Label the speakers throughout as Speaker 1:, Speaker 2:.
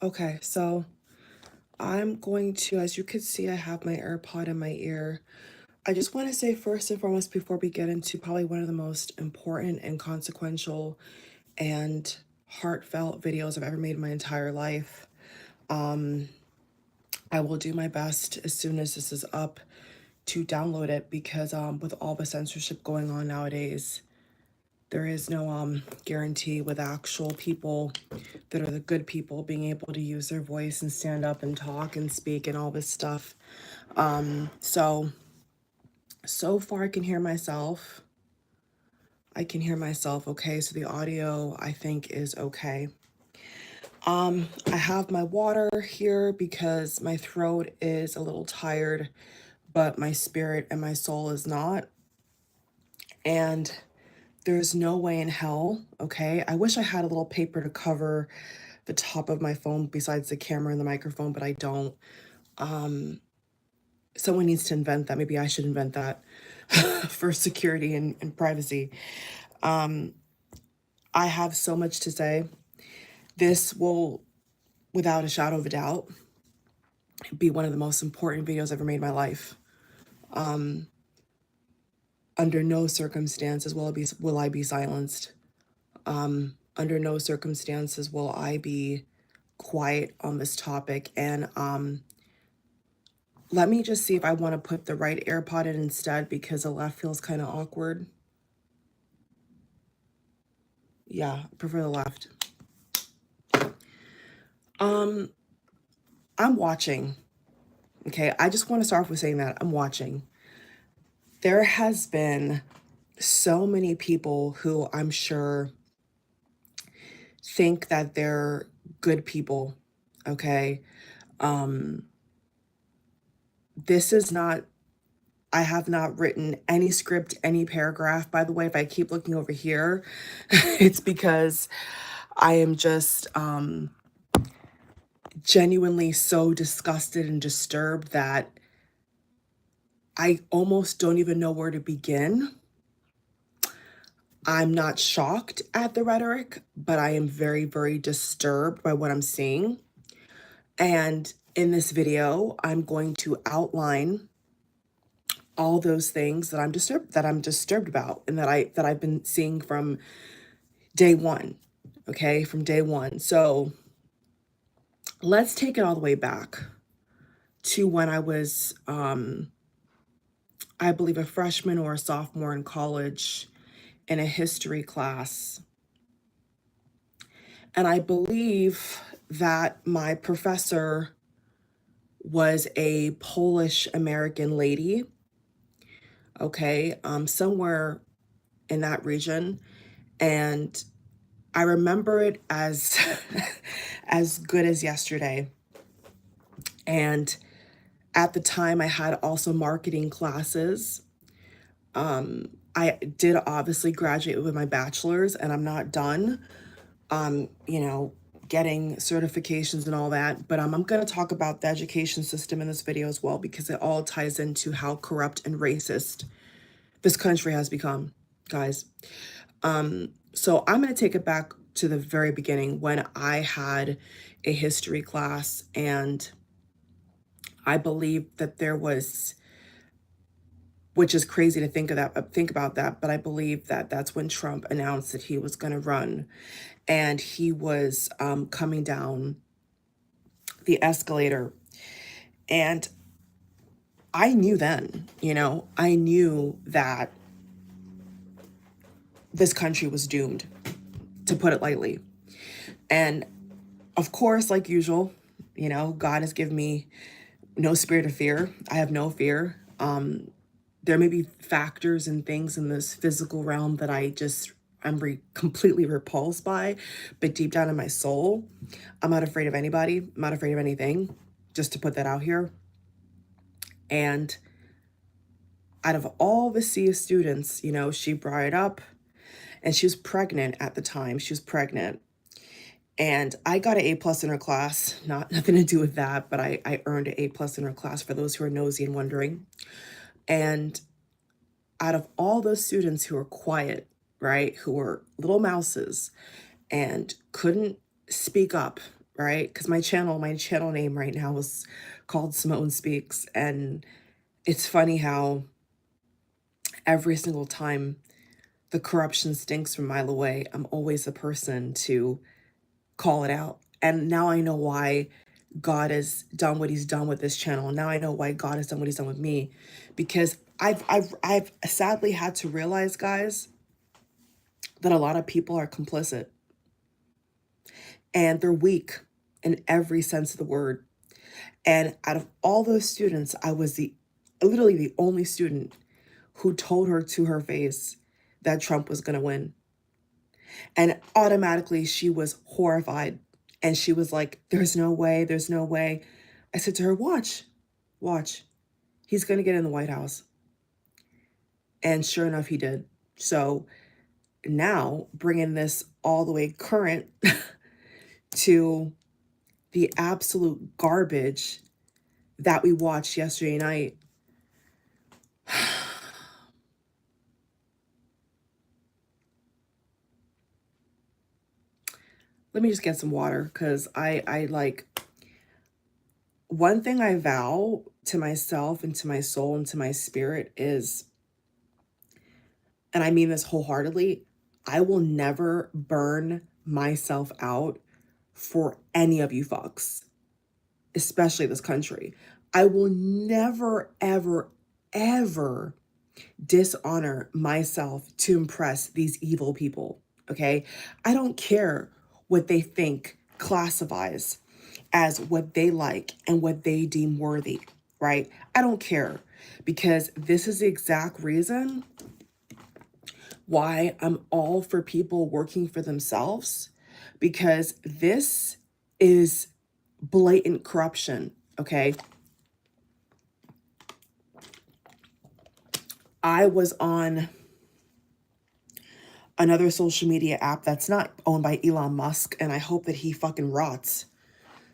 Speaker 1: Okay, so I'm going to, as you can see, I have my AirPod in my ear. I just want to say first and foremost, before we get into probably one of the most important and consequential and heartfelt videos I've ever made in my entire life, I will do my best as soon as this is up to download it because with all the censorship going on nowadays, there is no guarantee with actual people that are the good people being able to use their voice and stand up and talk and speak and all this stuff. So far I can hear myself. Okay, so the audio I think is okay. I have my water here because my throat is a little tired, but my spirit and my soul is not. And there's no way in hell, okay? I wish I had a little paper to cover the top of my phone besides the camera and the microphone, but I don't. Someone needs to invent that. Maybe I should invent that for security and privacy. I have so much to say. This will, without a shadow of a doubt, be one of the most important videos I've ever made in my life. Under no circumstances will I be silenced. Under no circumstances will I be quiet on this topic. And let me just see if I want to put the right AirPod in instead because the left feels kind of awkward. Yeah, I prefer the left. I'm watching. Okay, I just want to start off with saying that I'm watching. There has been so many people who I'm sure think that they're good people. Okay. This is not, I have not written any script, any paragraph. By the way, if I keep looking over here, it's because I am just genuinely so disgusted and disturbed that I almost don't even know where to begin. I'm not shocked at the rhetoric, but I am very, very disturbed by what I'm seeing. And in this video, I'm going to outline all those things that I'm disturbed about and that I've been seeing from day one. Okay, from day one. So let's take it all the way back to when I was I believe a freshman or a sophomore in college in a history class. And I believe that my professor was a Polish American lady, okay, somewhere in that region. And I remember it as as good as yesterday. And at the time I had also marketing classes. I did obviously graduate with my bachelor's and I'm not done, you know, getting certifications and all that. But I'm going to talk about the education system in this video as well, because it all ties into how corrupt and racist this country has become, guys. So I'm going to take it back to the very beginning when I had a history class, and I believe that there was, which is crazy to think about that, but I believe that that's when Trump announced that he was going to run, and he was coming down the escalator. And I knew then, I knew that this country was doomed, to put it lightly. And of course, like usual, God has given me no spirit of fear. I have no fear. There may be factors and things in this physical realm that I'm completely repulsed by, but deep down in my soul, I'm not afraid of anybody. I'm not afraid of anything, just to put that out here. And out of all the sea of students, she brought it up, and she was pregnant at the time. She was pregnant. And I got an A+ in her class, nothing to do with that, but I earned an A+ in her class, for those who are nosy and wondering. And out of all those students who were quiet, right, who were little mouses and couldn't speak up, right? Because my channel name right now is called Simone Speaks. And it's funny how every single time the corruption stinks from a mile away, I'm always the person to call it out. And now I know why God has done what he's done with this channel. Now I know why God has done what he's done with me, because I've sadly had to realize, guys, that a lot of people are complicit and they're weak in every sense of the word. And out of all those students, I was literally the only student who told her to her face that Trump was going to win. And automatically she was horrified. And she was like, there's no way, there's no way. I said to her, watch. He's going to get in the White House. And sure enough, he did. So now bringing this all the way current to the absolute garbage that we watched yesterday night. Let me just get some water, because I like, one thing I vow to myself and to my soul and to my spirit is, and I mean this wholeheartedly, I will never burn myself out for any of you fucks, especially this country. I will never, ever, ever dishonor myself to impress these evil people, okay? I don't care what they think classifies as what they like and what they deem worthy, right? I don't care, because this is the exact reason why I'm all for people working for themselves, because this is blatant corruption, okay? I was on another social media app that's not owned by Elon Musk, and I hope that he fucking rots,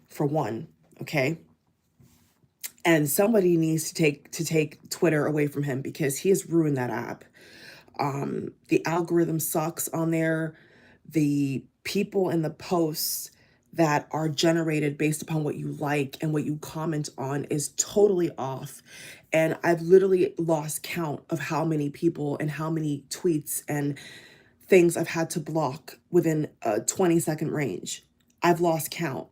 Speaker 1: for one, okay? And somebody needs to take Twitter away from him, because he has ruined that app. The algorithm sucks on there. The people in the posts that are generated based upon what you like and what you comment on is totally off. And I've literally lost count of how many people and how many tweets and things I've had to block within a 20-second range. I've lost count.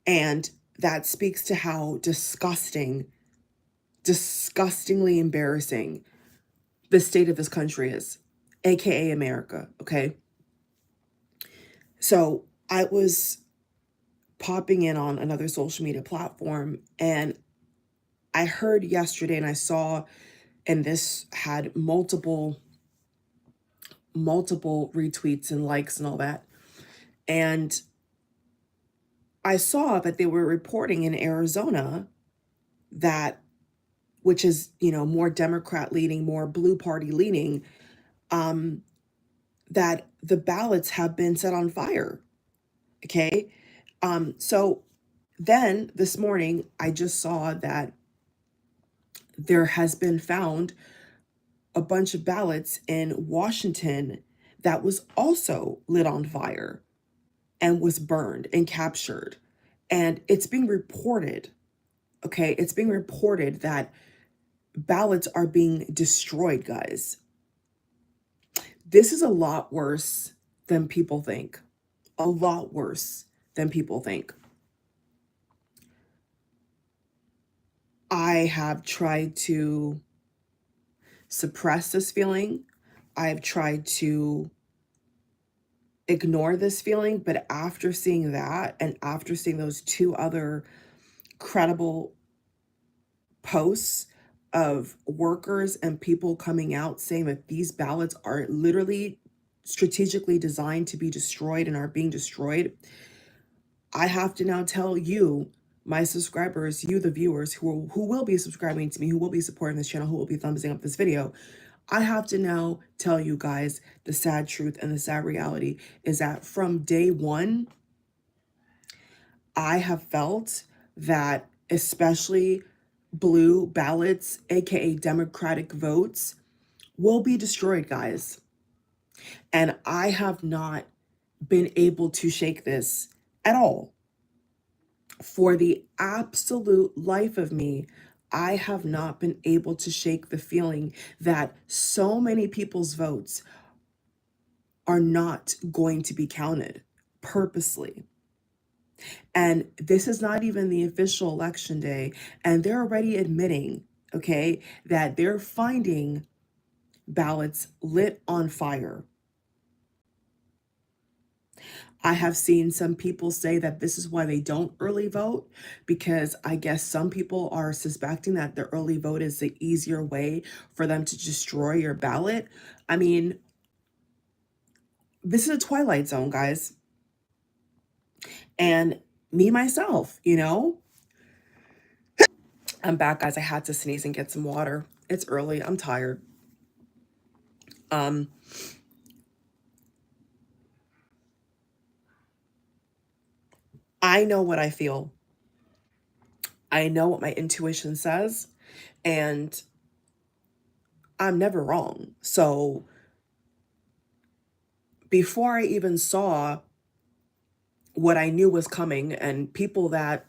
Speaker 1: And that speaks to how disgustingly embarrassing the state of this country is, aka America, okay? So I was popping in on another social media platform, and I heard yesterday, and I saw, and this had multiple retweets and likes and all that. And I saw that they were reporting in Arizona that, which is, more Democrat leaning, more blue party leaning, that the ballots have been set on fire. Okay. So then this morning, I just saw that there has been found a bunch of ballots in Washington that was also lit on fire and was burned and captured. And it's being reported, okay? It's being reported that ballots are being destroyed, guys. This is a lot worse than people think. A lot worse than people think. I have tried to suppress this feeling. I've tried to ignore this feeling, but after seeing that, and after seeing those two other credible posts of workers and people coming out saying that these ballots are literally strategically designed to be destroyed and are being destroyed, I have to now tell you, my subscribers, you the viewers who will be subscribing to me, who will be supporting this channel, who will be thumbsing up this video, I have to now tell you guys the sad truth, and the sad reality is that from day one, I have felt that especially blue ballots, aka Democratic votes, will be destroyed, guys. And I have not been able to shake this at all. For the absolute life of me, I have not been able to shake the feeling that so many people's votes are not going to be counted purposely. And this is not even the official election day. And they're already admitting, okay, that they're finding ballots lit on fire. I have seen some people say that this is why they don't early vote, because I guess some people are suspecting that the early vote is the easier way for them to destroy your ballot. I mean, this is a twilight zone, guys. And me, myself, I'm back, guys. I had to sneeze and get some water. It's early. I'm tired. Um, I know what I feel. I know what my intuition says, and I'm never wrong. So before I even saw what I knew was coming, and people that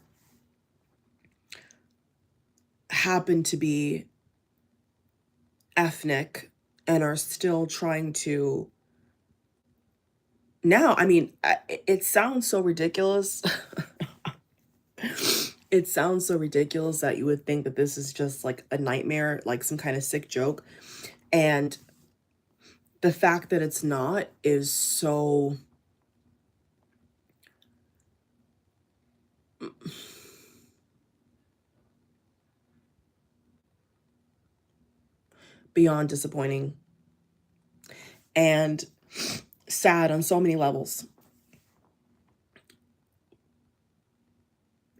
Speaker 1: happen to be ethnic and are still trying to now, I mean, it sounds so ridiculous. It sounds so ridiculous that you would think that this is just like a nightmare, like some kind of sick joke. And the fact that it's not is so beyond disappointing and sad on so many levels.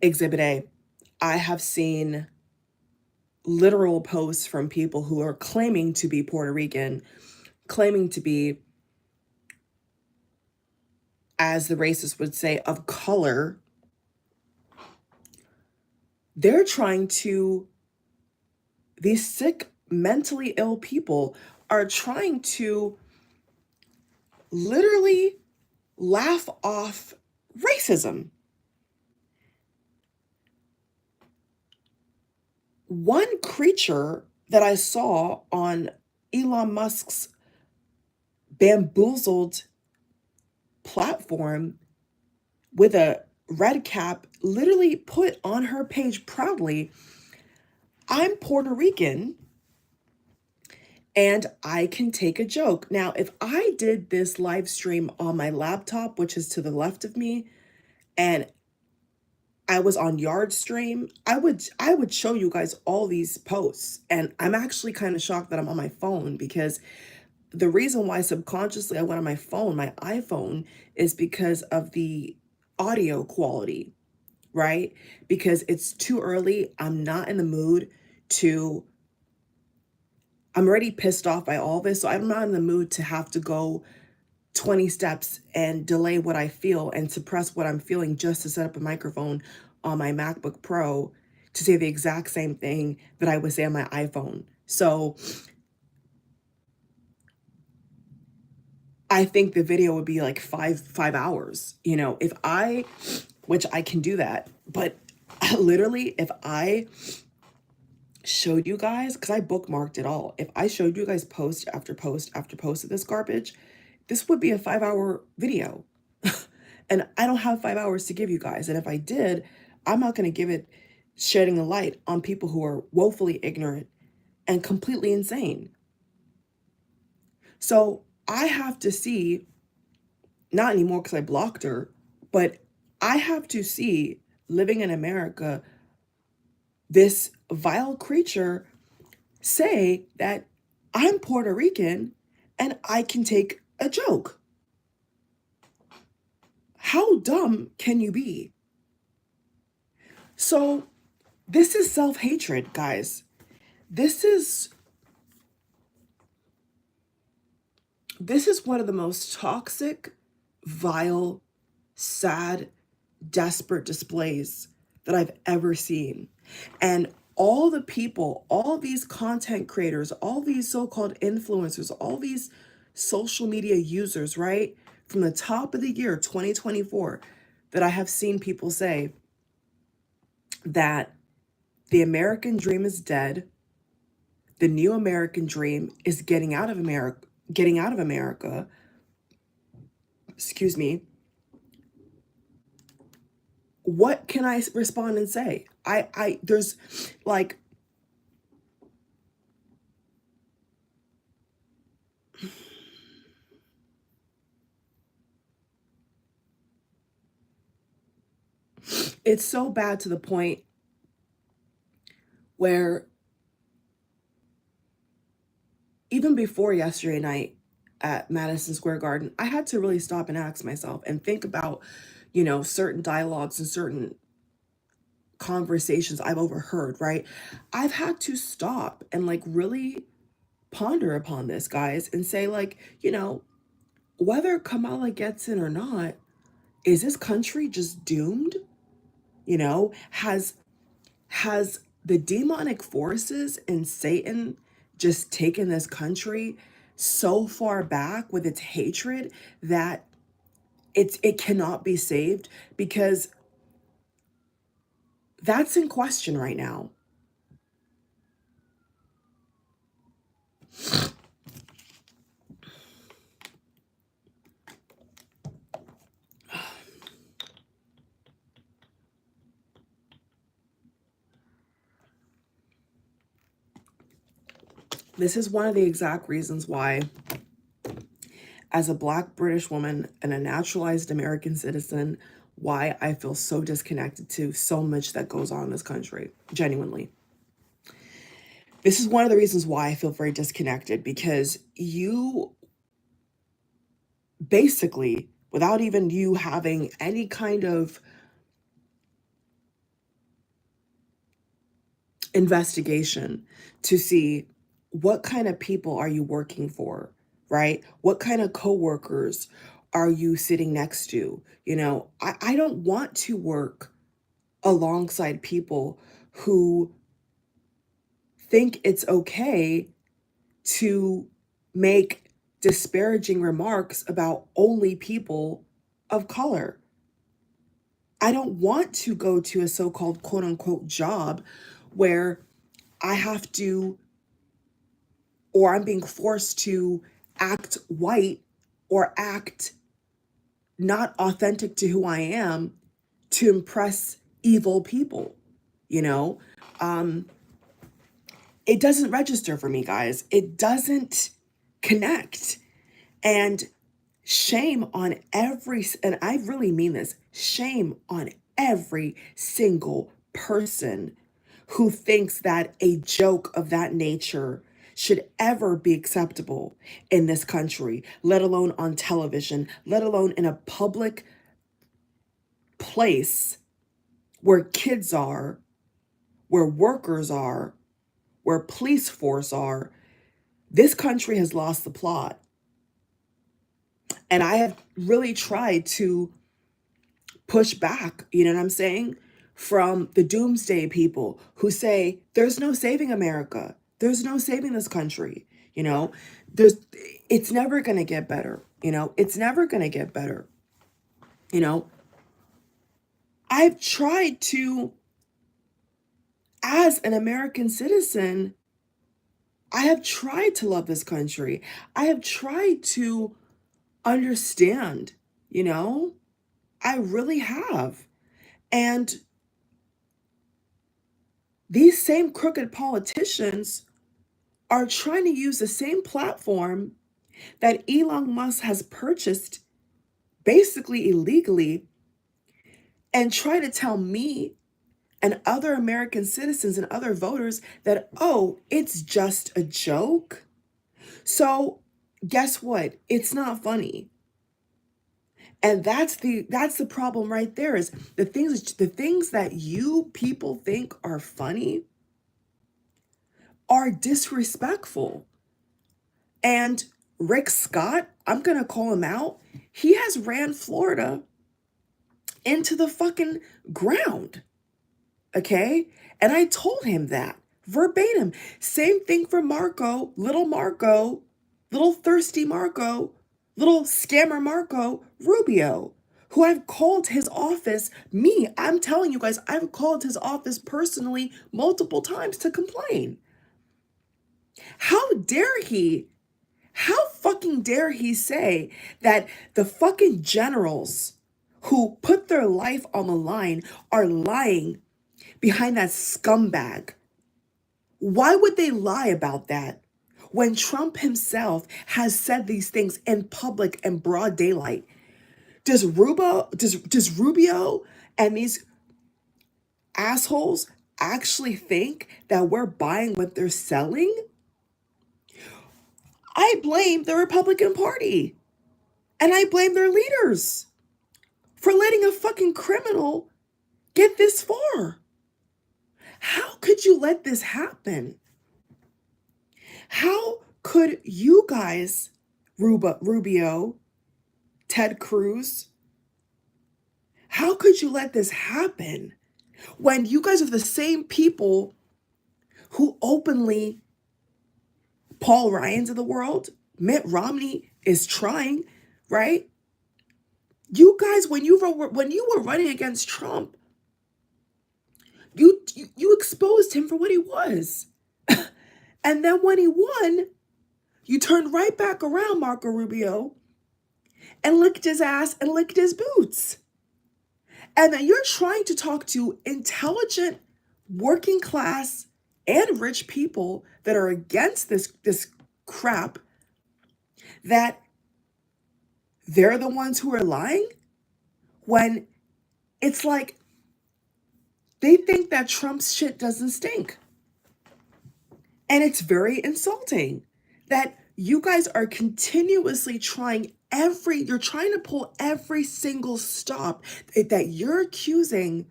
Speaker 1: Exhibit A. I have seen literal posts from people who are claiming to be Puerto Rican, claiming to be, as the racists would say, of color. They're trying to, these sick, mentally ill people are trying to literally laugh off racism. One creature that I saw on Elon Musk's bamboozled platform with a red cap literally put on her page proudly, I'm Puerto Rican and I can take a joke. Now, if I did this live stream on my laptop, which is to the left of me, and I was on Yard Stream, I would show you guys all these posts. And I'm actually kind of shocked that I'm on my phone, because the reason why subconsciously I went on my phone, my iPhone, is because of the audio quality, right? Because it's too early. I'm not in the mood to, I'm already pissed off by all this. So I'm not in the mood to have to go 20 steps and delay what I feel and suppress what I'm feeling just to set up a microphone on my MacBook Pro to say the exact same thing that I would say on my iPhone. So I think the video would be like five hours, if I, which I can do that, but literally if I showed you guys, because I bookmarked it all, if I showed you guys post after post after post of this garbage, this would be a 5-hour video. And I don't have 5 hours to give you guys. And if I did, I'm not going to give it shedding a light on people who are woefully ignorant and completely insane. So I have to see, not anymore because I blocked her, but I have to see, living in America, this vile creature say that I'm Puerto Rican and I can take a joke. How dumb can you be? So this is self-hatred, guys. This is one of the most toxic, vile, sad, desperate displays that I've ever seen. And all the people, all these content creators, all these so-called influencers, all these social media users, right? From the top of the year 2024, that I have seen people say, that the American dream is dead. The new American dream is getting out of America. Excuse me. What can I respond and say? There's like, it's so bad to the point where even before yesterday night at Madison Square Garden, I had to really stop and ask myself and think about, certain dialogues and certain conversations I've overheard, right? I've had to stop and like really ponder upon this, guys, and say, like, whether Kamala gets in or not, is this country just doomed? Has the demonic forces and Satan just taken this country so far back with its hatred that it cannot be saved? Because that's in question right now. This is one of the exact reasons why, as a Black British woman and a naturalized American citizen, why I feel so disconnected to so much that goes on in this country, genuinely. This is one of the reasons why I feel very disconnected, because you basically, without even you having any kind of investigation to see what kind of people are you working for, right? What kind of coworkers are you sitting next to? I don't want to work alongside people who think it's okay to make disparaging remarks about only people of color. I don't want to go to a so-called quote unquote job where I have to, or I'm being forced to act white or act not authentic to who I am to impress evil people, you know? It doesn't register for me, guys. It doesn't connect. And shame on and I really mean this, shame on every single person who thinks that a joke of that nature should ever be acceptable in this country, let alone on television, let alone in a public place where kids are, where workers are, where police force are. This country has lost the plot. And I have really tried to push back, you know what I'm saying? From the doomsday people who say, there's no saving America. There's no saving this country. You know, there's, it's never going to get better. It's never going to get better. You know, I've tried to, as an American citizen, I have tried to love this country. I have tried to understand, I really have. And these same crooked politicians are trying to use the same platform that Elon Musk has purchased basically illegally and try to tell me and other American citizens and other voters that, oh, it's just a joke. So guess what? It's not funny. And that's the problem right there, is the things that you people think are funny are disrespectful. And Rick Scott, I'm going to call him out. He has ran Florida into the fucking ground. Okay? And I told him that verbatim. Same thing for Marco, little thirsty Marco, little scammer Marco Rubio, who I've called his office, I'm telling you guys, I've called his office personally multiple times to complain. How dare he? How fucking dare he say that the fucking generals who put their life on the line are lying behind that scumbag? Why would they lie about that when Trump himself has said these things in public and broad daylight? Does Rubio and these assholes actually think that we're buying what they're selling? I blame the Republican Party and I blame their leaders for letting a fucking criminal get this far. How could you let this happen? How could you guys, Rubio, Ted Cruz, how could you let this happen when you guys are the same people who openly, Paul Ryan's of the world, Mitt Romney is trying, right? You guys, when you were running against Trump, you exposed him for what he was. And then when he won, you turned right back around, Marco Rubio, and licked his ass and licked his boots. And then you're trying to talk to intelligent, working class, and rich people that are against this crap, that they're the ones who are lying, when it's like they think that Trump's shit doesn't stink. And it's very insulting that you guys are continuously you're trying to pull every single stop that you're accusing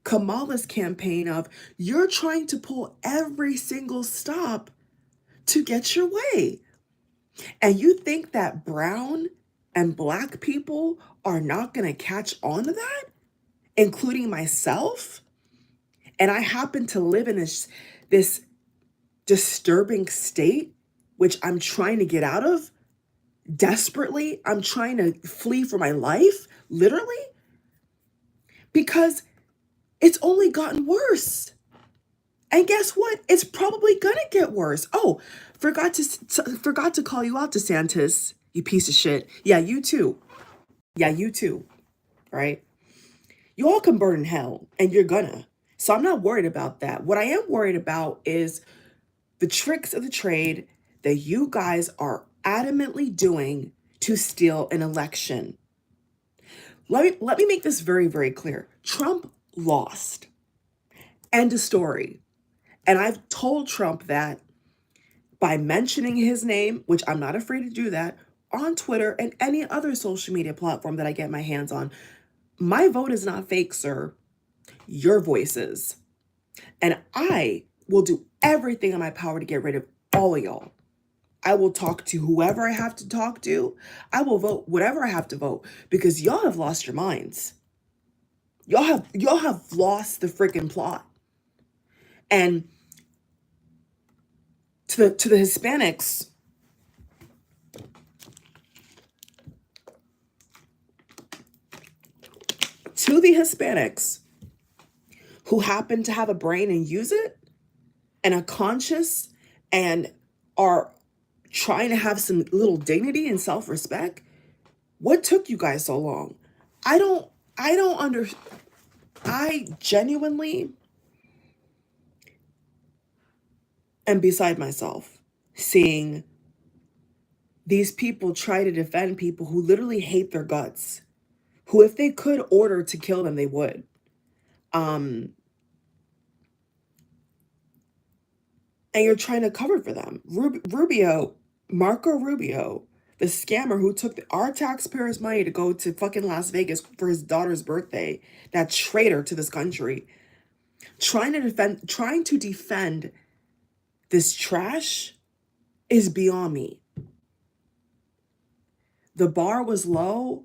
Speaker 1: Kamala's campaign of. You're trying to pull every single stop to get your way. And you think that brown and black people are not going to catch on to that, including myself? And I happen to live in this disturbing state, which I'm trying to get out of desperately. I'm trying to flee for my life, literally, because it's only gotten worse. And guess what? It's probably gonna get worse. Oh, forgot to call you out, DeSantis, you piece of shit. Yeah, you too. Yeah, you too. Right? You all can burn in hell, and you're gonna. So I'm not worried about that. What I am worried about is the tricks of the trade that you guys are adamantly doing to steal an election. Let me make this very, very clear. Trump lost. End of story. And I've told Trump that by mentioning his name, which I'm not afraid to do that, on Twitter and any other social media platform that I get my hands on. My vote is not fake, sir. Your voice is. And I will do everything in my power to get rid of all of y'all. I will talk to whoever I have to talk to. I will vote whatever I have to vote, because y'all have lost your minds. Y'all have lost the freaking plot. And to the Hispanics, who happen to have a brain and use it, and a conscience, and are trying to have some little dignity and self-respect, what took you guys so long? I genuinely am beside myself seeing these people try to defend people who literally hate their guts, who, if they could order to kill them, they would. And you're trying to cover for them. Marco Rubio, the scammer who took our taxpayers' money to go to fucking Las Vegas for his daughter's birthday, that traitor to this country, trying to defend this trash is beyond me. The bar was low.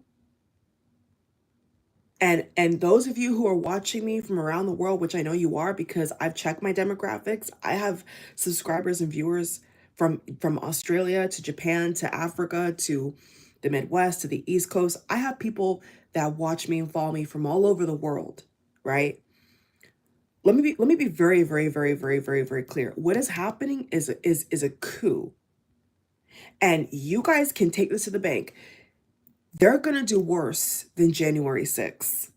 Speaker 1: And those of you who are watching me from around the world, which I know you are, because I've checked my demographics, I have subscribers and viewers from Australia to Japan to Africa to the Midwest to the East Coast. I have people that watch me and follow me from all over the world, right? Let me be very, very, very, very, very, very clear. What is happening is a coup. And you guys can take this to the bank. They're gonna do worse than January 6th.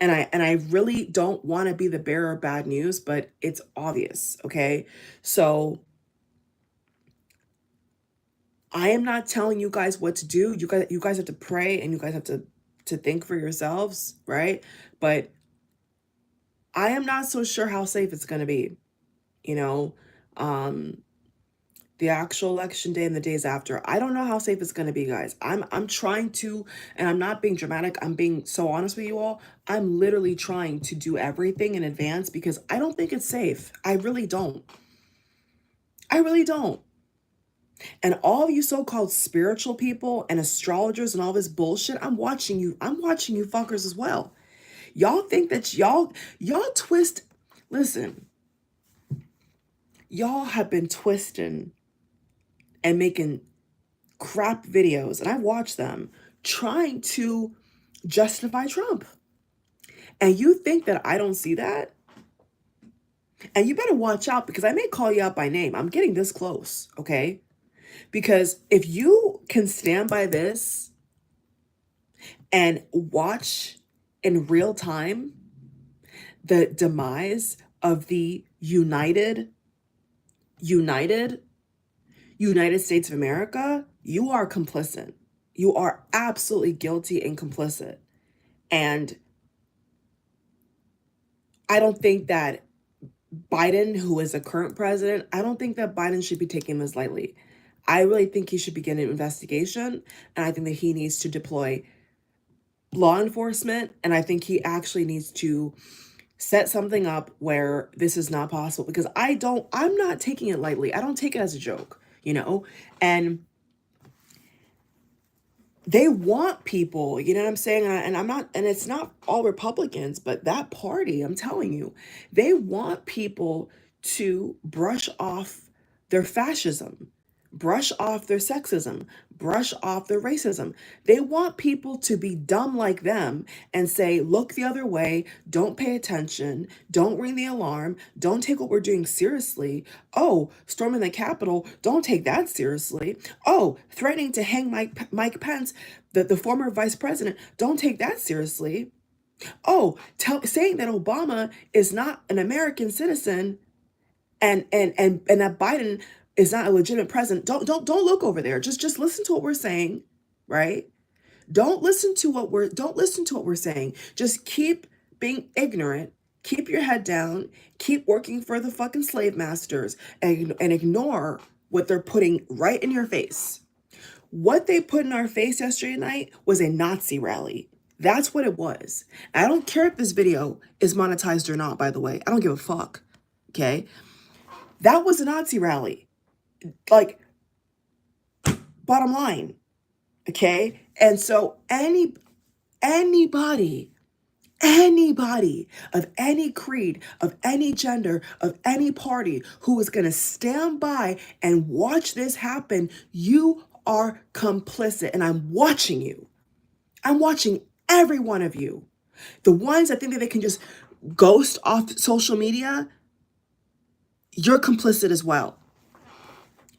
Speaker 1: And I really don't want to be the bearer of bad news, but it's obvious, okay? So I am not telling you guys what to do. You guys have to pray, and you guys have to think for yourselves, right? But I am not so sure how safe it's going to be, you know. Um the actual election day and the days after. I don't know how safe it's going to be, guys. I'm trying to, and I'm not being dramatic. I'm being so honest with you all. I'm literally trying to do everything in advance because I don't think it's safe. I really don't. I really don't. And all of you so-called spiritual people and astrologers and all this bullshit, I'm watching you. I'm watching you fuckers as well. Y'all think that y'all twist. Listen, y'all have been twisting and making crap videos, and I watch them, trying to justify Trump. And you think that I don't see that? And you better watch out, because I may call you out by name. I'm getting this close, okay? Because if you can stand by this and watch in real time the demise of the United States of America, you are complicit. You are absolutely guilty and complicit. And I don't think that Biden, who is the current president, I don't think that Biden should be taking this lightly. I really think he should begin an investigation, and I think that he needs to deploy law enforcement, and I think he actually needs to set something up where this is not possible, because I'm not taking it lightly. I don't take it as a joke, and they want people, you know what I'm saying? And I'm not, and it's not all Republicans, but that party, I'm telling you, they want people to brush off their fascism, brush off their sexism, brush off their racism. They want people to be dumb like them and say, look the other way, don't pay attention, don't ring the alarm, don't take what we're doing seriously. Oh, storming the Capitol, don't take that seriously. Oh, threatening to hang Mike Pence, the former vice president, don't take that seriously. Oh, saying that Obama is not an American citizen and that Biden is not a legitimate president. Don't look over there. Just listen to what we're saying, right? Don't listen to what we're saying. Just keep being ignorant. Keep your head down. Keep working for the fucking slave masters, and ignore what they're putting right in your face. What they put in our face yesterday night was a Nazi rally. That's what it was. I don't care if this video is monetized or not, by the way. I don't give a fuck. Okay? That was a Nazi rally. Like, bottom line. Okay? And so anybody of any creed, of any gender, of any party who is going to stand by and watch this happen, you are complicit. And I'm watching you. I'm watching every one of you. The ones that think that they can just ghost off social media, you're complicit as well.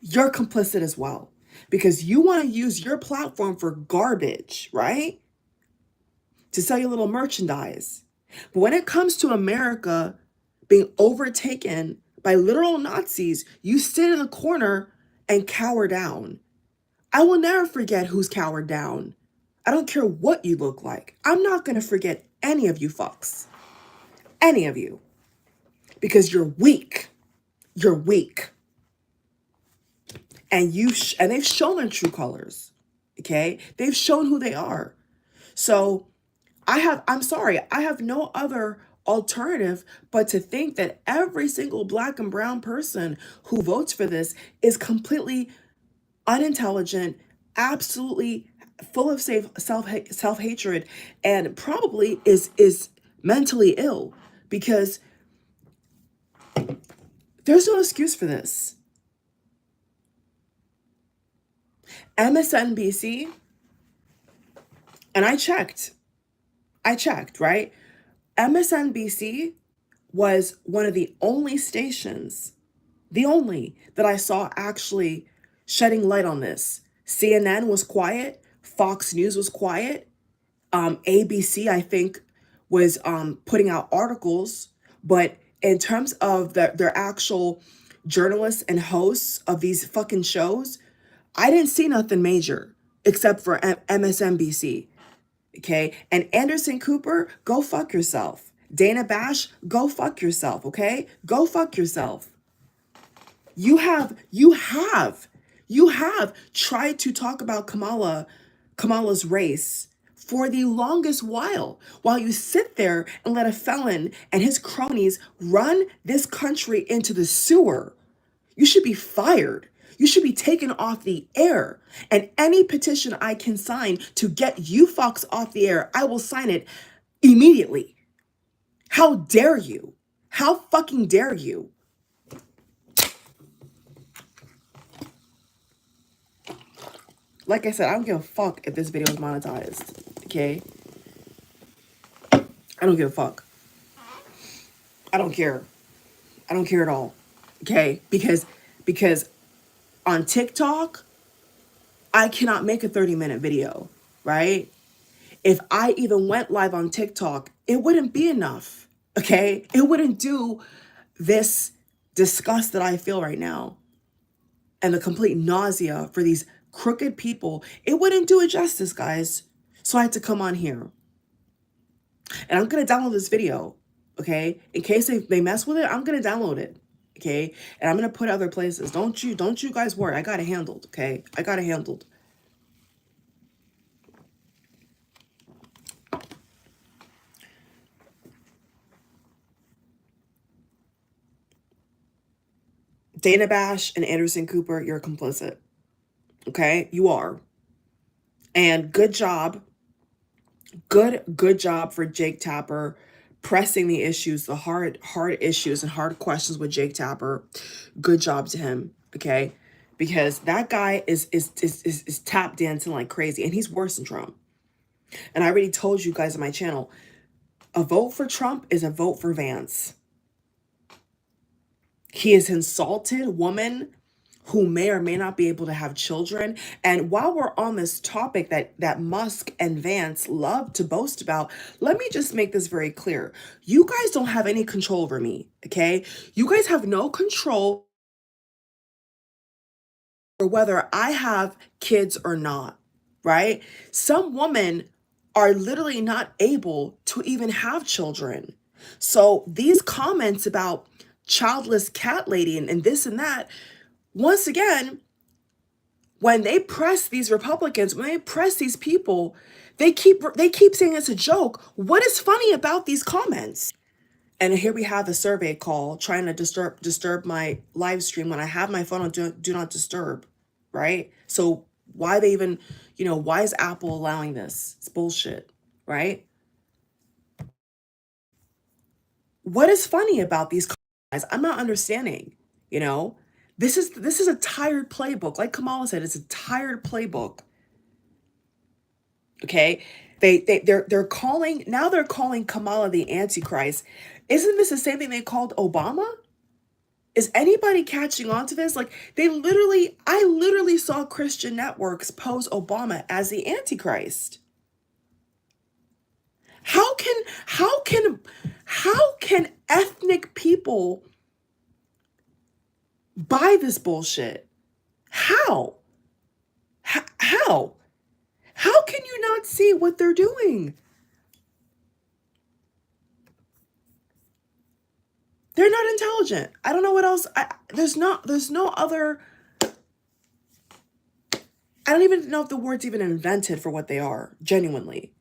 Speaker 1: You're complicit as well. Because you want to use your platform for garbage, right? To sell your little merchandise. But when it comes to America being overtaken by literal Nazis, you sit in a corner and cower down. I will never forget who's cowered down. I don't care what you look like. I'm not going to forget any of you fucks. Any of you. Because you're weak. You're weak. And they've shown their true colors. Okay? They've shown who they are. So I'm sorry, I have no other alternative but to think that every single Black and brown person who votes for this is completely unintelligent, absolutely full of self-hatred, and probably is mentally ill, because there's no excuse for this. MSNBC, And I checked, right? MSNBC was one of the only that I saw actually shedding light on this. CNN was quiet, Fox News was quiet, ABC, I think, was putting out articles, but in terms of their actual journalists and hosts of these fucking shows, I didn't see nothing major except for MSNBC. Okay. And Anderson Cooper, go fuck yourself. Dana Bash, go fuck yourself. Okay. Go fuck yourself. You have tried to talk about Kamala's race for the longest while you sit there and let a felon and his cronies run this country into the sewer. You should be fired. You should be taken off the air. And any petition I can sign to get you fucks off the air, I will sign it immediately. How dare you? How fucking dare you? Like I said, I don't give a fuck if this video is monetized. Okay? I don't give a fuck. I don't care. I don't care at all. Okay? Because on TikTok, I cannot make a 30-minute video, right? If I even went live on TikTok, it wouldn't be enough. Okay? It wouldn't do this disgust that I feel right now and the complete nausea for these crooked people. It wouldn't do it justice, guys. So I had to come on here. And I'm going to download this video, okay? In case they mess with it, I'm going to download it, okay? And I'm going to put other places. Don't you guys worry. I got it handled, okay? I got it handled. Dana Bash and Anderson Cooper, you're complicit, okay? You are. And good job. Good job for Jake Tapper pressing the issues, the hard issues and hard questions with Jake Tapper. Good job to him, okay? Because that guy is tap dancing like crazy, and he's worse than Trump. And I already told you guys on my channel, a vote for Trump is a vote for Vance. He has insulted women who may or may not be able to have children. And while we're on this topic that Musk and Vance love to boast about, let me just make this very clear. You guys don't have any control over me, okay? You guys have no control over whether I have kids or not, right? Some women are literally not able to even have children. So these comments about childless cat lady and this and that, once again, when they press these Republicans, when they press these people, they keep saying it's a joke. What is funny about these comments? And here we have a survey call trying to disturb my live stream when I have my phone on do not disturb, right? So why they even, why is Apple allowing this? It's bullshit, right? What is funny about these comments? I'm not understanding, This is a tired playbook. Like Kamala said, it's a tired playbook. Okay? They're calling Kamala the Antichrist. Isn't this the same thing they called Obama? Is anybody catching on to this? Like I literally saw Christian networks pose Obama as the Antichrist. How can ethnic people buy this bullshit? How? How? How can you not see what they're doing? They're not intelligent. I don't know what else. There's no other. I don't even know if the word's even invented for what they are, genuinely.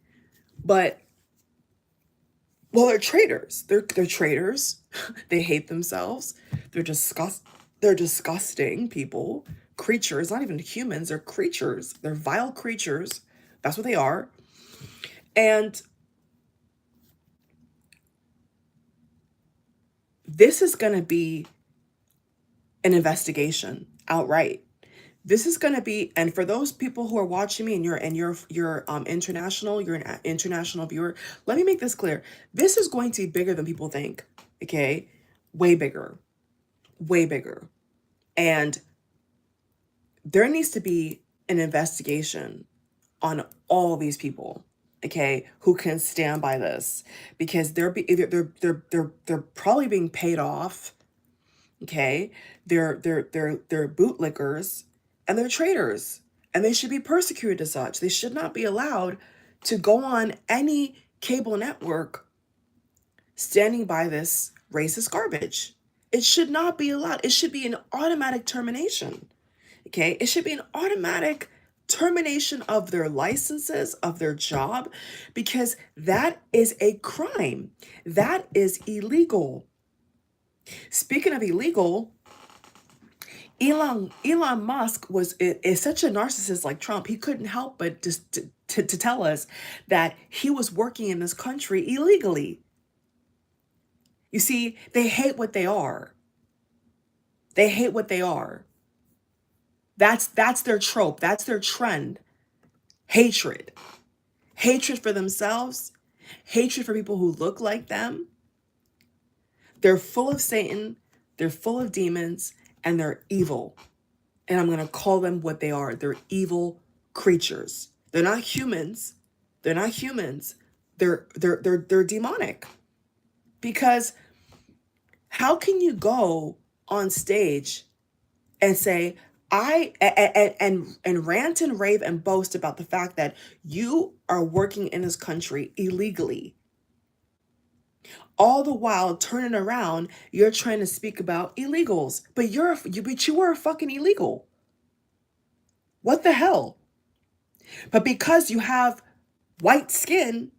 Speaker 1: But, well, they're traitors. They're traitors. They hate themselves. They're disgusting people. Creatures, not even humans. They're creatures. They're vile creatures. That's what they are. And this is going to be an investigation outright. This is going to be, and for those people who are watching me and you're international, you're an international viewer, let me make this clear. This is going to be bigger than people think. Okay? Way bigger. Way bigger. And there needs to be an investigation on all these people, okay, who can stand by this, because they're probably being paid off, okay? They're bootlickers, and they're traitors, and they should be persecuted as such. They should not be allowed to go on any cable network standing by this racist garbage. It should not be allowed. It should be an automatic termination. Okay, it should be an automatic termination of their licenses, of their job, because that is a crime. That is illegal. Speaking of illegal, Elon Musk is such a narcissist like Trump. He couldn't help but just to tell us that he was working in this country illegally. You see, they hate what they are. They hate what they are. That's their trope. That's their trend. Hatred. Hatred for themselves. Hatred for people who look like them. They're full of Satan. They're full of demons. And they're evil. And I'm going to call them what they are. They're evil creatures. They're not humans. They're not humans. They're demonic. Because how can you go on stage and say, and rant and rave and boast about the fact that you are working in this country illegally, all the while turning around, you're trying to speak about illegals, but you are a fucking illegal. What the hell? But because you have white skin,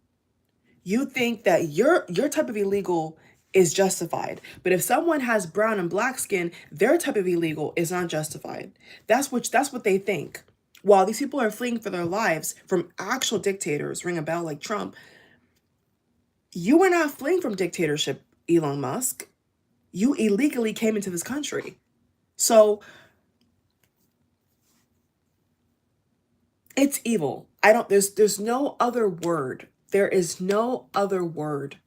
Speaker 1: you think that your type of illegal is justified. But if someone has brown and black skin, their type of illegal is not justified. That's what they think. While these people are fleeing for their lives from actual dictators, ring a bell like Trump, you are not fleeing from dictatorship, Elon Musk. You illegally came into this country. So it's evil. There's no other word. There is no other word.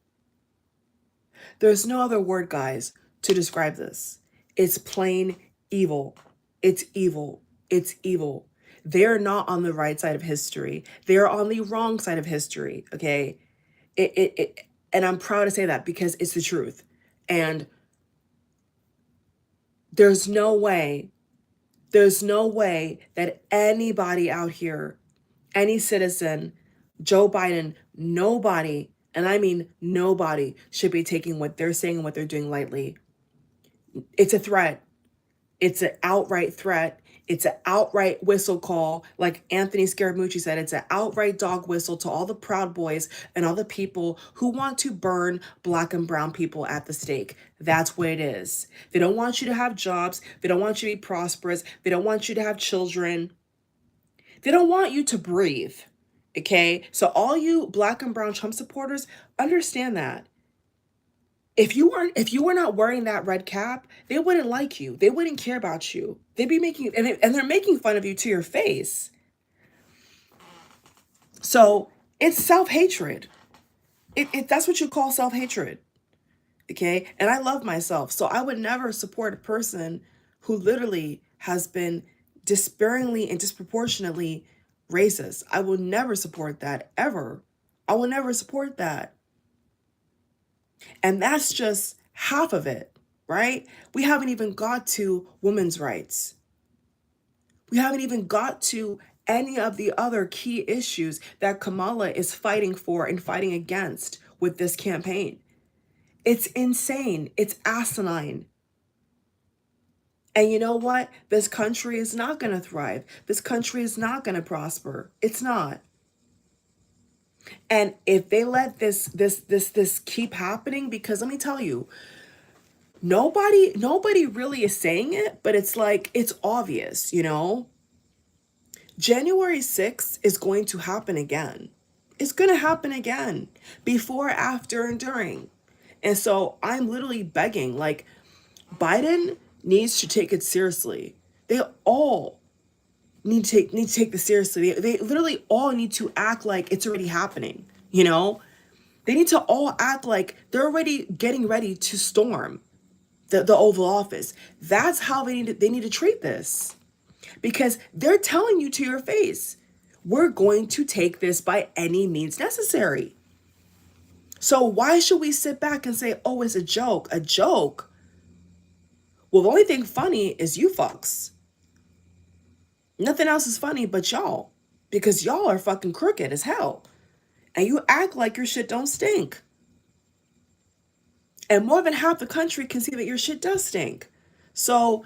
Speaker 1: There's no other word, guys, to describe this. It's plain evil. It's evil. It's evil. They're not on the right side of history. They're on the wrong side of history, okay? And I'm proud to say that because it's the truth. And there's no way that anybody out here, any citizen, Joe Biden, nobody, and I mean nobody, should be taking what they're saying and what they're doing lightly. It's a threat. It's an outright threat. It's an outright whistle call. Like Anthony Scaramucci said, it's an outright dog whistle to all the Proud Boys and all the people who want to burn black and brown people at the stake. That's what it is. They don't want you to have jobs. They don't want you to be prosperous. They don't want you to have children. They don't want you to breathe. Okay? So all you black and brown Trump supporters, understand that. If you were not wearing that red cap, they wouldn't like you. They wouldn't care about you. They'd be making, and they're making fun of you to your face. So it's self-hatred. That's what you call self-hatred. Okay? And I love myself. So I would never support a person who literally has been despairingly and disproportionately racist. I will never support that, ever. I will never support that. And that's just half of it, right? We haven't even got to women's rights. We haven't even got to any of the other key issues that Kamala is fighting for and fighting against with this campaign. It's insane. It's asinine. And you know what? This country is not going to thrive. This country is not going to prosper. It's not. And if they let this keep happening, because let me tell you, nobody really is saying it, but it's like, it's obvious, you know? January 6th is going to happen again. It's going to happen again, before, after, and during. And so I'm literally begging, like, Biden needs to take it seriously. They all need to take this seriously. They literally all need to act like it's already happening, you know? They need to all act like they're already getting ready to storm the Oval Office. That's how they need to treat this. Because they're telling you to your face, we're going to take this by any means necessary. So why should we sit back and say, oh, it's a joke? A joke? Well, the only thing funny is you fucks. Nothing else is funny but y'all. Because y'all are fucking crooked as hell. And you act like your shit don't stink. And more than half the country can see that your shit does stink. So,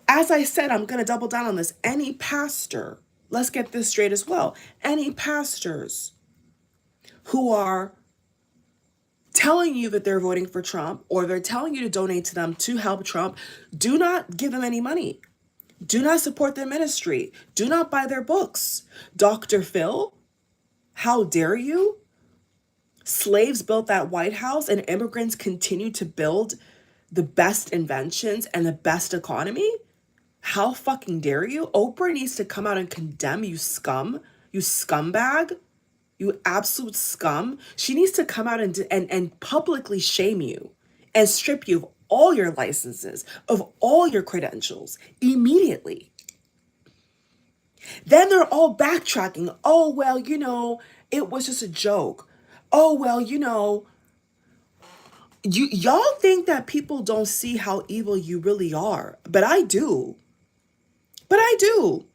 Speaker 1: as I said, I'm going to double down on this. Any pastor, let's get this straight as well. Any pastors who are telling you that they're voting for Trump or they're telling you to donate to them to help Trump, do not give them any money. Do not support their ministry. Do not buy their books. Dr. Phil, how dare you? Slaves built that White House and immigrants continue to build the best inventions and the best economy? How fucking dare you? Oprah needs to come out and condemn you scum, you scumbag, you absolute scum. She needs to come out and publicly shame you and strip you of all your licenses, of all your credentials immediately. Then they're all backtracking. Oh, well, you know, it was just a joke. Oh, well, you know, y'all think that people don't see how evil you really are, but I do. But I do.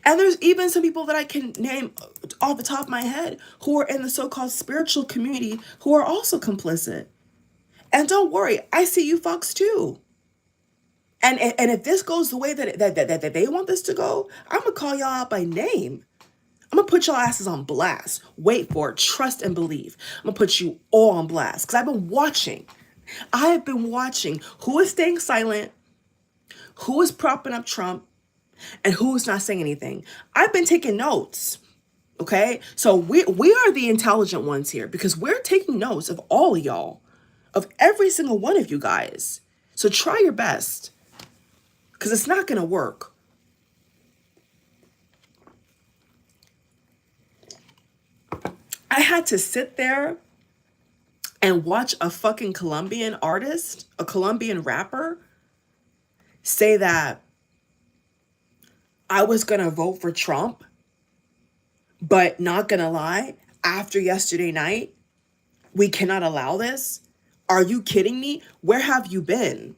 Speaker 1: And there's even some people that I can name off the top of my head who are in the so-called spiritual community who are also complicit. And don't worry, I see you fucks too. And if this goes the way that they want this to go, I'm gonna call y'all out by name. I'm gonna put y'all asses on blast. Wait for it. Trust and believe. I'm gonna put you all on blast because I've been watching. I have been watching who is staying silent, who is propping up Trump, and who is not saying anything. I've been taking notes. Okay, so we are the intelligent ones here because we're taking notes of all of y'all, of every single one of you guys. So try your best because it's not gonna work. I had to sit there and watch a fucking Colombian artist, a Colombian rapper, say that I was gonna vote for Trump, but not gonna lie, after yesterday night, we cannot allow this. Are you kidding me? Where have you been?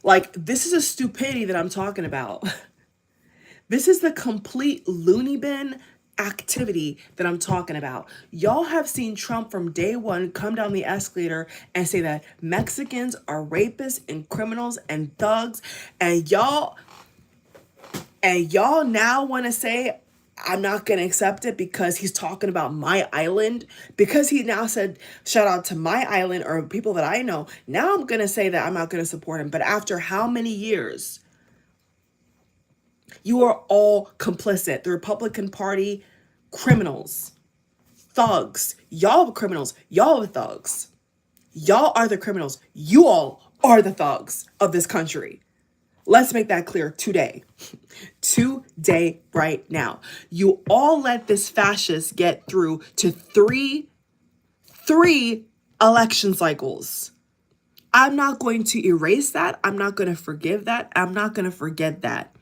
Speaker 1: Like, this is a stupidity that I'm talking about. This is the complete loony bin activity that I'm talking about. Y'all have seen Trump from day one come down the escalator and say that Mexicans are rapists and criminals and thugs, and y'all now want to say I'm not going to accept it because he's talking about my island, because he now said shout out to my island or people that I know. Now I'm going to say that I'm not going to support him. But after how many years? You are all complicit. The Republican Party, criminals, thugs. Y'all are criminals. Y'all are thugs. Y'all are the criminals. You all are the thugs of this country. Let's make that clear today. Today, right now. You all let this fascist get through to three election cycles. I'm not going to erase that. I'm not going to forgive that. I'm not going to forget that.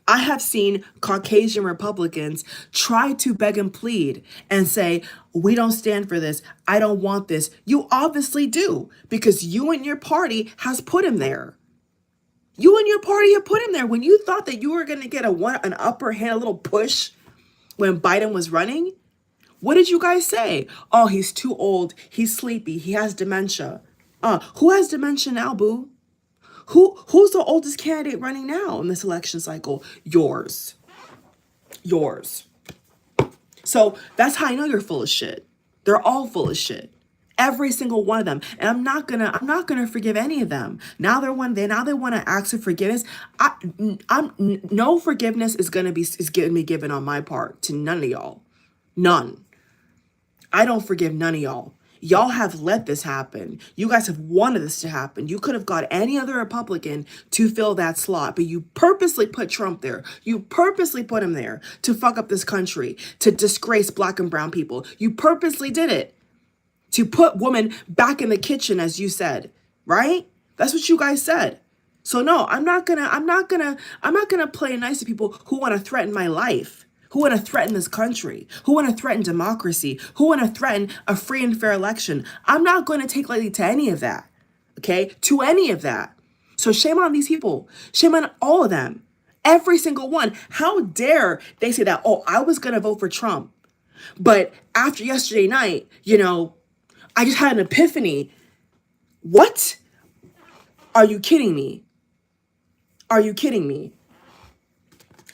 Speaker 1: I have seen Caucasian Republicans try to beg and plead and say, we don't stand for this. I don't want this. You obviously do, because you and your party has put him there. You and your party have put him there. When you thought that you were going to get an upper hand, a little push when Biden was running, what did you guys say? Oh, he's too old. He's sleepy. He has dementia. Who has dementia now, boo? Who's the oldest candidate running now in this election cycle? Yours. So that's how I know you're full of shit. They're all full of shit. Every single one of them. And I'm not gonna forgive any of them. Now they want to ask for forgiveness. No forgiveness is gonna be given on my part to none of y'all. None. I don't forgive none of y'all. Y'all have let this happen. You guys have wanted this to happen. You could have got any other Republican to fill that slot, but you purposely put Trump there. You purposely put him there to fuck up this country, to disgrace black and brown people. You purposely did it to put women back in the kitchen, as you said, right? That's what you guys said. So no, I'm not gonna play nice to people who want to threaten my life, who want to threaten this country, who want to threaten democracy, who want to threaten a free and fair election. I'm not going to take lightly to any of that, okay? To any of that. So shame on these people. Shame on all of them. Every single one. How dare they say that, oh, I was going to vote for Trump, but after yesterday night, I just had an epiphany. What? Are you kidding me? Are you kidding me?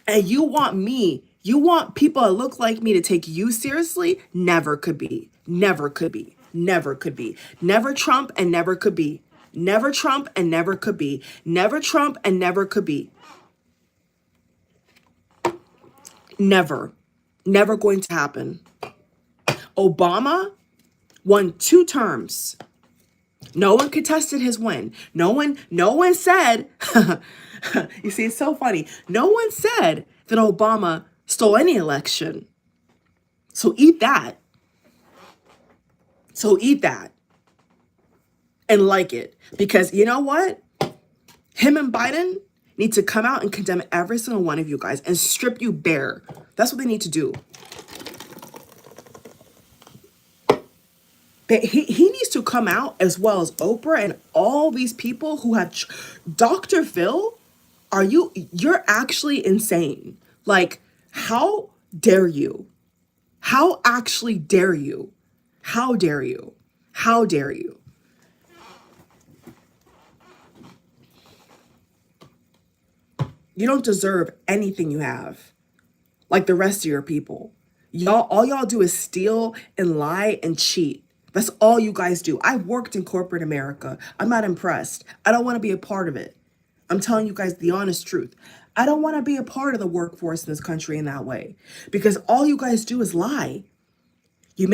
Speaker 1: And you want people that look like me to take you seriously? Never could be. Never could be. Never could be. Never Trump and never could be. Never Trump and never could be. Never Trump and never could be. Never. Never going to happen. Obama won 2 terms. No one contested his win. No one said, you see, it's so funny. No one said that Obama stole any election. So eat that. So eat that. And like it. Because you know what? Him and Biden need to come out and condemn every single one of you guys and strip you bare. That's what they need to do. He needs to come out, as well as Oprah and all these people who have Dr. Phil. You're actually insane. Like, how dare you? How actually dare you? How dare you? How dare you? You don't deserve anything you have, like the rest of your people. All y'all do is steal and lie and cheat. That's all you guys do. I worked in corporate America. I'm not impressed. I don't want to be a part of it. I'm telling you guys the honest truth. I don't want to be a part of the workforce in this country in that way, because all you guys do is lie. You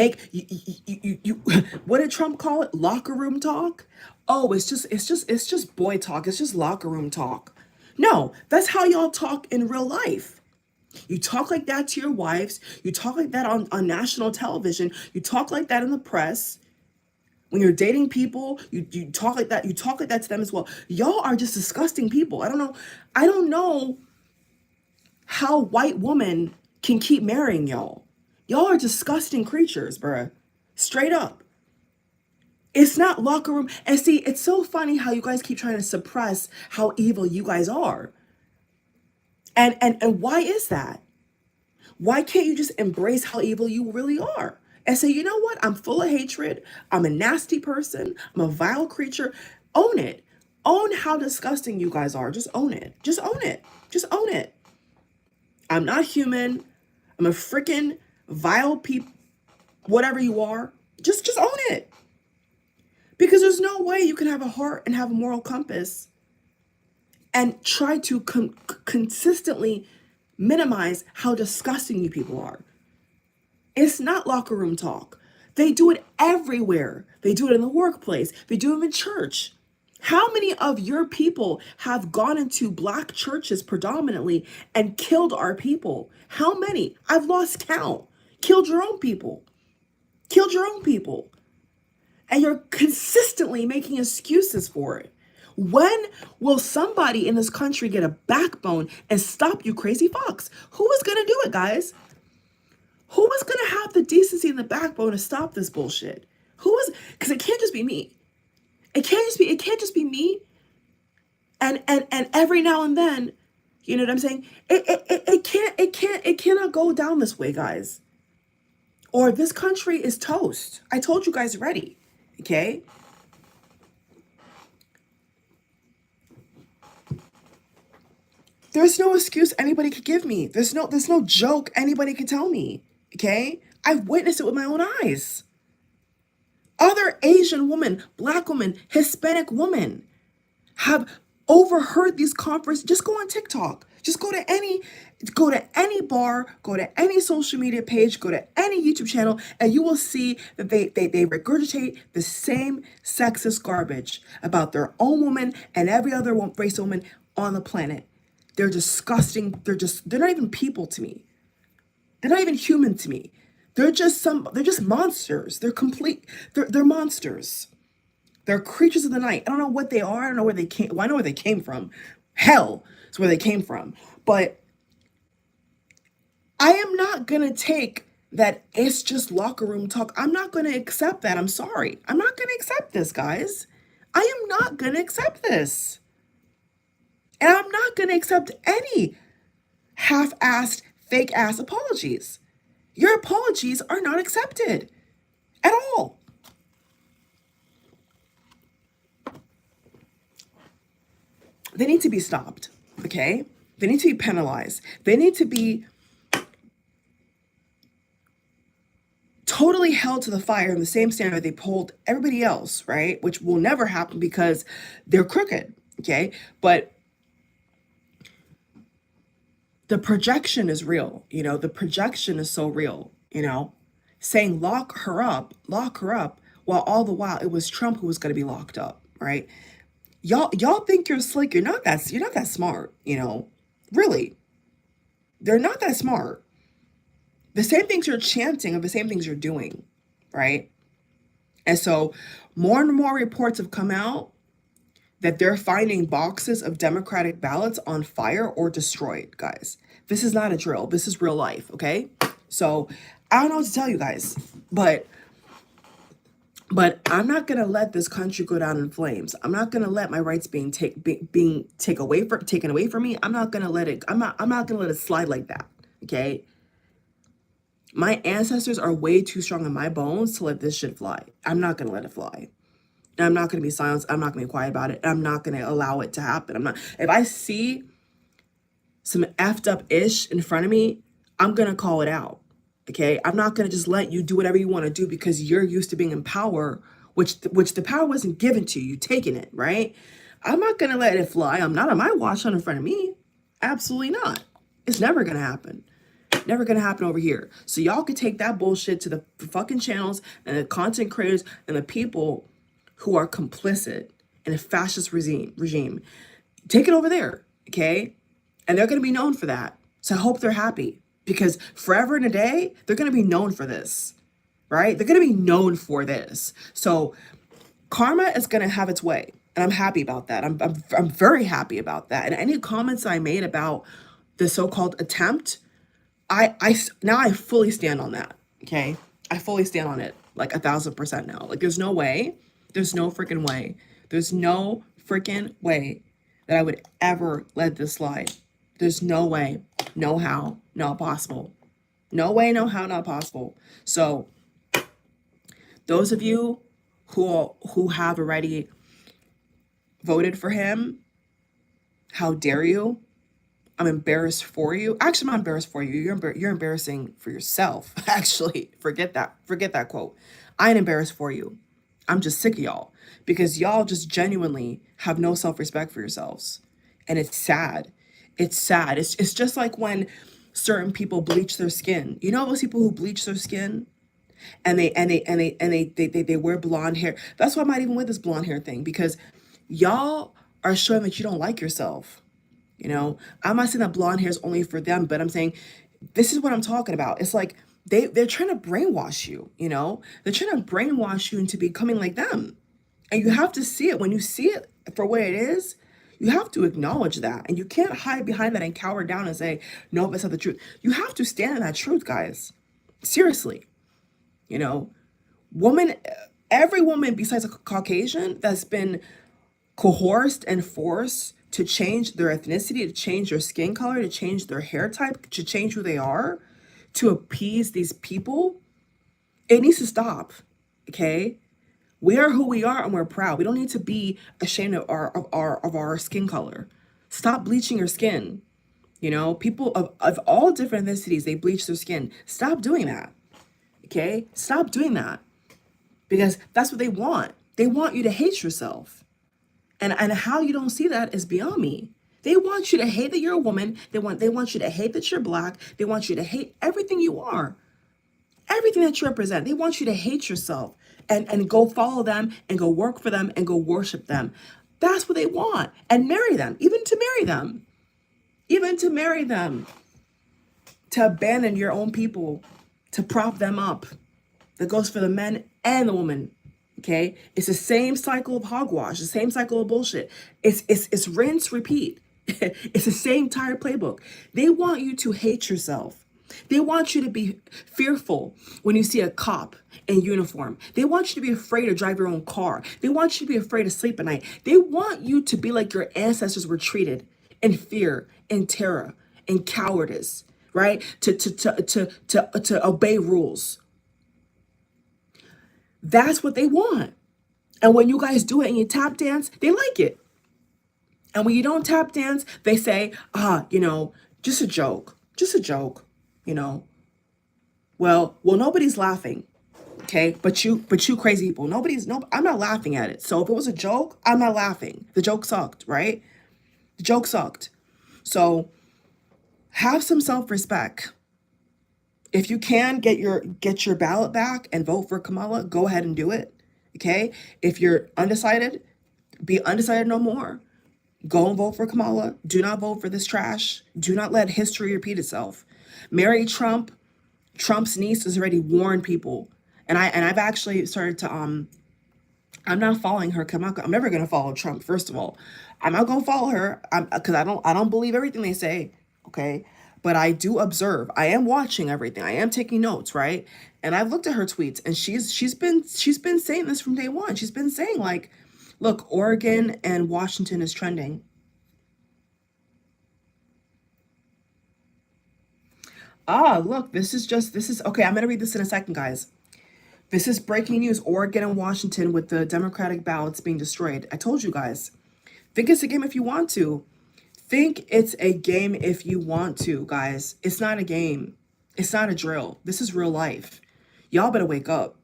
Speaker 1: what did Trump call it? Locker room talk? Oh, it's just boy talk. It's just locker room talk. No, that's how y'all talk in real life. You talk like that to your wives. You talk like that on national television. You talk like that in the press. When you're dating people, you talk like that. You talk like that to them as well. Y'all are just disgusting people. I don't know how white women can keep marrying y'all. Y'all are disgusting creatures, bruh. Straight up. It's not locker room. And see, it's so funny how you guys keep trying to suppress how evil you guys are. And why is that? Why can't you just embrace how evil you really are and say, you know what? I'm full of hatred. I'm a nasty person. I'm a vile creature. Own it. Own how disgusting you guys are. Just own it. Just own it. Just own it. I'm not human. I'm a freaking vile whatever you are. Just own it. Because there's no way you can have a heart and have a moral compass and try to consistently minimize how disgusting you people are. It's not locker room talk. They do it everywhere. They do it in the workplace. They do it in church. How many of your people have gone into black churches predominantly and killed our people? How many? I've lost count. Killed your own people. Killed your own people. And you're consistently making excuses for it. When will somebody in this country get a backbone and stop you crazy fucks? Who is going to do it, guys? Who is going to have the decency and the backbone to stop this bullshit? Who is? Because it can't just be me. It can't just be me. And every now and then, you know what I'm saying? It cannot go down this way, guys. Or this country is toast. I told you guys already. Okay? There's no excuse anybody could give me. There's no joke anybody could tell me. Okay? I've witnessed it with my own eyes. Other Asian women, black women, Hispanic women have overheard these conferences. Just go on TikTok. Just go to any Go to any bar, go to any social media page, go to any YouTube channel, and you will see that they regurgitate the same sexist garbage about their own woman and every other race woman on the planet. They're disgusting. They're not even people to me. They're not even human to me. They're just monsters. They're monsters. They're creatures of the night. I don't know what they are. I don't know where they came. Well, I know where they came from. Hell is where they came from. But I am not going to take that it's just locker room talk. I'm not going to accept that. I'm sorry. I'm not going to accept this, guys. I am not going to accept this. And I'm not going to accept any half-assed, fake-ass apologies. Your apologies are not accepted at all. They need to be stopped, okay? They need to be penalized. They need to be totally held to the fire in the same standard they hold everybody else, right? Which will never happen because they're crooked, okay? But the projection is real, you know? The projection is so real, you know? Saying lock her up, while all the while it was Trump who was going to be locked up, right? Y'all think you're slick. You're not that smart, you know? Really. They're not that smart. The same things you're chanting are the same things you're doing, right? And so more and more reports have come out that they're finding boxes of Democratic ballots on fire or destroyed, guys. This is not a drill. This is real life, okay? So I don't know what to tell you guys, but I'm not gonna let this country go down in flames. I'm not gonna let my rights being taken away from me. I'm not gonna let it. I'm not gonna let it slide like that. Okay. My ancestors are way too strong in my bones to let this shit fly. I'm not gonna let it fly. And I'm not gonna be silenced. I'm not gonna be quiet about it. I'm not gonna allow it to happen. I'm not. If I see some effed up ish in front of me, I'm gonna call it out. Okay, I'm not gonna just let you do whatever you want to do because you're used to being in power, which the power wasn't given to you. You're taking it, right? I'm not gonna let it fly. I'm not on my watch on in front of me. Absolutely not. It's never gonna happen. Never gonna happen over here. So y'all could take that bullshit to the fucking channels and the content creators and the people who are complicit in a fascist regime. Take it over there, okay? And they're gonna be known for that. So I hope they're happy. Because forever and a day, they're going to be known for this, right? They're going to be known for this. So karma is going to have its way. And I'm happy about that. I'm very happy about that. And any comments I made about the so-called attempt, now I fully stand on that, okay? I fully stand on it, like 1,000% now. Like there's no way, there's no freaking way. There's no freaking way that I would ever let this slide. There's no way, no how, not possible. No way, no how, not possible. So those of you who have already voted for him, how dare you? I'm embarrassed for you. Actually, I'm not embarrassed for you. You're embarrassing for yourself. Actually, forget that quote. I ain't embarrassed for you. I'm just sick of y'all because y'all just genuinely have no self-respect for yourselves. And it's sad. It's sad. It's just like when certain people bleach their skin. You know those people who bleach their skin and they wear blonde hair. That's why I'm not even with this blonde hair thing, because y'all are showing that you don't like yourself. You know, I'm not saying that blonde hair is only for them, but I'm saying this is what I'm talking about. It's like they're trying to brainwash you, you know? They're trying to brainwash you into becoming like them. And you have to see it. When you see it for what it is, you have to acknowledge that. And you can't hide behind that and cower down and say, no, that's not the truth. You have to stand in that truth, guys. Seriously. You know, every woman besides a Caucasian that's been coerced and forced to change their ethnicity, to change their skin color, to change their hair type, to change who they are, to appease these people, it needs to stop, okay? We are who we are and we're proud. We don't need to be ashamed of our skin color. Stop bleaching your skin. You know, people of all different ethnicities, they bleach their skin. Stop doing that, okay? Stop doing that because that's what they want. They want you to hate yourself. And how you don't see that is beyond me. They want you to hate that you're a woman. They want you to hate that you're black. They want you to hate everything you are, everything that you represent. They want you to hate yourself and go follow them and go work for them and go worship them. That's what they want. And marry them, even to marry them, even to marry them, to abandon your own people, to prop them up. That goes for the men and the women. Okay, it's the same cycle of hogwash, the same cycle of bullshit. It's rinse, repeat. It's the same tired playbook. They want you to hate yourself. They want you to be fearful when you see a cop in uniform. They want you to be afraid to drive your own car. They want you to be afraid to sleep at night. They want you to be like your ancestors were treated, in fear, in terror, in cowardice, right? To obey rules. That's what they want. And when you guys do it and you tap dance, they like it. And when you don't tap dance, they say, just a joke, you know. Well, nobody's laughing. Okay, but you crazy people, I'm not laughing at it. So if it was a joke, I'm not laughing. The joke sucked, right? The joke sucked. So have some self-respect. If you can get your ballot back and vote for Kamala, go ahead and do it. Okay? If you're undecided, be undecided no more. Go and vote for Kamala. Do not vote for this trash. Do not let history repeat itself. Marry Trump. Trump's niece has already warned people. And I've actually started to I'm not following her. I'm never gonna follow Trump, first of all. I'm not gonna follow her because I don't believe everything they say. Okay. But I do observe. I am watching everything. I am taking notes, right? And I've looked at her tweets, and she's been saying this from day one. She's been saying, like, look, Oregon and Washington is trending. Look, this is okay. I'm gonna read this in a second, guys. This is breaking news. Oregon and Washington with the Democratic ballots being destroyed. I told you guys. Think it's a game if you want to. Think it's a game if you want to, guys. It's not a game. It's not a drill. This is real life. Y'all better wake up.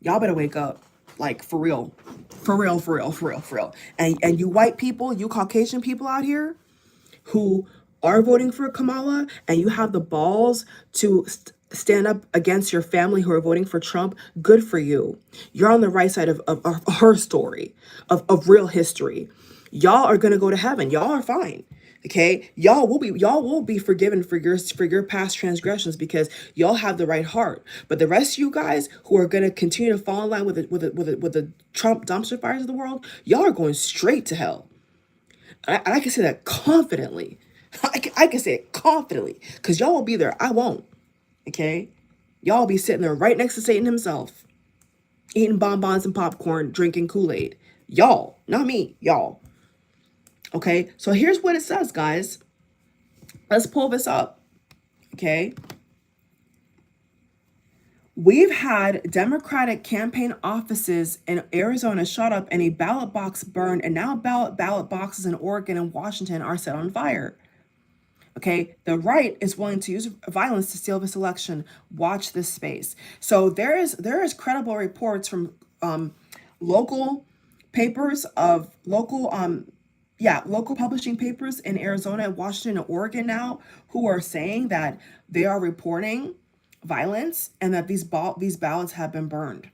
Speaker 1: Y'all better wake up. Like, for real. For real, for real, for real, for real. And you white people, you Caucasian people out here who are voting for Kamala, and you have the balls to stand up against your family who are voting for Trump, good for you. You're on the right side of her story, of real history. Y'all are gonna go to heaven. Y'all are fine. Okay, y'all will be forgiven for your past transgressions because y'all have the right heart. But the rest of you guys who are gonna continue to fall in line with the Trump dumpster fires of the world, y'all are going straight to hell. And I can say that confidently. I can say it confidently because y'all will be there. I won't. Okay, y'all be sitting there right next to Satan himself, eating bonbons and popcorn, drinking Kool-Aid. Y'all, not me. Y'all. Okay, so here's what it says, guys. Let's pull this up. Okay. We've had Democratic campaign offices in Arizona shot up and a ballot box burned, and now ballot boxes in Oregon and Washington are set on fire. Okay, the right is willing to use violence to steal this election. Watch this space. So there is credible reports from local papers of local publishing papers in Arizona, Washington, and Oregon now who are saying that they are reporting violence and that these ballots have been burned.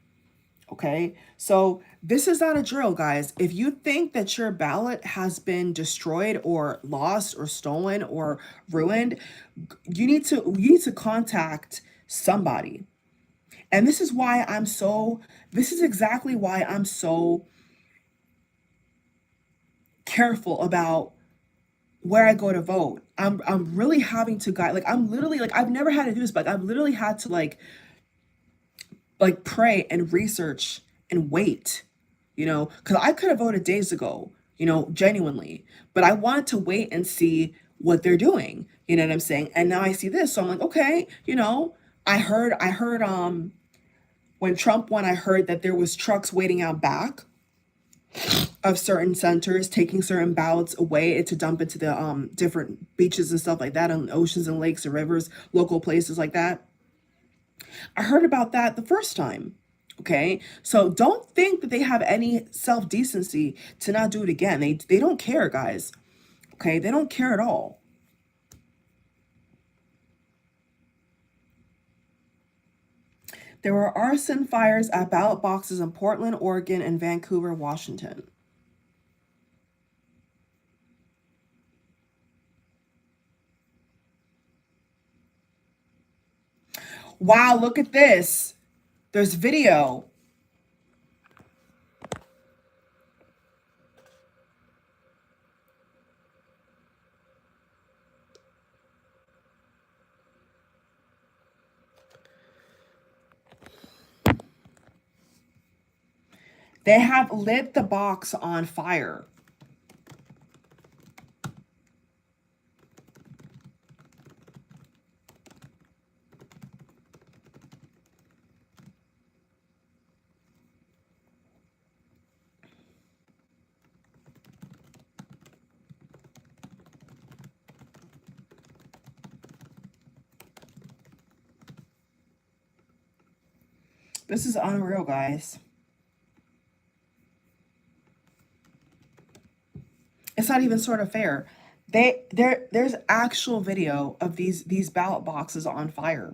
Speaker 1: Okay, so this is not a drill, guys. If you think that your ballot has been destroyed or lost or stolen or ruined, you need to contact somebody. And this is exactly why I'm so careful about where I go to vote. I'm really having to guide, like, I'm literally, like, I've never had to do this, but I've literally had to like pray and research and wait, because I could have voted days ago, genuinely, but I wanted to wait and see what they're doing. You know what I'm saying? And now I see this, so I'm like, okay, I heard when Trump won, I heard that there was trucks waiting out back of certain centers, taking certain ballots away to dump into the different beaches and stuff like that, on oceans and lakes and rivers, local places like that. I heard about that the first time. Okay, so don't think that they have any self-decency to not do it again. They don't care, guys. Okay, they don't care at all. There were arson fires at ballot boxes in Portland, Oregon, and Vancouver, Washington. Wow, look at this. There's video. They have lit the box on fire. This is unreal, guys. It's not even sort of fair. There's actual video of these ballot boxes on fire.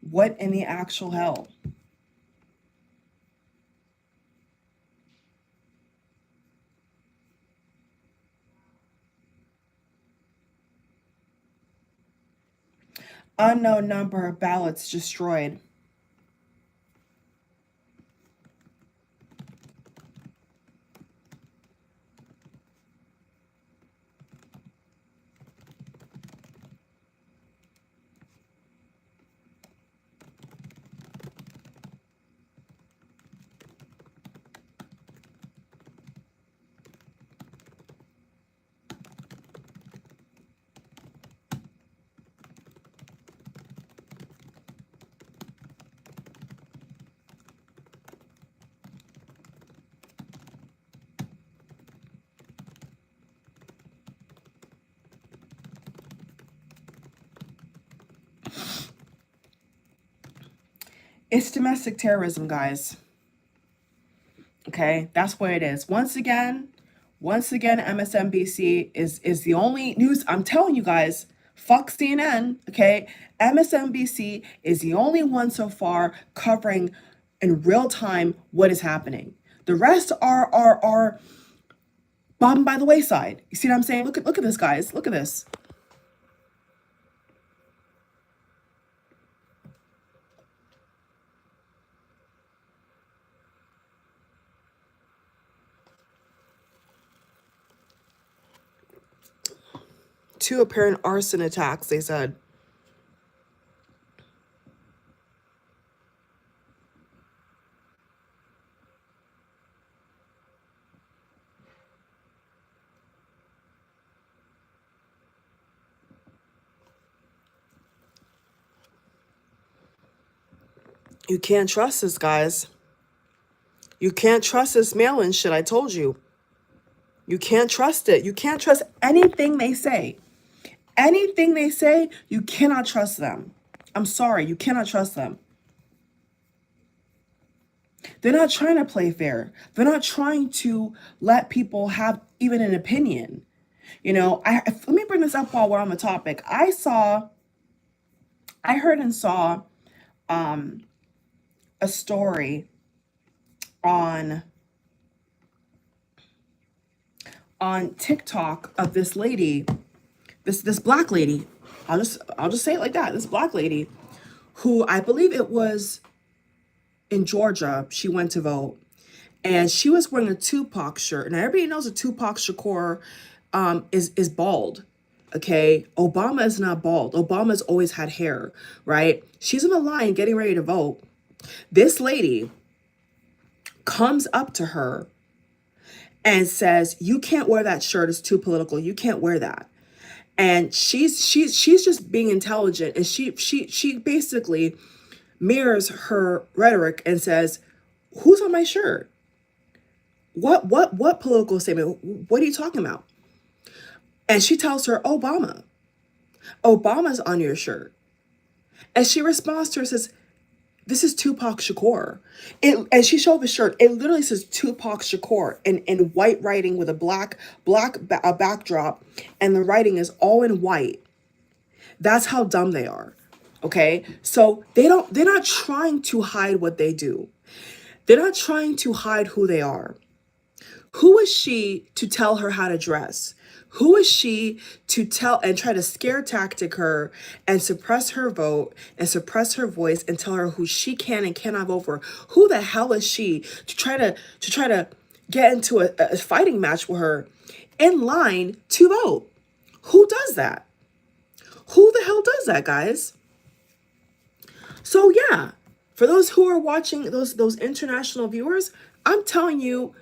Speaker 1: What in the actual hell? Unknown number of ballots destroyed. It's domestic terrorism, guys. Okay, that's what it is. Once again, MSNBC is the only news. I'm telling you guys, fuck CNN. Okay, MSNBC is the only one so far covering in real time what is happening. The rest are bombed by the wayside. You see what I'm saying? Look at this, guys. Look at this. Two apparent arson attacks, they said. You can't trust this, guys. You can't trust this mail-in shit, I told you. You can't trust it. You can't trust anything they say. Anything they say, you cannot trust them. I'm sorry, you cannot trust them. They're not trying to play fair. They're not trying to let people have even an opinion. You know, let me bring this up while we're on the topic. I heard and saw a story on TikTok of this lady, this black lady. I'll just say it like that. This black lady who I believe it was in Georgia, she went to vote, and she was wearing a Tupac shirt. And everybody knows that Tupac Shakur is bald. Okay, Obama is not bald. Obama's always had hair, right? She's in the line getting ready to vote. This lady comes up to her and says, "You can't wear that shirt. It's too political. You can't wear that." And she's just being intelligent, and she basically mirrors her rhetoric and says, "Who's on my shirt? What political statement? What are you talking about?" And she tells her, Obama's on your shirt. And she responds to her, says, This is Tupac Shakur. And she showed the shirt. It literally says Tupac Shakur in white writing with a a backdrop, and the writing is all in white. That's how dumb they are. Okay? So they're not trying to hide what they do. They're not trying to hide who they are. Who is she to tell her how to dress? Who is she to tell and try to scare tactic her and suppress her vote and suppress her voice and tell her who she can and cannot vote for? Who the hell is she to try to get into a fighting match with her in line to vote? Who does that? Who the hell does that, guys? So yeah, for those who are watching, those international viewers, I'm telling you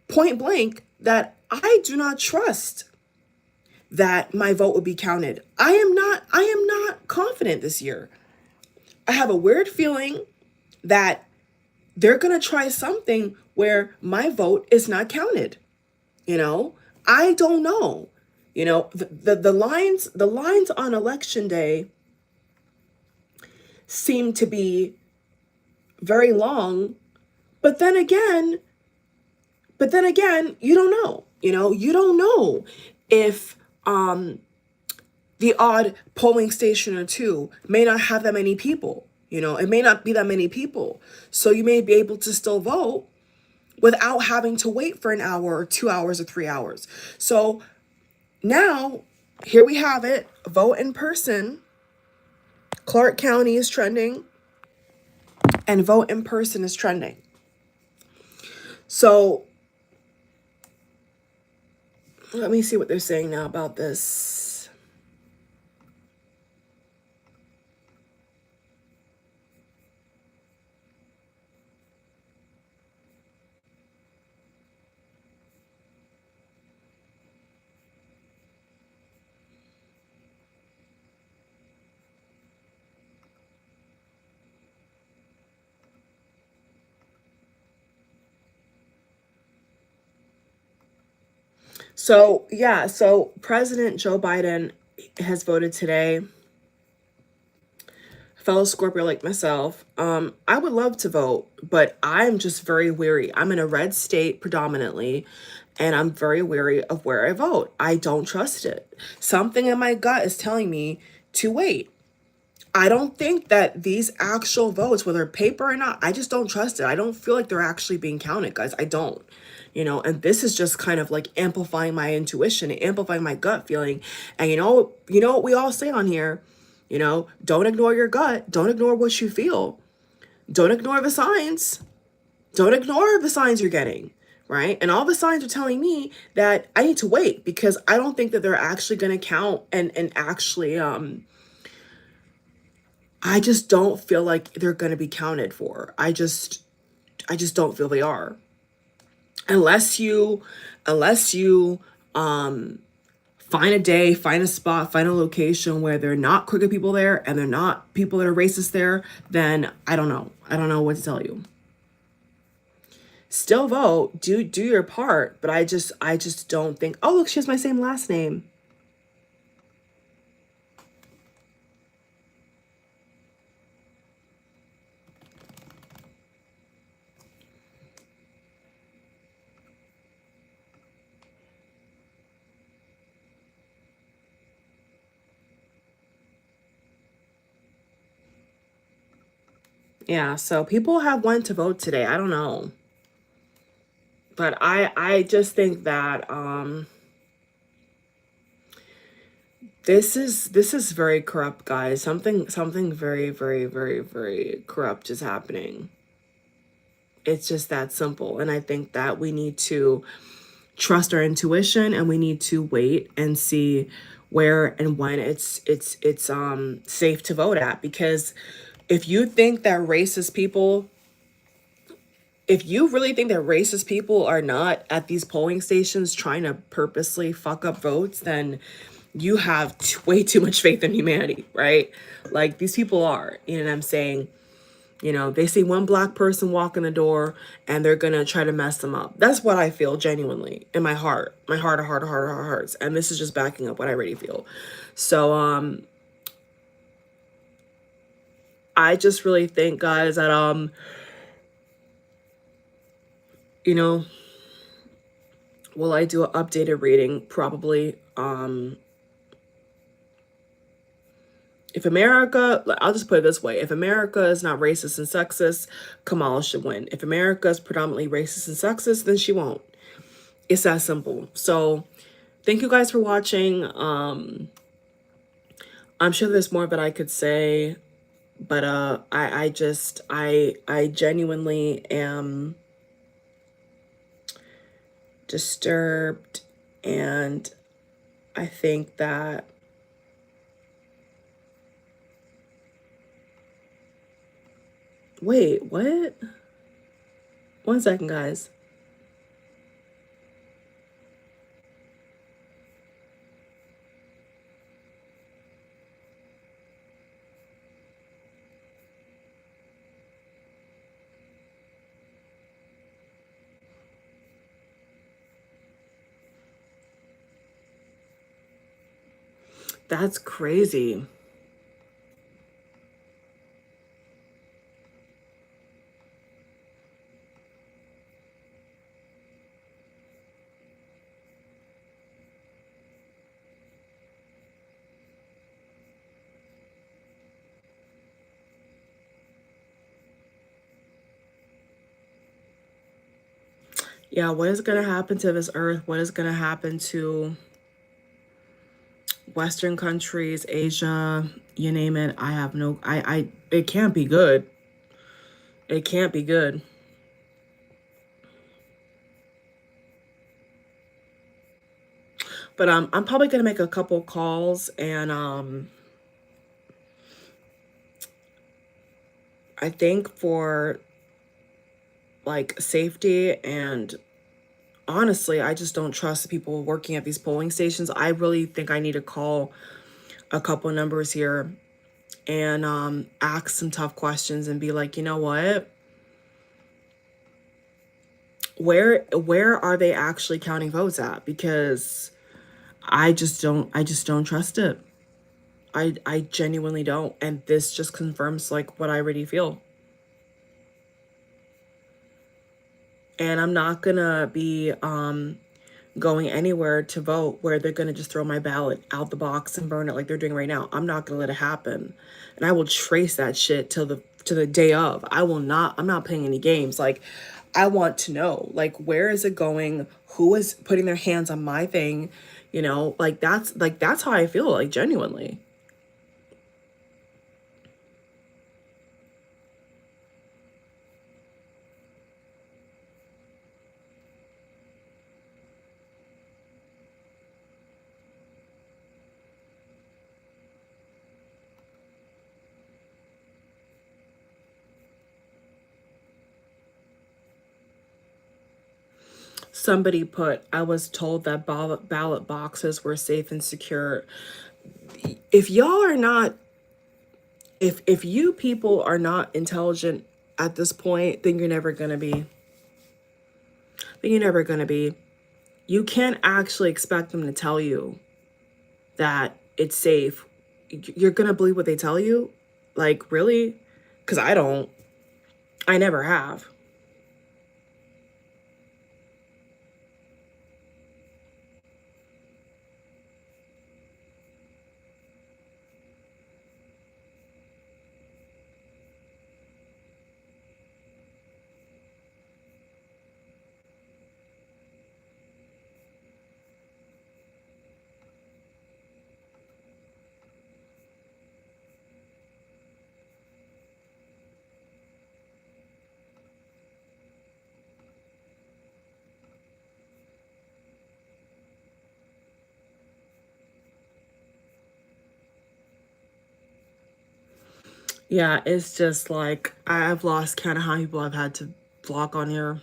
Speaker 1: point blank that I do not trust that my vote would be counted. I am not confident this year. I have a weird feeling that they're going to try something where my vote is not counted. You know, I don't know. You know, the lines on election day seem to be very long, but then again, you don't know. You know, you don't know if the odd polling station or two may not have that many people. You know, it may not be that many people. So you may be able to still vote without having to wait for an hour or 2 hours or 3 hours. So now, here we have it. Vote in person. Clark County is trending. And vote in person is trending. So let me see what they're saying now about this. So, yeah, so President Joe Biden has voted today. Fellow Scorpio like myself, I would love to vote, but I'm just very weary. I'm in a red state predominantly, and I'm very weary of where I vote. I don't trust it. Something in my gut is telling me to wait. I don't think that these actual votes, whether paper or not, I just don't trust it. I don't feel like they're actually being counted, guys. I don't. You know, and this is just kind of like amplifying my intuition, amplifying my gut feeling. And you know what we all say on here, you know, don't ignore your gut. Don't ignore what you feel. Don't ignore the signs. Don't ignore the signs you're getting, right? And all the signs are telling me that I need to wait because I don't think that they're actually going to count and actually I just don't feel like they're going to be counted for. I just don't feel they are. Unless you find a day, find a spot, find a location where there are not crooked people there and they're not people that are racist there, then I don't know. I don't know what to tell you. Still vote, do your part, but I just don't think, oh, look, she has my same last name. Yeah, so people have went to vote today. I don't know. But I just think that this is very corrupt, guys. Something very, very, very, very corrupt is happening. It's just that simple. And I think that we need to trust our intuition and we need to wait and see where and when it's safe to vote at. Because if you think that racist people, if you really think that racist people are not at these polling stations trying to purposely fuck up votes, then you have way too much faith in humanity, right? Like these people are, you know what I'm saying? You know, they see one black person walk in the door and they're gonna try to mess them up. That's what I feel genuinely in my heart, my heart of hearts. And this is just backing up what I already feel. So, I just really think, guys, that you know, will I do an updated reading? Probably. If America, I'll just put it this way, if America is not racist and sexist, Kamala should win. If America is predominantly racist and sexist, then she won't. It's that simple. So thank you guys for watching. I'm sure there's more that I could say, but I genuinely am disturbed, and I think that wait, what? One second, guys. That's crazy. Yeah, what is going to happen to this earth? What is going to happen to Western countries, Asia, you name it? I have no, it can't be good. It can't be good. But I'm probably going to make a couple calls, and I think for like safety, and honestly, I just don't trust the people working at these polling stations. I really think I need to call a couple numbers here and ask some tough questions and be like, you know what? Where are they actually counting votes at? Because I just don't trust it. I genuinely don't. And this just confirms like what I already feel. And I'm not gonna be going anywhere to vote where they're gonna just throw my ballot out the box and burn it like they're doing right now. I'm not gonna let it happen. And I will trace that shit till the to the day of. I'm not playing any games. Like, I want to know, like, where is it going? Who is putting their hands on my thing? You know, like that's how I feel, like genuinely. Somebody put, I was told that ballot boxes were safe and secure. If y'all are not, if you people are not intelligent at this point, then you're never gonna be. Then you're never gonna be. You can't actually expect them to tell you that it's safe. You're gonna believe what they tell you? Like, really? Because I don't. I never have. Yeah, it's just like I've lost count of how many people I've had to block on here.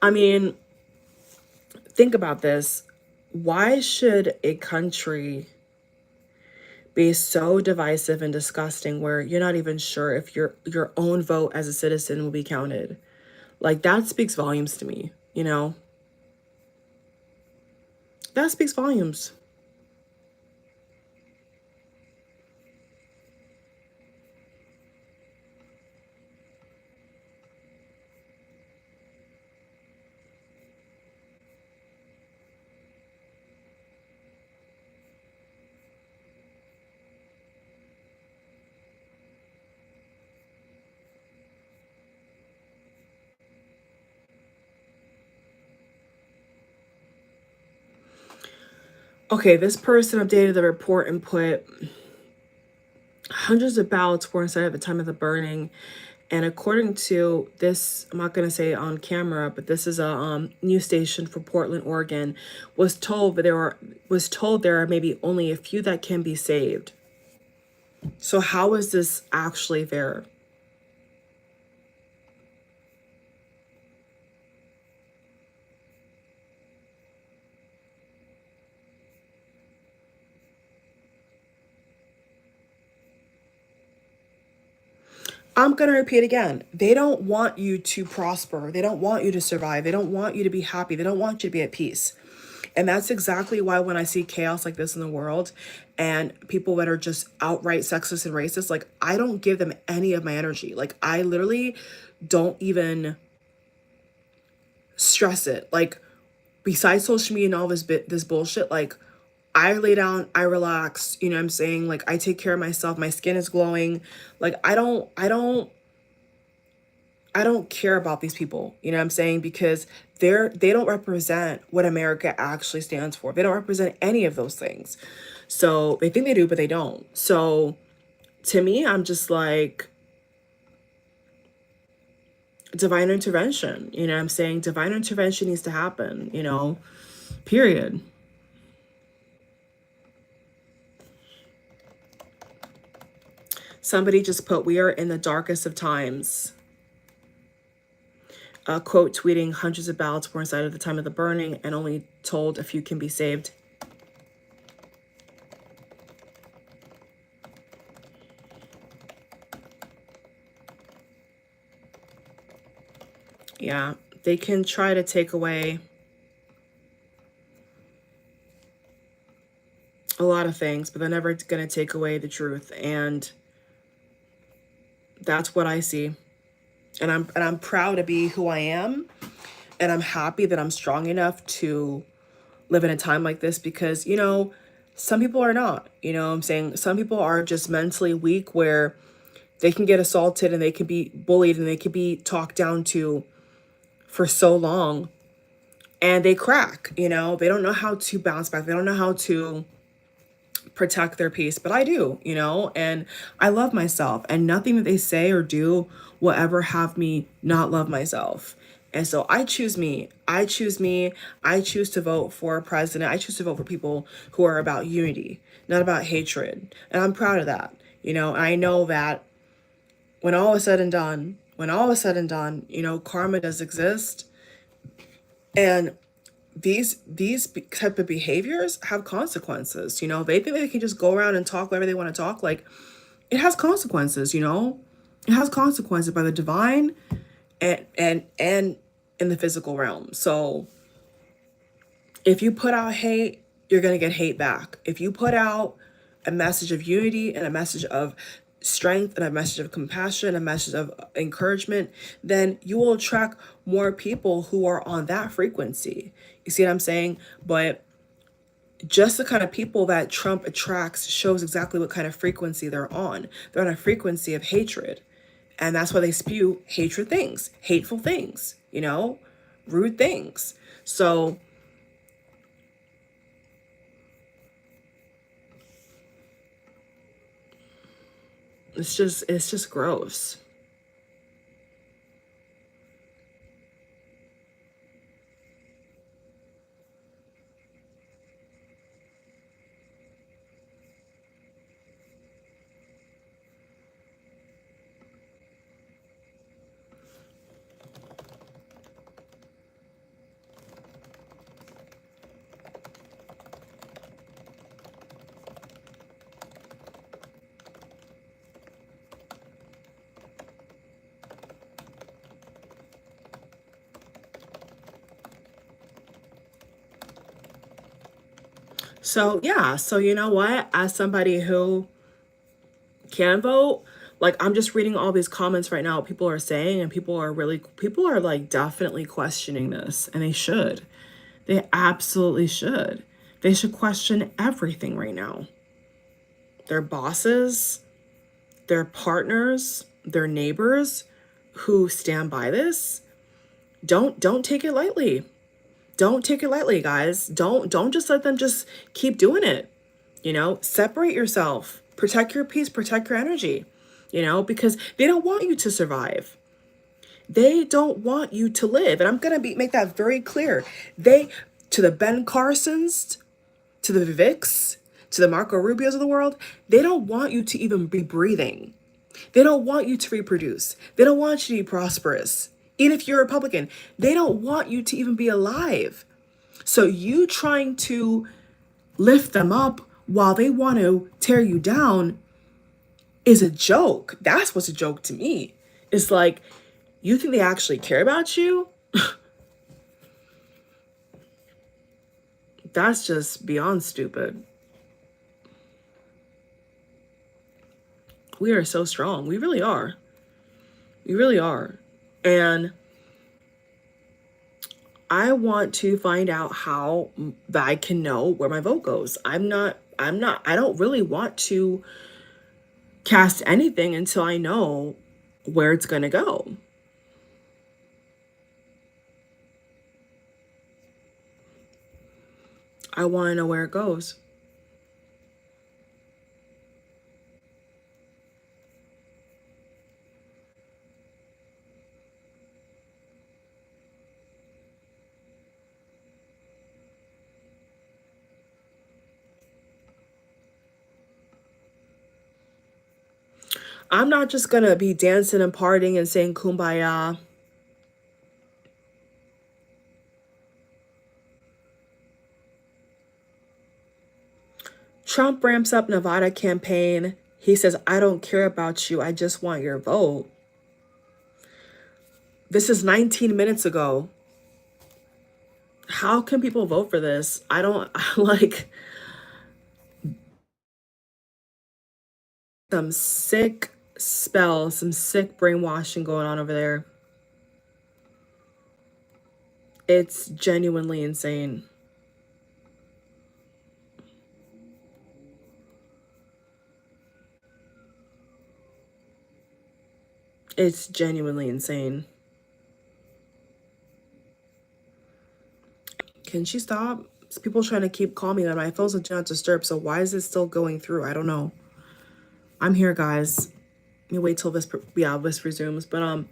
Speaker 1: I mean, think about this. Why should a country be so divisive and disgusting where you're not even sure if your own vote as a citizen will be counted? Like, that speaks volumes to me, you know? That speaks volumes. Okay, this person updated the report and put hundreds of ballots were inside at the time of the burning. And according to this, I'm not going to say it on camera, but this is a news station for Portland, Oregon, was told there are maybe only a few that can be saved. So how is this actually fair? I'm going to repeat again. They don't want you to prosper. They don't want you to survive. They don't want you to be happy. They don't want you to be at peace. And that's exactly why when I see chaos like this in the world and people that are just outright sexist and racist, like, I don't give them any of my energy. Like, I literally don't even stress it. Like, besides social media and all this bullshit, like, I lay down, I relax, you know what I'm saying? Like, I take care of myself. My skin is glowing. Like, I don't care about these people, you know what I'm saying? Because they don't represent what America actually stands for. They don't represent any of those things. So they think they do, but they don't. So to me, I'm just like, divine intervention, you know what I'm saying? Divine intervention needs to happen, you know, period. Somebody just put, we are in the darkest of times. Quote tweeting, hundreds of ballots were inside at the time of the burning and only told a few can be saved. Yeah, they can try to take away a lot of things, but they're never going to take away the truth. And that's what I see. And I'm proud to be who I am. And I'm happy that I'm strong enough to live in a time like this because, you know, some people are not, you know what I'm saying? Some people are just mentally weak where they can get assaulted and they can be bullied and they can be talked down to for so long and they crack, you know, they don't know how to bounce back. They don't know how to protect their peace, but I do, you know, and I love myself and nothing that they say or do will ever have me not love myself. And so I choose me. I choose me. I choose to vote for a president. I choose to vote for people who are about unity, not about hatred. And I'm proud of that. You know, I know that when all is said and done, you know, karma does exist. And these type of behaviors have consequences. You know, they think they can just go around and talk whatever they want to talk. Like, it has consequences, you know? It has consequences by the divine and in the physical realm. So if you put out hate, you're going to get hate back. If you put out a message of unity and a message of strength and a message of compassion, a message of encouragement, then you will attract more people who are on that frequency. You see what I'm saying? But just the kind of people that Trump attracts shows exactly what kind of frequency they're on. They're on a frequency of hatred. And that's why they spew hatred things, hateful things, you know, rude things. So it's just gross. So yeah, so you know what? As somebody who can vote, like I'm just reading all these comments right now, what people are saying, and people are like definitely questioning this, and they should. They absolutely should. They should question everything right now. Their bosses, their partners, their neighbors who stand by this. Don't take it lightly. Don't take it lightly, guys. Don't just let them just keep doing it. Separate yourself. Protect your peace, protect your energy. Because they don't want you to survive. They don't want you to live. And I'm going to make that very clear. To the Ben Carsons, to the Vivics, to the Marco Rubios of the world, they don't want you to even be breathing. They don't want you to reproduce. They don't want you to be prosperous. Even if you're a Republican, they don't want you to even be alive. So you trying to lift them up while they want to tear you down is a joke. That's what's a joke to me. It's like, you think they actually care about you? That's just beyond stupid. We are so strong. We really are. We really are. And I want to find out how that I can know where my vote goes. I don't really want to cast anything until I know where it's going to go. I want to know where it goes. I'm not just going to be dancing and partying and saying kumbaya. Trump ramps up Nevada campaign. He says, I don't care about you. I just want your vote. This is 19 minutes ago. How can people vote for this? I don't like some sick spell, some sick brainwashing going on over there. It's genuinely insane. It's genuinely insane. Can she stop? People trying to keep calling me. My phone's do not disturb. So why is it still going through? I don't know. I'm here, guys. Let me wait till this resumes. But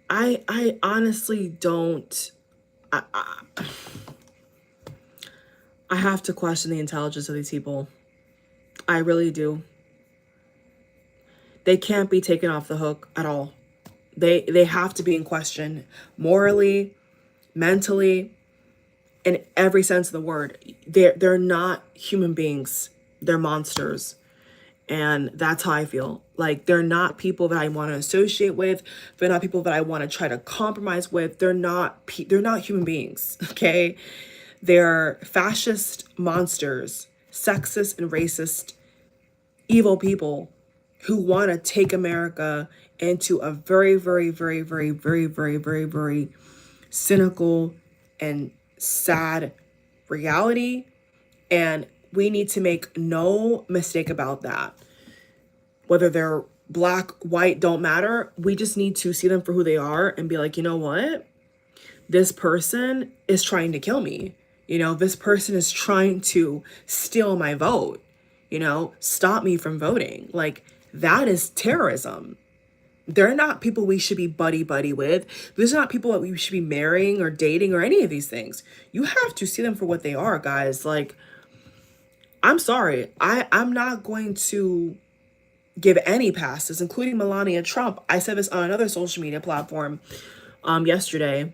Speaker 1: I honestly don't. I have to question the intelligence of these people. I really do. They can't be taken off the hook at all. They have to be in question morally, mentally, in every sense of the word. They're not human beings. They're monsters. And that's how I feel. Like, they're not people that I want to associate with. They're not people that I want to try to compromise with. They're not human beings, okay? They're fascist monsters, sexist and racist, evil people who want to take America into a very, very, very, very, very, very, very, very cynical and sad reality. And we need to make no mistake about that. Whether they're black, white, don't matter. We just need to see them for who they are and be like, you know what? This person is trying to kill me. This person is trying to steal my vote. Stop me from voting. Like, that is terrorism. They're not people we should be buddy with. These are not people that we should be marrying or dating or any of these things. You have to see them for what they are, guys. Like, I'm sorry. I'm not going to give any passes, including Melania Trump. I said this on another social media platform yesterday.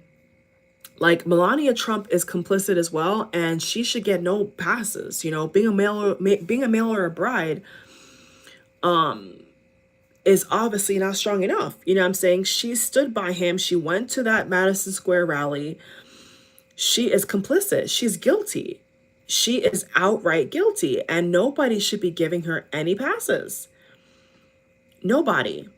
Speaker 1: Like, Melania Trump is complicit as well, and she should get no passes. Being a male or a bride is obviously not strong enough. What I'm saying? She stood by him. She went to that Madison Square rally. She is complicit. She's guilty. She is outright guilty, and nobody should be giving her any passes. Nobody.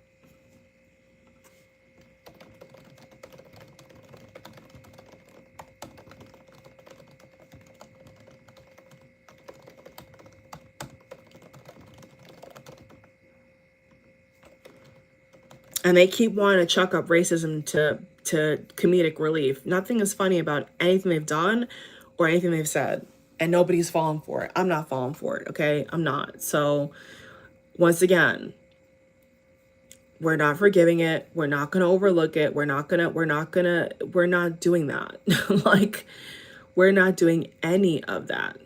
Speaker 1: And they keep wanting to chuck up racism to comedic relief. Nothing is funny about anything they've done or anything they've said. And nobody's falling for it. I'm not falling for it, okay? I'm not. So once again, we're not forgiving it. We're not gonna overlook it. We're not doing that. Like, we're not doing any of that.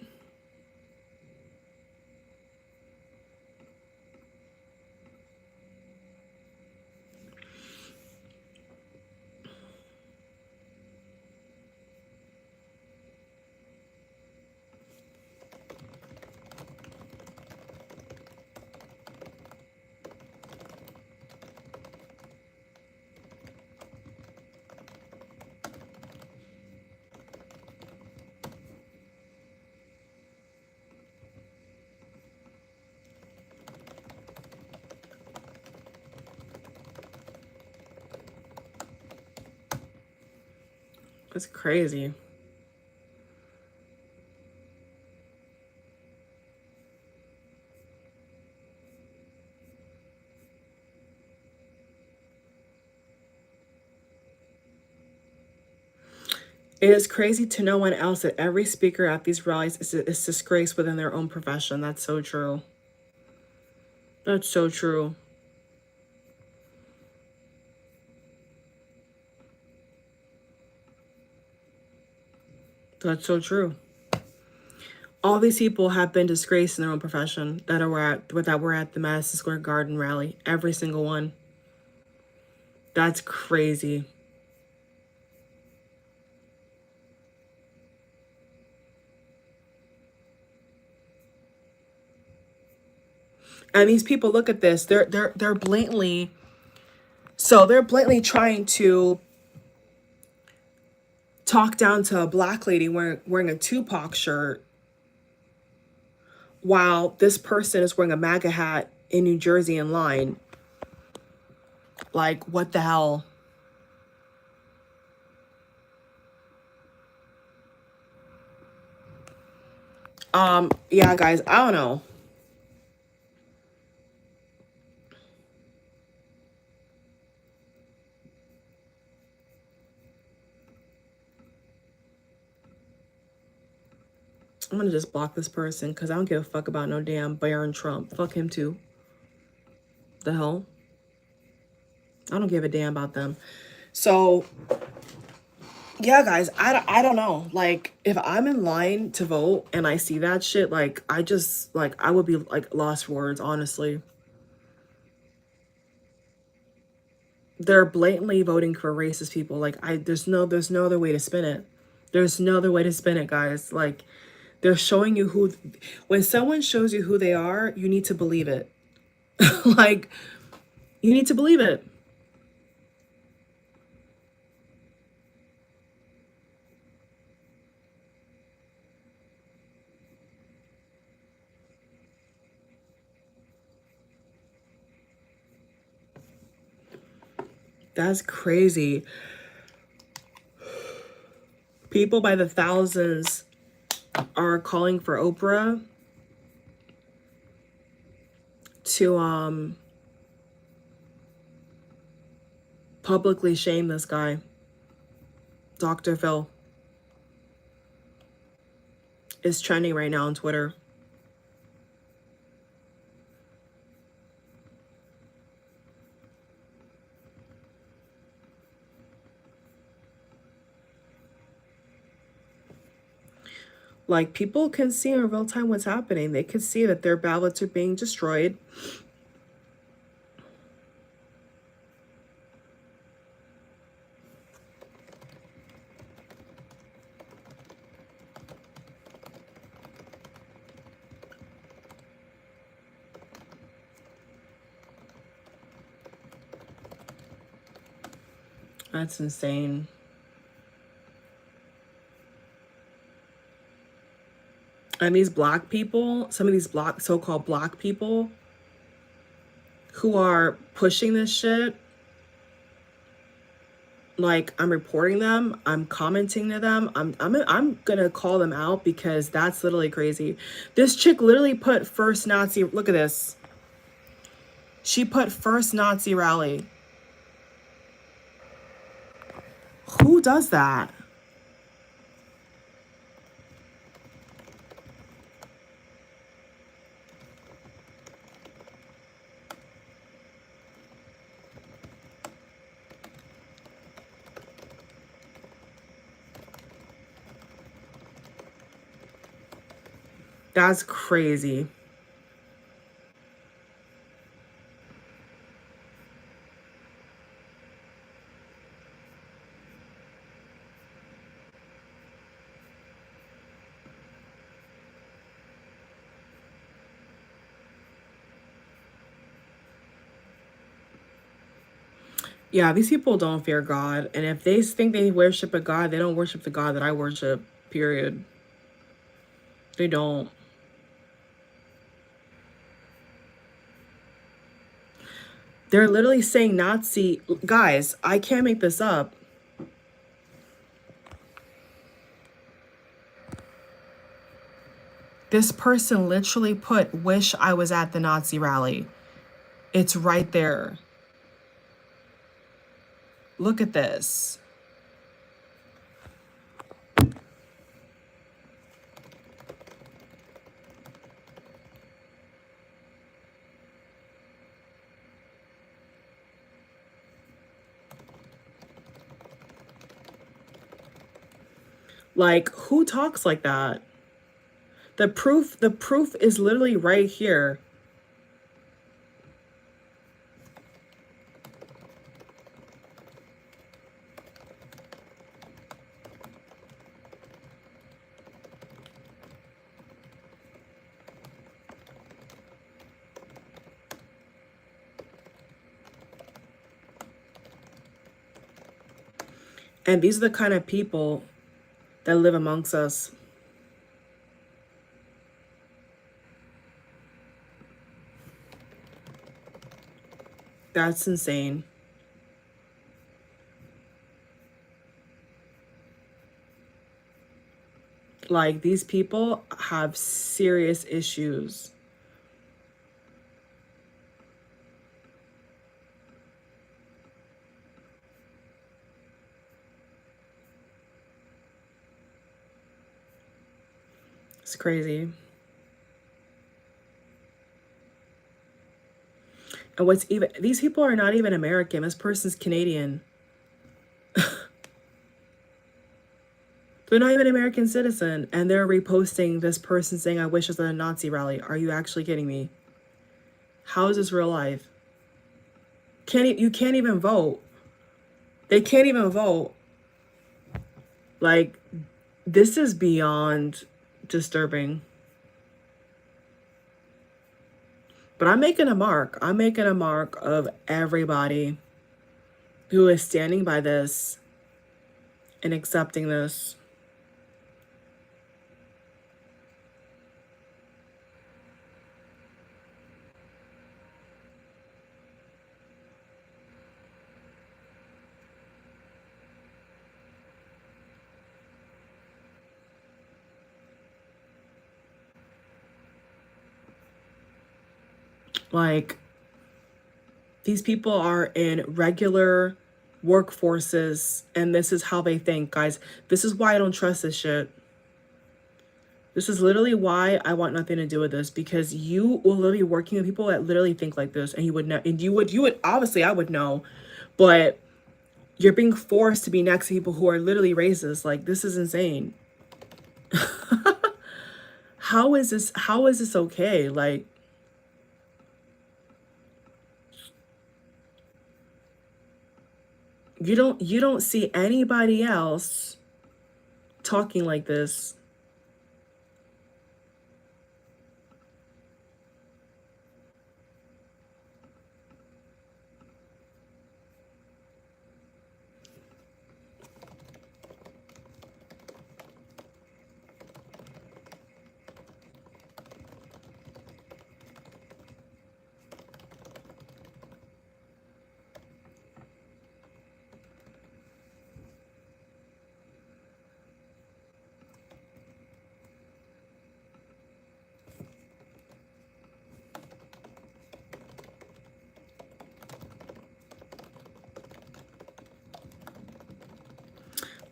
Speaker 1: It's crazy. It is crazy to no one else that every speaker at these rallies is disgraced within their own profession. That's so true. That's so true. That's so true. All these people have been disgraced in their own profession that were at the Madison Square Garden rally. Every single one. That's crazy. And these people, look at this. They're blatantly trying to talk down to a black lady wearing a Tupac shirt while this person is wearing a MAGA hat in New Jersey in line. Like, what the hell? Yeah, guys, I don't know. I'm gonna just block this person because I don't give a fuck about no damn Baron Trump. Fuck him too. The hell? I don't give a damn about them. So, yeah, guys, I don't know. Like, if I'm in line to vote and I see that shit, like, I would be, like, lost for words, honestly. They're blatantly voting for racist people. Like, there's no other way to spin it. There's no other way to spin it, guys. Like, they're showing you when someone shows you who they are, you need to believe it. Like, you need to believe it. That's crazy. People by the thousands are calling for Oprah to publicly shame this guy, Dr. Phil. Is trending right now on Twitter. Like, people can see in real time what's happening. They can see that their ballots are being destroyed. That's insane. And these black people, some of these black so-called black people who are pushing this shit, like, I'm reporting them, I'm commenting to them, I'm gonna call them out because that's literally crazy. This chick literally put first Nazi, look at this. She put first Nazi rally. Who does that? That's crazy. Yeah, these people don't fear God. And if they think they worship a God, they don't worship the God that I worship, period. They don't. They're literally saying Nazi. Guys, I can't make this up. This person literally put, wish I was at the Nazi rally. It's right there. Look at this. Like, who talks like that? The proof is literally right here. And these are the kind of people that live amongst us. That's insane. Like, these people have serious issues. It's crazy. And what's even, these people are not even American. This person's Canadian. They're not even an American citizen. And they're reposting this person saying, I wish I was at a Nazi rally. Are you actually kidding me? How is this real life? You can't even vote. They can't even vote. Like, this is beyond disturbing. But I'm making a mark. I'm making a mark of everybody who is standing by this and accepting this. Like, these people are in regular workforces, and this is how they think, guys. This is why I don't trust this shit. This is literally why I want nothing to do with this, because you will literally be working with people that literally think like this, and you would know, and you would obviously, I would know, but you're being forced to be next to people who are literally racist. Like, this is insane. How is this okay? Like, you don't see anybody else talking like this.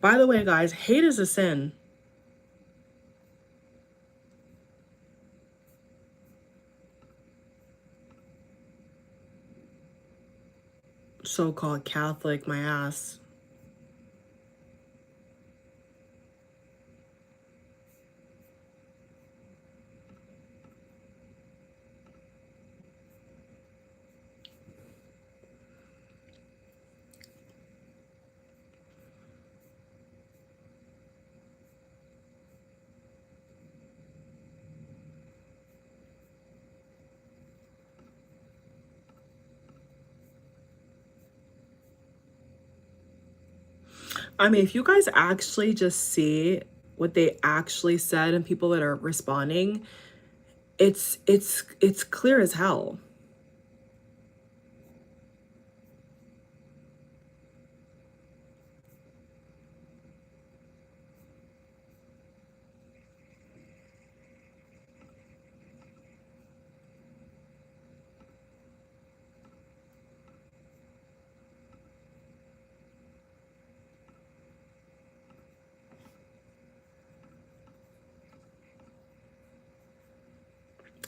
Speaker 1: By the way, guys, hate is a sin. So-called Catholic, my ass. I mean, if you guys actually just see what they actually said and people that are responding, it's clear as hell.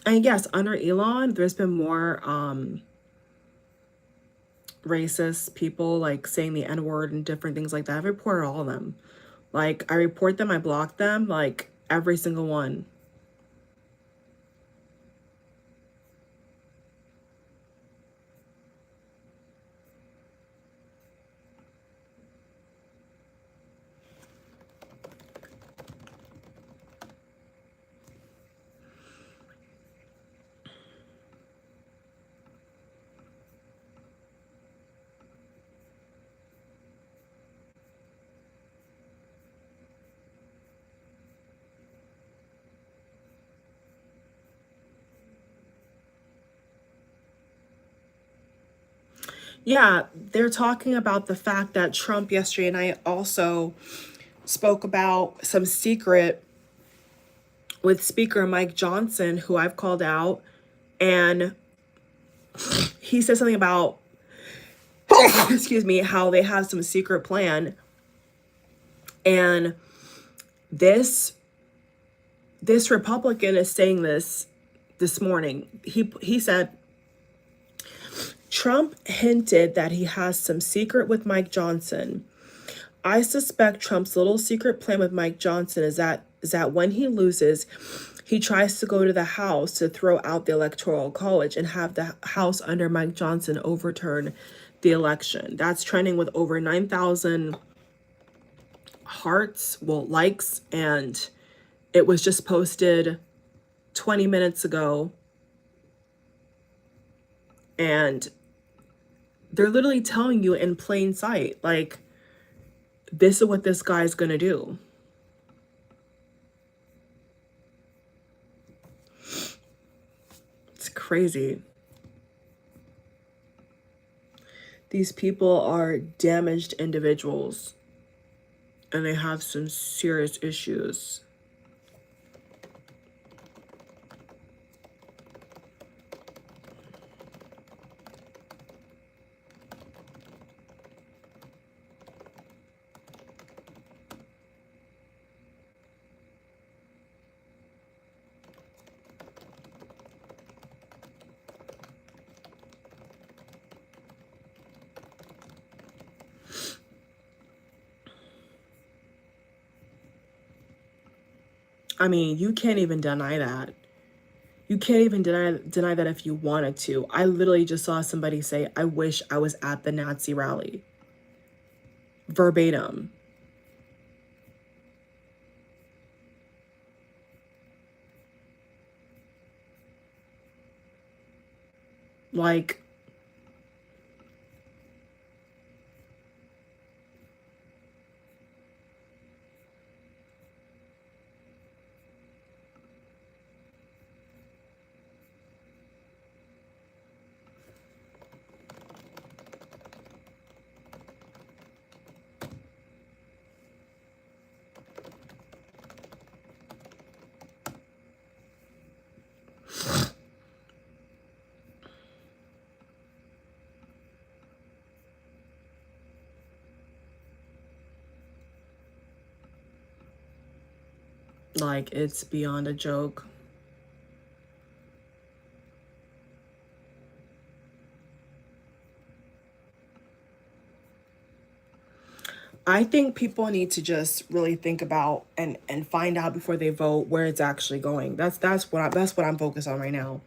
Speaker 1: And yes, under Elon, there's been more racist people like saying the N-word and different things like that. I've reported all of them. Like, I report them, I block them, like every single one. Yeah, they're talking about the fact that Trump yesterday, and I also spoke about some secret with Speaker Mike Johnson, who I've called out, and he said something about, excuse me, how they have some secret plan. And this Republican is saying this morning. He said Trump hinted that he has some secret with Mike Johnson. I suspect Trump's little secret plan with Mike Johnson is that when he loses, he tries to go to the House to throw out the Electoral College and have the House under Mike Johnson overturn the election. That's trending with over 9,000 hearts, well, likes, and it was just posted 20 minutes ago. And they're literally telling you in plain sight, like, this is what this guy's gonna do. It's crazy. These people are damaged individuals and they have some serious issues. I mean, you can't even deny that. You can't even deny that if you wanted to. I literally just saw somebody say, I wish I was at the Nazi rally. Verbatim. Like, Like, it's beyond a joke. I think people need to just really think about and find out before they vote where it's actually going. That's what I'm focused on right now.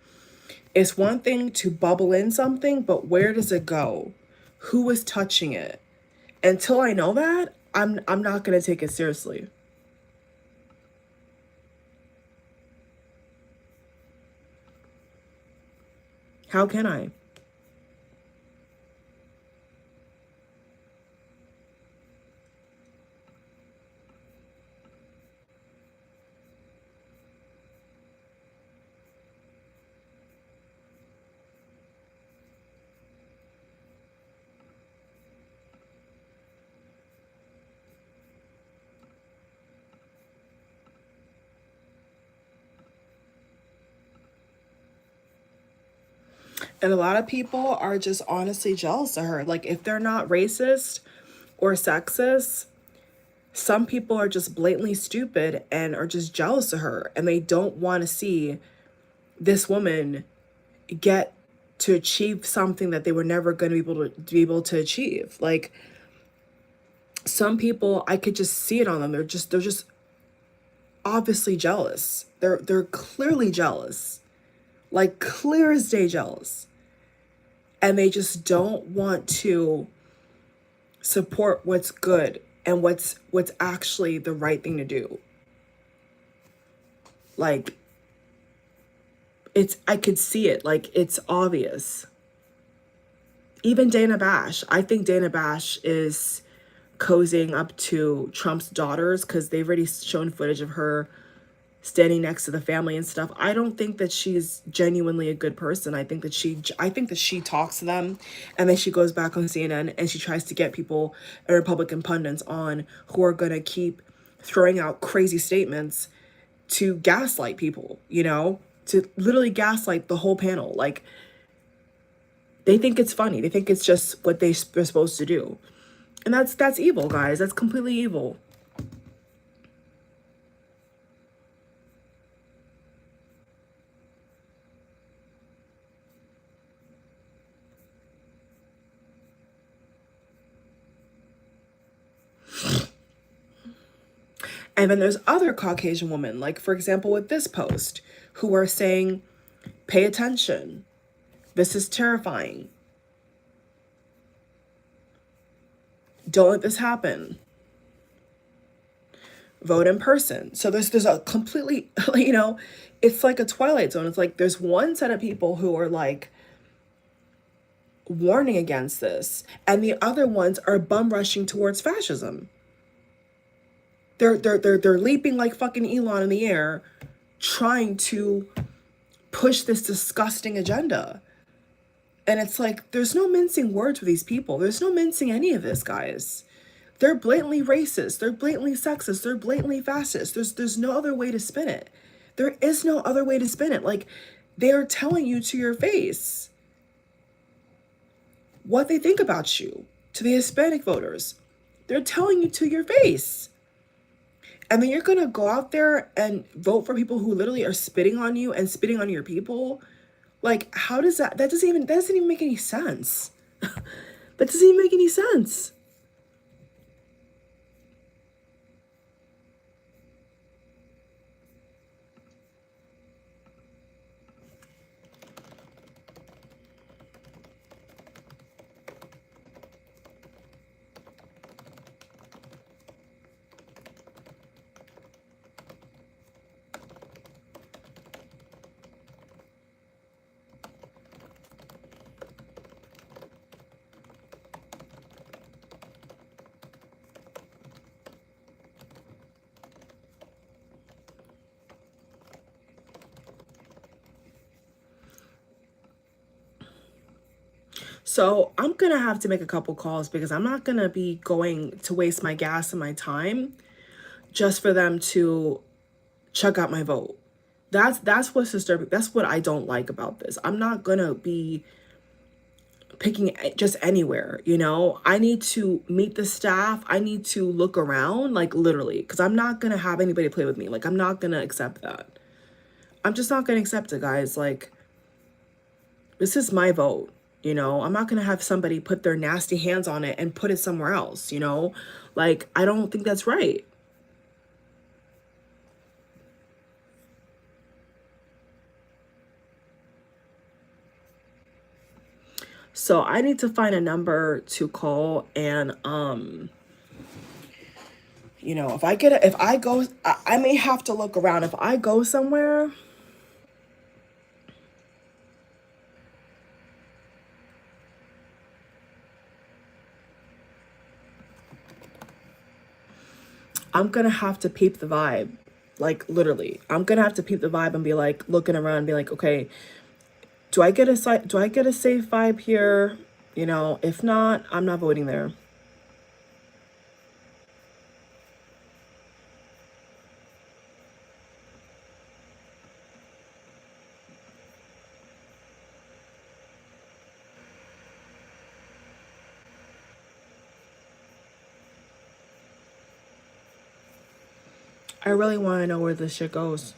Speaker 1: It's one thing to bubble in something, but where does it go? Who is touching it? Until I know that, I'm not going to take it seriously. How can I? And a lot of people are just honestly jealous of her. Like, if they're not racist or sexist, some people are just blatantly stupid and are just jealous of her. And they don't want to see this woman get to achieve something that they were never going to be able to achieve. Like, some people, I could just see it on them. They're just obviously jealous. They're clearly jealous. Like, clear as day jealous. And they just don't want to support what's good and what's actually the right thing to do. Like, I could see it. Like, it's obvious. Even Dana Bash, I think Dana Bash is cozying up to Trump's daughters because they've already shown footage of her standing next to the family and stuff. I don't think that she's genuinely a good person. I think that she talks to them, and then she goes back on CNN and she tries to get people and Republican pundits on who are going to keep throwing out crazy statements to gaslight people, to literally gaslight the whole panel. Like, they think it's funny. They think it's just what they're supposed to do. And that's evil, guys. That's completely evil. And then there's other Caucasian women, like, for example, with this post, who are saying, pay attention. This is terrifying. Don't let this happen. Vote in person. So there's a completely, it's like a twilight zone. It's like there's one set of people who are like warning against this, and the other ones are bum rushing towards fascism. They're leaping like fucking Elon in the air, trying to push this disgusting agenda. And it's like, there's no mincing words with these people. There's no mincing any of this, guys. They're blatantly racist. They're blatantly sexist. They're blatantly fascist. There's no other way to spin it. There is no other way to spin it. Like, they are telling you to your face what they think about you. To the Hispanic voters, they're telling you to your face. And then you're going to go out there and vote for people who literally are spitting on you and spitting on your people. Like, how does that doesn't even make any sense. That doesn't even make any sense. So I'm gonna have to make a couple calls because I'm not gonna be going to waste my gas and my time just for them to check out my vote. That's what's disturbing. That's what I don't like about this. I'm not gonna be picking just anywhere, you know? I need to meet the staff. I need to look around, like literally, because I'm not going to have anybody play with me. Like, I'm not going to accept that. I'm just not going to accept it, guys. Like, this is my vote, you know? I'm not going to have somebody put their nasty hands on it and put it somewhere else, you know? Like, I don't think that's right. So I need to find a number to call, and you know, if I get it, if I go, I may have to look around. If I go somewhere, I'm gonna have to peep the vibe. Like literally, I'm gonna have to peep the vibe and be like looking around and be like, okay, do I get a safe vibe here? You know, if not, I'm not voting there. I really want to know where this shit goes.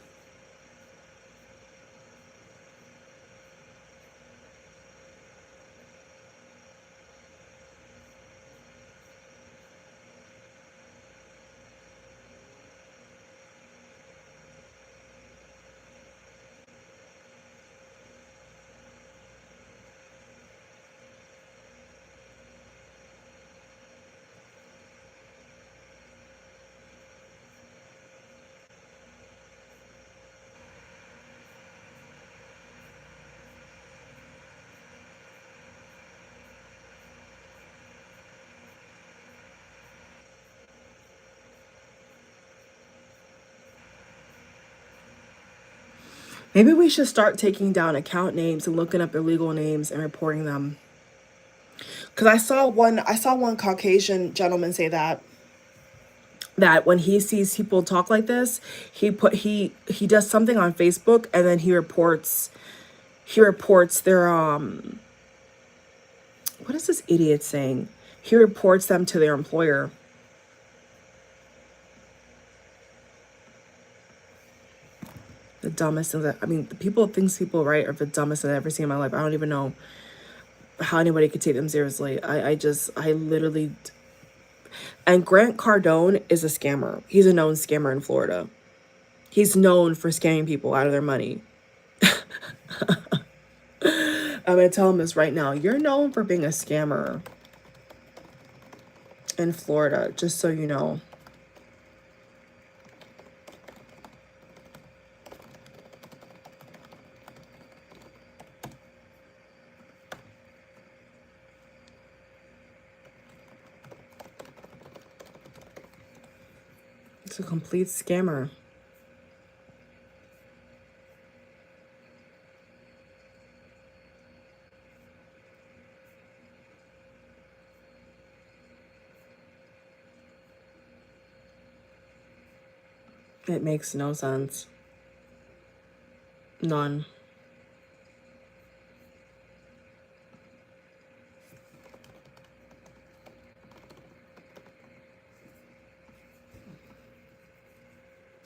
Speaker 1: Maybe we should start taking down account names and looking up illegal names and reporting them. Because I saw one Caucasian gentleman say that when he sees people talk like this, he does something on Facebook, and then he reports their what is this idiot saying? He reports them to their employer. The dumbest thing that, I mean, the people right are the dumbest I've ever seen in my life. I don't even know how anybody could take them seriously. I literally, and Grant Cardone is a scammer. He's a known scammer in Florida. He's known for scamming people out of their money. I'm gonna tell him this right now. You're known for being a scammer in Florida, just so you know. It's a complete scammer. It makes no sense. None.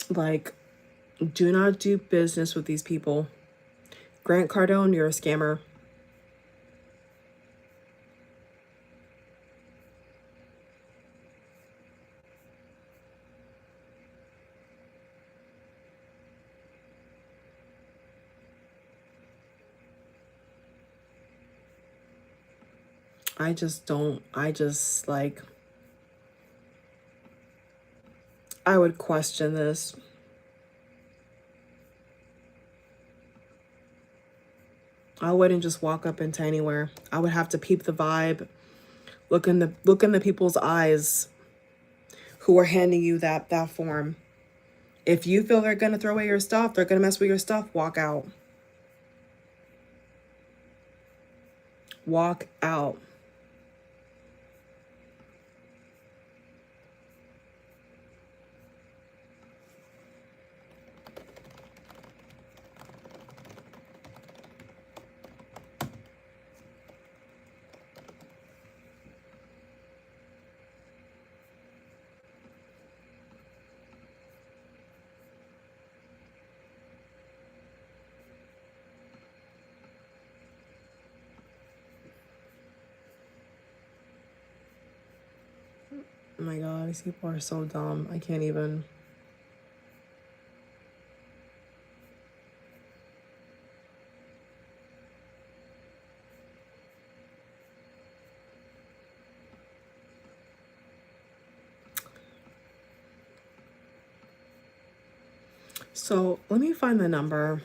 Speaker 1: Like, do not do business with these people. Grant Cardone, you're a scammer. I just don't, I just like, I would question this. I wouldn't just walk up into anywhere. I would have to peep the vibe, look in the people's eyes who are handing you that form. If you feel they're gonna throw away your stuff, they're gonna mess with your stuff, walk out. Walk out. my God, these people are so dumb. I can't even. So let me find the number.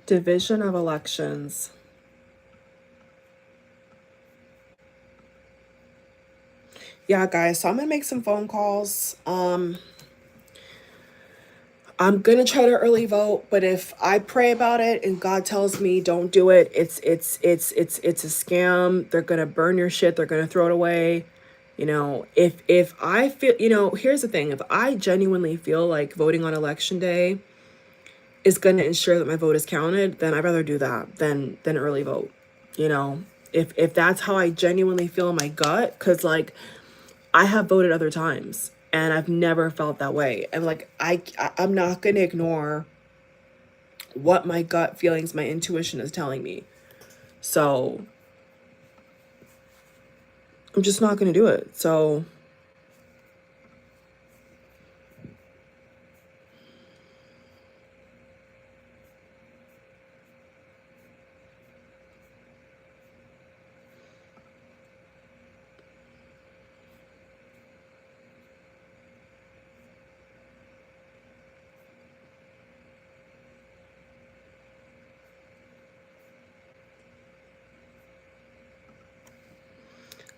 Speaker 1: Division of Elections. Yeah, guys, so I'm gonna make some phone calls. I'm gonna try to early vote, but if I pray about it and God tells me don't do it, it's a scam. They're gonna burn your shit. They're gonna throw it away. You know, if I feel, you know, here's the thing: if I genuinely feel like voting on election day is gonna ensure that my vote is counted, then I'd rather do that than early vote. You know, if that's how I genuinely feel in my gut, because like I have voted other times and I've never felt that way. And like I'm not going to ignore what my gut feelings, my intuition is telling me. So I'm just not going to do it. So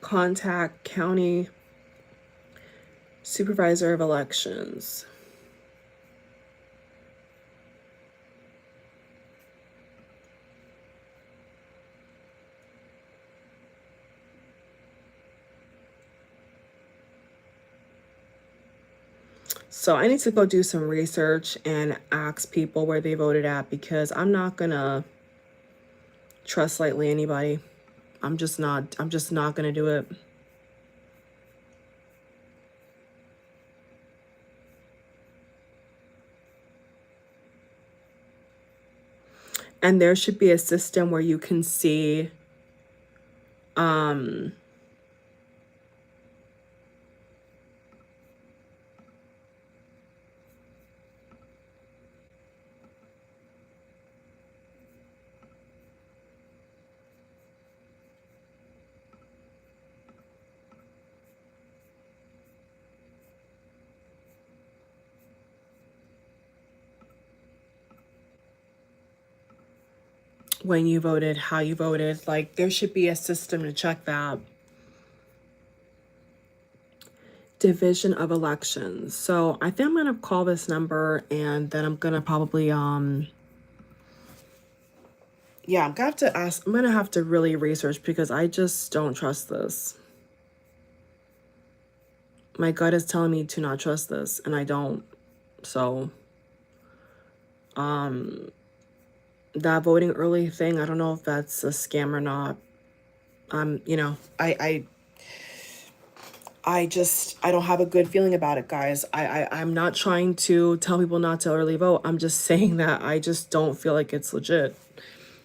Speaker 1: contact county supervisor of elections. So I need to go do some research and ask people where they voted at, because I'm not going to trust lightly anybody. I'm just not going to do it. And there should be a system where you can see when you voted, how you voted. Like there should be a system to check that. Division of Elections. So I think I'm gonna call this number, and then I'm gonna probably yeah, I'm gonna have to ask, I'm gonna have to really research, because I just don't trust this. My gut is telling me to not trust this, and I don't. So that voting early thing, I don't know if that's a scam or not. You know, I don't have a good feeling about it, guys. I'm not trying to tell people not to early vote. I'm just saying that I just don't feel like it's legit.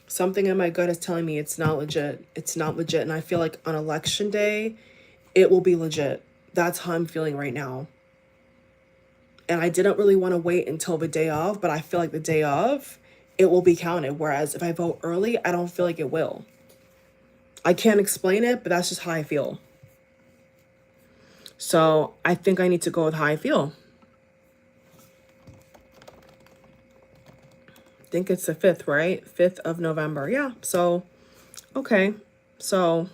Speaker 1: Something in my gut is telling me it's not legit. It's not legit. And I feel like on election day, it will be legit. That's how I'm feeling right now. And I didn't really want to wait until the day of, but I feel like the day of, it will be counted. Whereas if I vote early, I don't feel like it will. I can't explain it, but that's just how I feel. So I think I need to go with how I feel. I think it's the 5th, right? 5th of November. Yeah. So, okay. So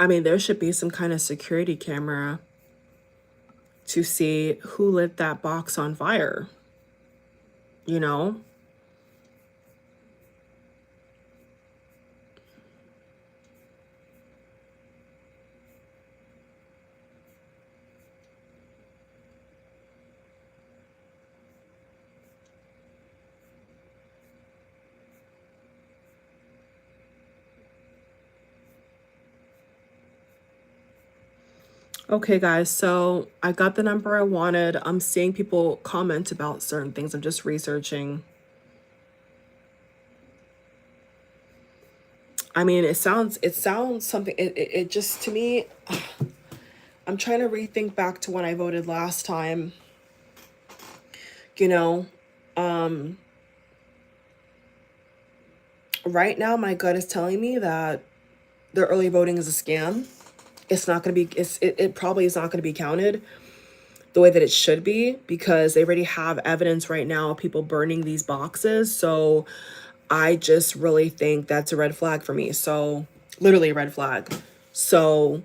Speaker 1: I mean, there should be some kind of security camera to see who lit that box on fire, you know? Okay, guys, so I got the number I wanted. I'm seeing people comment about certain things. I'm just researching. I mean, it sounds something, it just, to me, I'm trying to rethink back to when I voted last time, you know? Um, right now, my gut is telling me that the early voting is a scam. It's not going to be, it probably is not going to be counted the way that it should be, because they already have evidence right now of people burning these boxes. So I just really think that's a red flag for me. So literally a red flag. So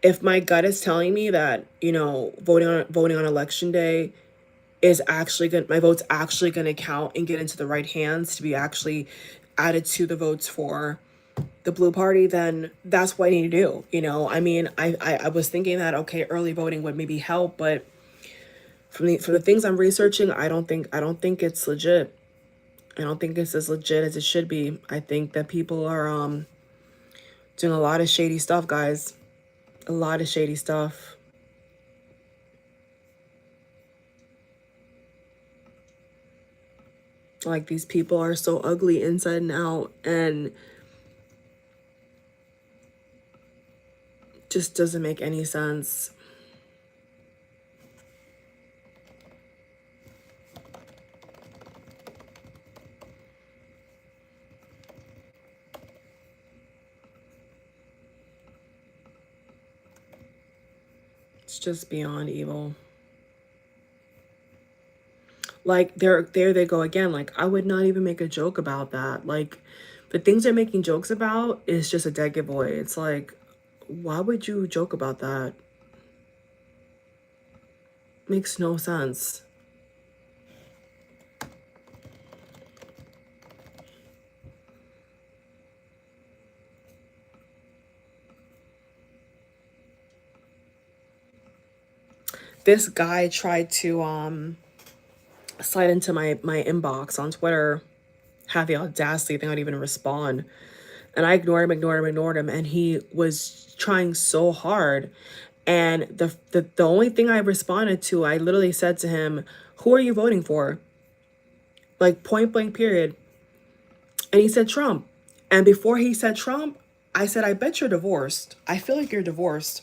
Speaker 1: if my gut is telling me that, voting on election day is actually going, my vote's actually going to count and get into the right hands to be actually added to the votes for the blue party, then that's what I need to do. I mean, I was thinking that, okay, early voting would maybe help, but from the things I'm researching, I don't think it's legit. I don't think it's as legit as it should be. I think that people are doing a lot of shady stuff, guys. A lot of shady stuff. Like, these people are so ugly inside and out, and just doesn't make any sense. It's just beyond evil. Like, there they go again. Like, I would not even make a joke about that. Like, the things they're making jokes about is just a dead giveaway. It's like, why would you joke about that? Makes no sense. This guy tried to slide into my inbox on Twitter, had the audacity, I think I'd even respond. And I ignored him, and he was trying so hard. And the only thing I responded to, I literally said to him, "Who are you voting for?" Like, point blank, period. And he said Trump. And before he said Trump, I said, "I bet you're divorced. I feel like you're divorced."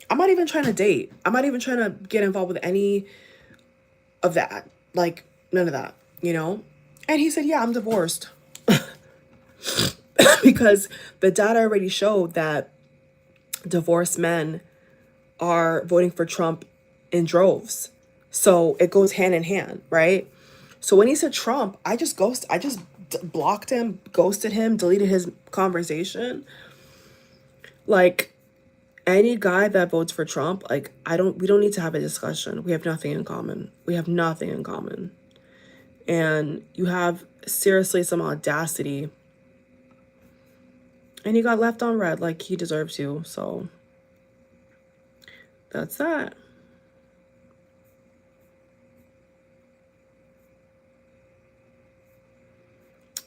Speaker 1: I'm not even trying to date. I'm not even trying to get involved with any of that. Like, none of that. And he said, "Yeah, I'm divorced." Because the data already showed that divorced men are voting for Trump in droves. So it goes hand in hand, right? So when he said Trump, I just blocked him, ghosted him, deleted his conversation. Like, any guy that votes for Trump, like, we don't need to have a discussion. We have nothing in common. We have nothing in common. And you have seriously some audacity. And he got left on red like he deserved to. So that's that.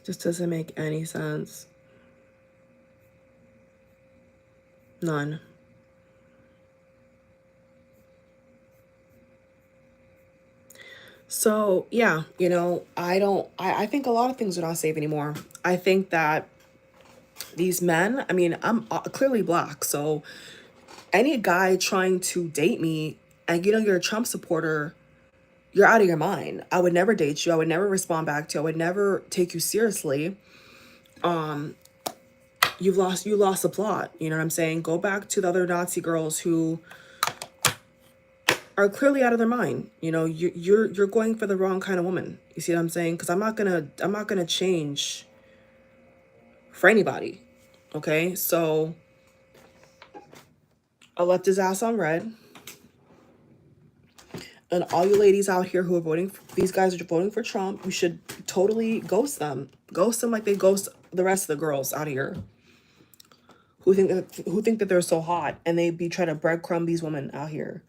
Speaker 1: Just doesn't make any sense. None. So yeah, I think a lot of things are not safe anymore. I think that these men, I mean, I'm clearly black, so any guy trying to date me, and you're a Trump supporter, you're out of your mind. I would never date you. I would never respond back to you. I would never take you seriously. Um, you lost the plot. You know what I'm saying? Go back to the other Nazi girls who are clearly out of their mind. You're going for the wrong kind of woman. You see what I'm saying? Because I'm not gonna change for anybody. Okay, so I left his ass on red. And all you ladies out here who are voting for, these guys are voting for Trump, you should totally ghost them. Ghost them like they ghost the rest of the girls out here who think that they're so hot, and they be trying to breadcrumb these women out here.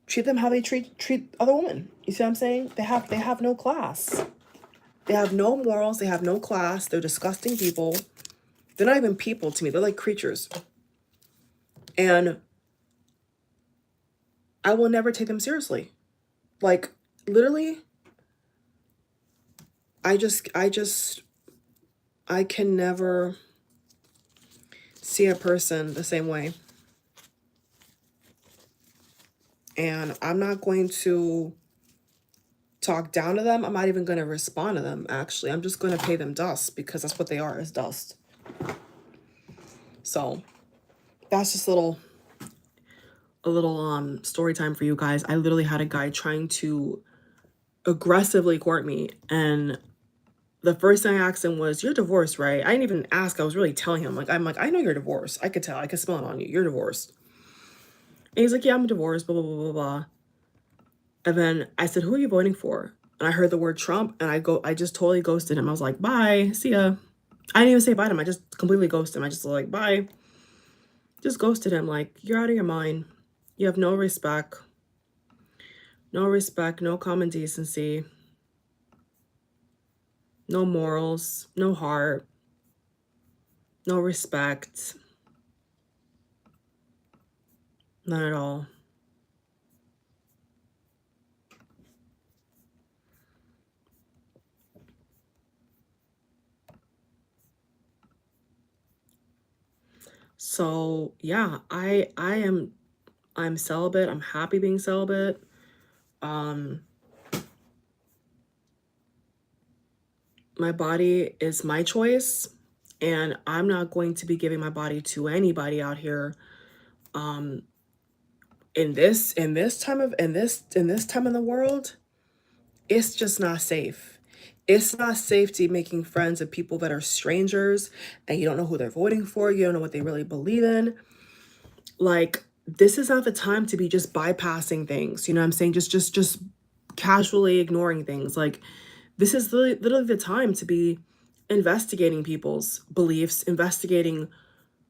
Speaker 1: Treat them how they treat other women. You see what I'm saying? They have no class. They have no morals. They have no class. They're disgusting people. They're not even people to me. They're like creatures. And I will never take them seriously. Like, literally, I can never see a person the same way. And I'm not going to talk down to them. I'm not even going to respond to them, actually. I'm just going to pay them dust, because that's what they are, is dust. So that's just a little story time for you guys. I literally had a guy trying to aggressively court me, and the first thing I asked him was, "You're divorced, right?" I didn't even ask. I was really telling him, I'm like, "I know you're divorced. I could tell. I could smell it on you. You're divorced." And he's like, "Yeah, I'm divorced, blah, blah, blah, blah, blah." And then I said, "Who are you voting for?" And I heard the word Trump, and I just totally ghosted him. I was like, "Bye, see ya." I didn't even say bye to him. I just completely ghosted him. I just was like, "Bye." Just ghosted him. Like, you're out of your mind. You have no respect. No respect, no common decency, no morals, no heart, no respect. None at all. So yeah, I'm celibate. I'm happy being celibate. My body is my choice, and I'm not going to be giving my body to anybody out here. In this time in the world, it's just not safe. It's not safe to be making friends with people that are strangers, and you don't know who they're voting for. You don't know what they really believe in. Like, this is not the time to be just bypassing things. You know what I'm saying? Just casually ignoring things. Like, this is literally the time to be investigating people's beliefs, investigating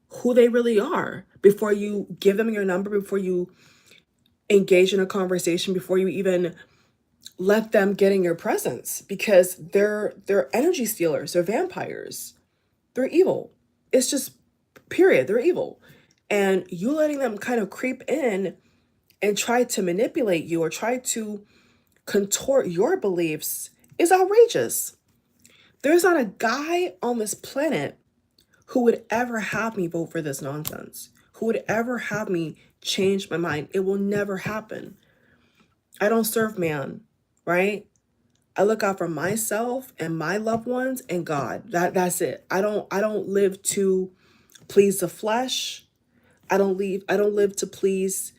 Speaker 1: who they really are before you give them your number, before you engage in a conversation, before you even let them get in your presence, because they're energy stealers, they're vampires, they're evil. It's just, period, they're evil. And you letting them kind of creep in and try to manipulate you or try to contort your beliefs is outrageous. There's not a guy on this planet who would ever have me vote for this nonsense, who would ever have me change my mind. It will never happen. I don't serve man, right? I look out for myself and my loved ones and God. That's it. I don't live to please the flesh. I don't live to please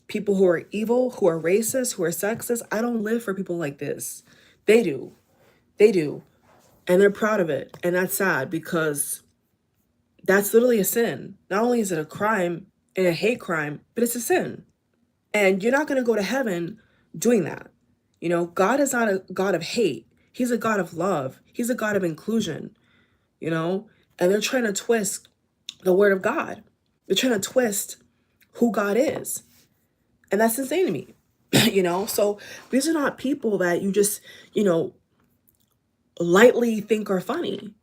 Speaker 1: people who are evil, who are racist, who are sexist. I don't live for people like this. They do. They do. And they're proud of it. And that's sad, because that's literally a sin. Not only is it a crime and a hate crime, but it's a sin. And you're not going to go to heaven doing that. You know, God is not a God of hate. He's a God of love. He's a God of inclusion, you know? And they're trying to twist the word of God. They're trying to twist who God is. And that's insane to me, you know? So these are not people that you just, lightly think are funny.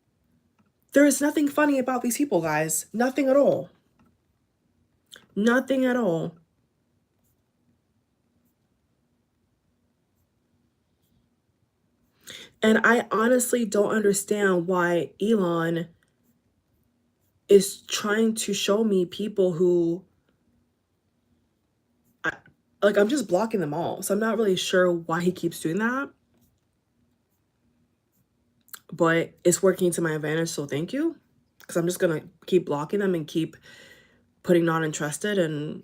Speaker 1: There is nothing funny about these people, guys. Nothing at all. Nothing at all. And I honestly don't understand why Elon is trying to show me people who, I'm just blocking them all. So I'm not really sure why he keeps doing that. But it's working to my advantage, so thank you. Because I'm just going to keep blocking them and keep putting not interested and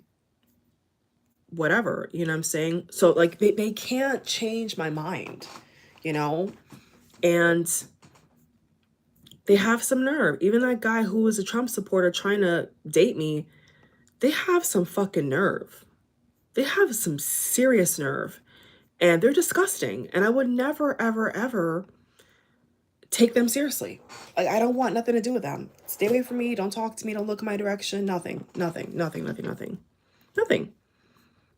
Speaker 1: whatever, you know what I'm saying? So, like, they can't change my mind, you know? And they have some nerve. Even that guy who was a Trump supporter trying to date me they have some fucking nerve. They have some serious nerve, and they're disgusting. And I would never, ever, ever take them seriously. Like, I don't want nothing to do with them. Stay away from me. Don't talk to me. Don't look in my direction. Nothing, nothing, nothing, nothing, nothing, nothing.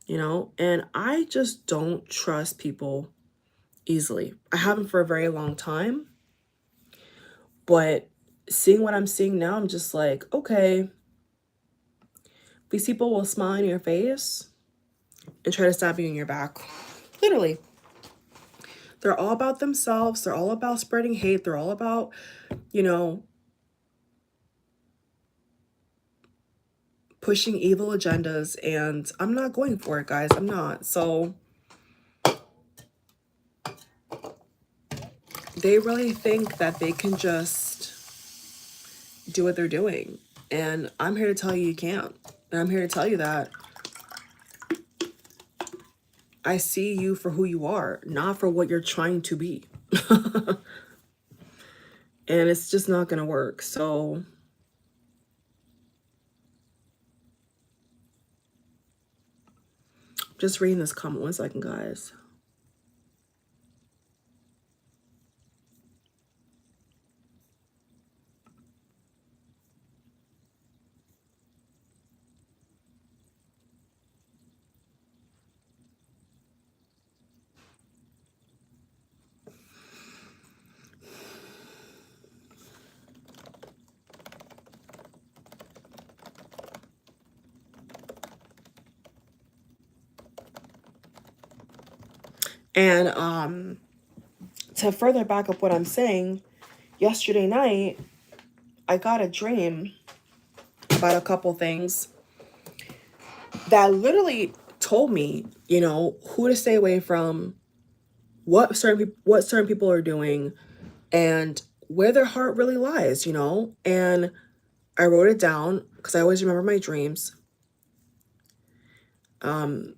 Speaker 1: You know, and I just don't trust people easily. I haven't for a very long time, but seeing what I'm seeing now, I'm just like, okay, these people will smile in your face and try to stab you in your back. Literally. They're all about themselves. They're all about spreading hate. They're all about, you know, pushing evil agendas. And I'm not going for it, guys. I'm not. So they really think that they can just do what they're doing. And I'm here to tell you can't. And I'm here to tell you that I see you for who you are, not for what you're trying to be. And it's just not going to work. So just reading this comment 1 second, guys. And to further back up what I'm saying, yesterday night, I got a dream about a couple things that literally told me, you know, who to stay away from, what certain people are doing, and where their heart really lies, you know. And I wrote it down because I always remember my dreams.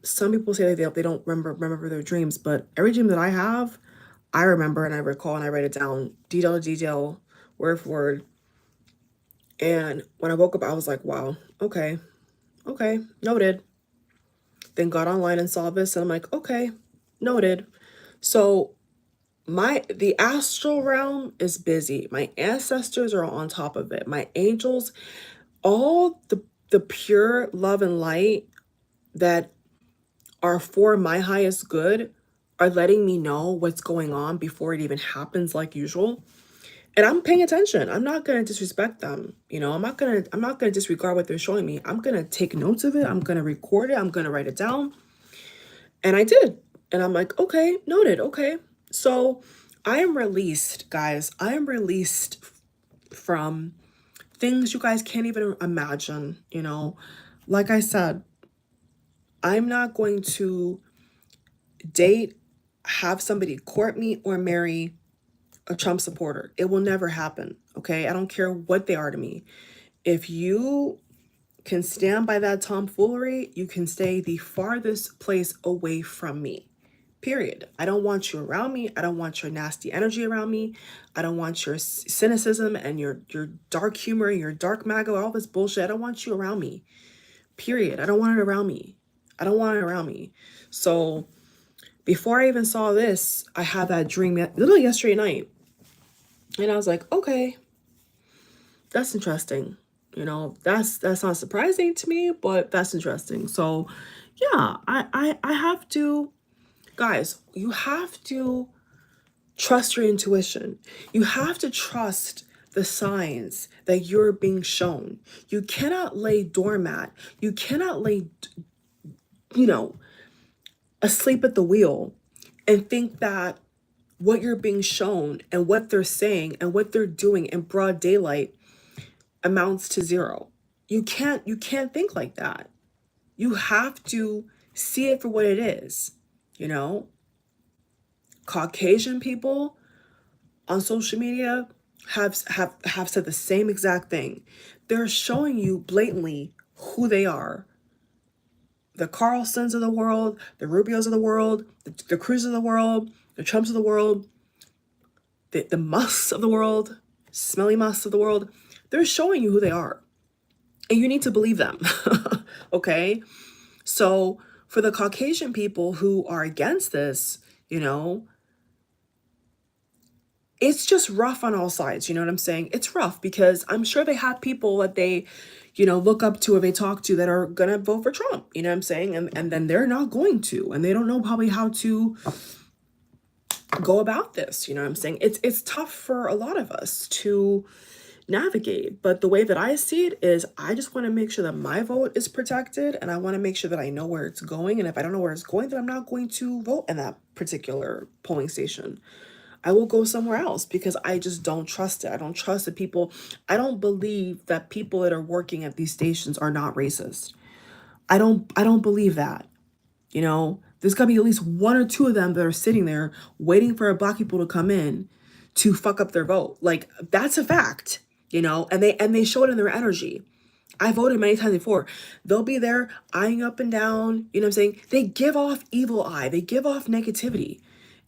Speaker 1: Some people say that they don't remember their dreams, but every dream that I have, I remember and I recall and I write it down, detail to detail, word for word. And when I woke up, I was like, wow, okay, noted. Then got online and saw this, and I'm like, okay, noted. So the astral realm is busy. My ancestors are on top of it. My angels, all the pure love and light that are for my highest good are letting me know what's going on before it even happens, like usual. And I'm paying attention. I'm not going to disrespect them. You know, I'm not going to disregard what they're showing me. I'm going to take notes of it. I'm going to record it. I'm going to write it down. And I did. And I'm like, okay, noted. Okay. So I am released, guys. I am released from things you guys can't even imagine, you know. Like I said, I'm not going to date, have somebody court me, or marry a Trump supporter. It will never happen, okay? I don't care what they are to me. If you can stand by that tomfoolery, you can stay the farthest place away from me, period. I don't want you around me. I don't want your nasty energy around me. I don't want your cynicism and your dark humor, your dark MAGA, all this bullshit. I don't want you around me, period. I don't want it around me. I don't want it around me. So before I even saw this, I had that dream literally yesterday night. And I was like, okay, that's interesting. You know, that's not surprising to me, but that's interesting. So yeah, I have to, guys, you have to trust your intuition. You have to trust the signs that you're being shown. You cannot lay doormat. You cannot lay, you know, asleep at the wheel and think that what you're being shown and what they're saying and what they're doing in broad daylight amounts to zero. You can't think like that. You have to see it for what it is. You know, Caucasian people on social media have said the same exact thing. They're showing you blatantly who they are. The Carlsons of the world, the Rubios of the world, the Cruz of the world, the Trumps of the world, the Musks of the world, smelly Musks of the world. They're showing you who they are. And you need to believe them. Okay? So for the Caucasian people who are against this, you know, it's just rough on all sides. You know what I'm saying? It's rough because I'm sure they have people that they, look up to or they talk to that are gonna vote for Trump. You know what I'm saying? And then they're not going to, and they don't know probably how to go about this. You know what I'm saying? It's tough for a lot of us to navigate. But the way that I see it is I just want to make sure that my vote is protected, and I want to make sure that I know where it's going. And if I don't know where it's going, then I'm not going to vote in that particular polling station. I will go somewhere else because I just don't trust it. I don't trust the people. I don't believe that people that are working at these stations are not racist. I don't believe that. There's gotta be at least one or two of them that are sitting there waiting for black people to come in to fuck up their vote. Like, that's a fact, and they show it in their energy. I voted many times before. They'll be there eyeing up and down, you know what I'm saying? They give off evil eye, they give off negativity.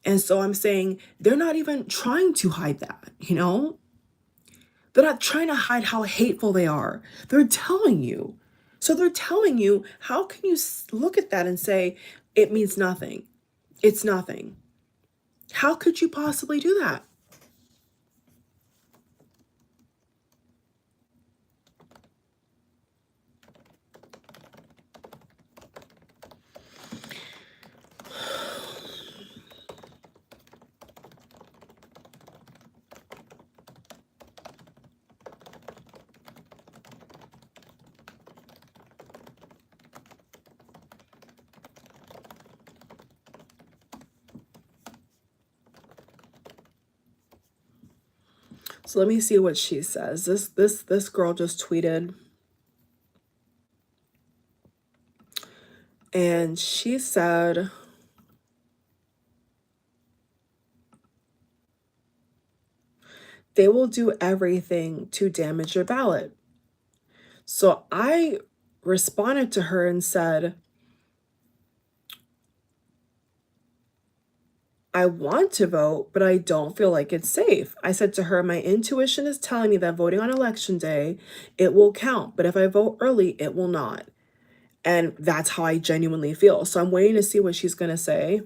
Speaker 1: And so I'm saying they're not even trying to hide that. They're not trying to hide how hateful they are. They're telling you. So they're telling you, how can you look at that and say it means nothing? It's nothing. How could you possibly do that? So let me see what she says. This girl just tweeted, and she said, they will do everything to damage your ballot. So I responded to her and said, I want to vote, but I don't feel like it's safe. I said to her, my intuition is telling me that voting on election day, it will count. But if I vote early, it will not. And that's how I genuinely feel. So I'm waiting to see what she's going to say.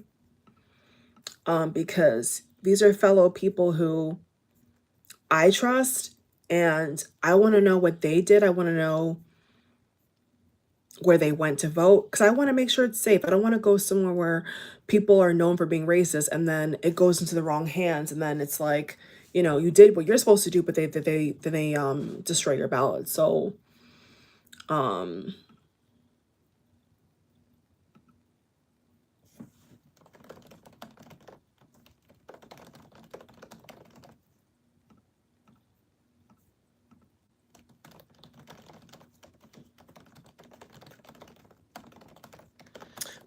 Speaker 1: Because these are fellow people who I trust, and I want to know what they did. I want to know where they went to vote, because I want to make sure it's safe. I don't want to go somewhere where people are known for being racist and then it goes into the wrong hands, and then it's like, you did what you're supposed to do, but they destroy your ballot. So um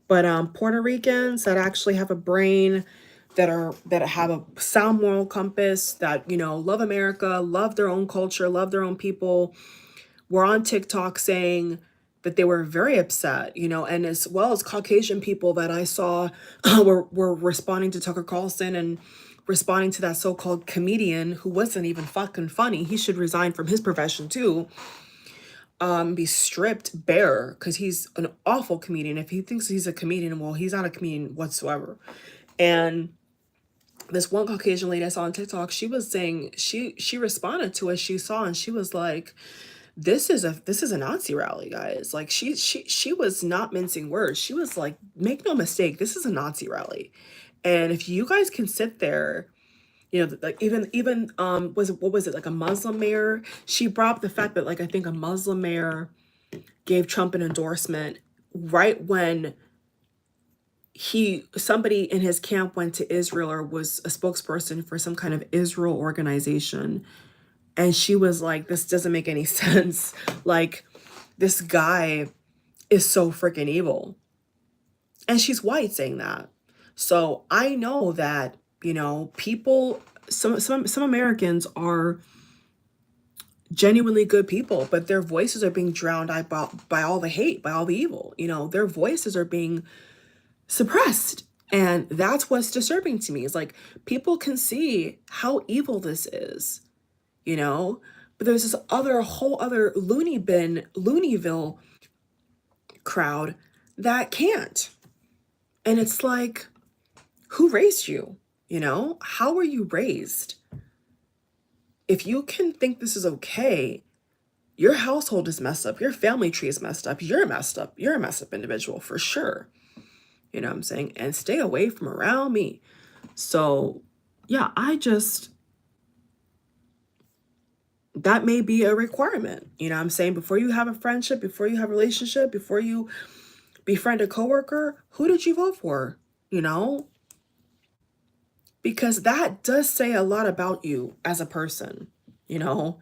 Speaker 1: but Puerto Ricans that actually have a brain, that have a sound moral compass, that love America, love their own culture, love their own people, were on TikTok saying that they were very upset, and as well as Caucasian people that I saw were responding to Tucker Carlson and responding to that so-called comedian who wasn't even fucking funny. He should resign from his profession too. Be stripped bare because he's an awful comedian. If he thinks he's a comedian, well, he's not a comedian whatsoever. And this one Caucasian lady I saw on TikTok, she was saying, she responded to what she saw, and she was like, this is a Nazi rally, guys. Like, she was not mincing words. She was like, make no mistake, this is a Nazi rally. And if you guys can sit there, like, even what was it, like a Muslim mayor? She brought up the fact that, like, I think a Muslim mayor gave Trump an endorsement right when somebody in his camp went to Israel or was a spokesperson for some kind of Israel organization. And she was like, this doesn't make any sense. Like, this guy is so freaking evil. And she's white saying that. So I know that, people, some Americans are genuinely good people, but their voices are being drowned out by all the hate, by all the evil. Their voices are being suppressed. And that's what's disturbing to me, is like, people can see how evil this is, but there's this whole other Looneyville crowd that can't. And it's like, who raised you? You know, how were you raised? If you can think this is okay, your household is messed up, your family tree is messed up, you're messed up, you're a messed up individual for sure. You know what I'm saying? And stay away from around me. So yeah, that may be a requirement. You know what I'm saying? Before you have a friendship, before you have a relationship, before you befriend a coworker, who did you vote for? You know? Because that does say a lot about you as a person, you know?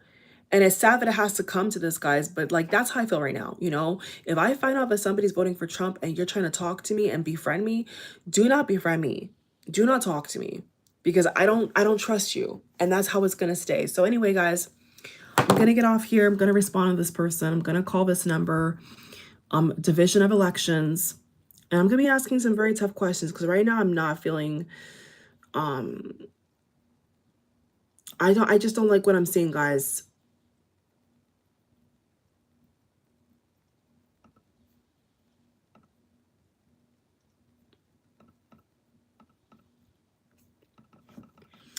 Speaker 1: And it's sad that it has to come to this, guys, but like that's how I feel right now, you know? If I find out that somebody's voting for Trump and you're trying to talk to me and befriend me, do not befriend me. Do not talk to me because I don't trust you. And that's how it's going to stay. So anyway, guys, I'm going to get off here. I'm going to respond to this person. I'm going to call this number, Division of Elections. And I'm going to be asking some very tough questions because right now I'm not feeling, I just don't like what I'm seeing, guys.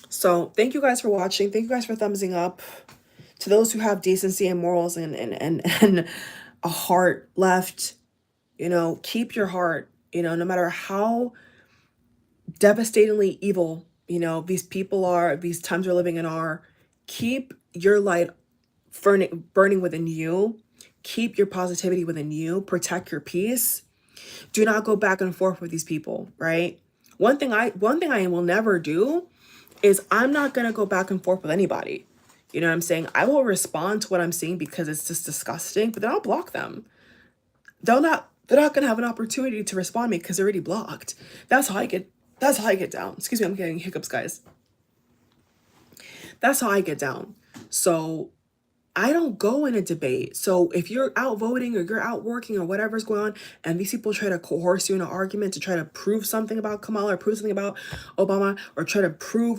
Speaker 1: So thank you guys for watching. Thank you guys for thumbsing up. To those who have decency and morals and a heart left, you know, keep your heart, you know, no matter how devastatingly evil, you know, these people are, these times we're living in are, keep your light burning within you. Keep your positivity within you. Protect your peace. Do not go back and forth with these people, right? One thing I will never do is I'm not going to go back and forth with anybody. You know what I'm saying? I will respond to what I'm seeing because it's just disgusting, but then I'll block them. They're not going to have an opportunity to respond to me because they're already blocked. That's how I get down. Excuse me, I'm getting hiccups, guys. That's how I get down. So I don't go in a debate. So if you're out voting or you're out working or whatever's going on, and these people try to coerce you in an argument to try to prove something about Kamala or prove something about Obama or try to prove,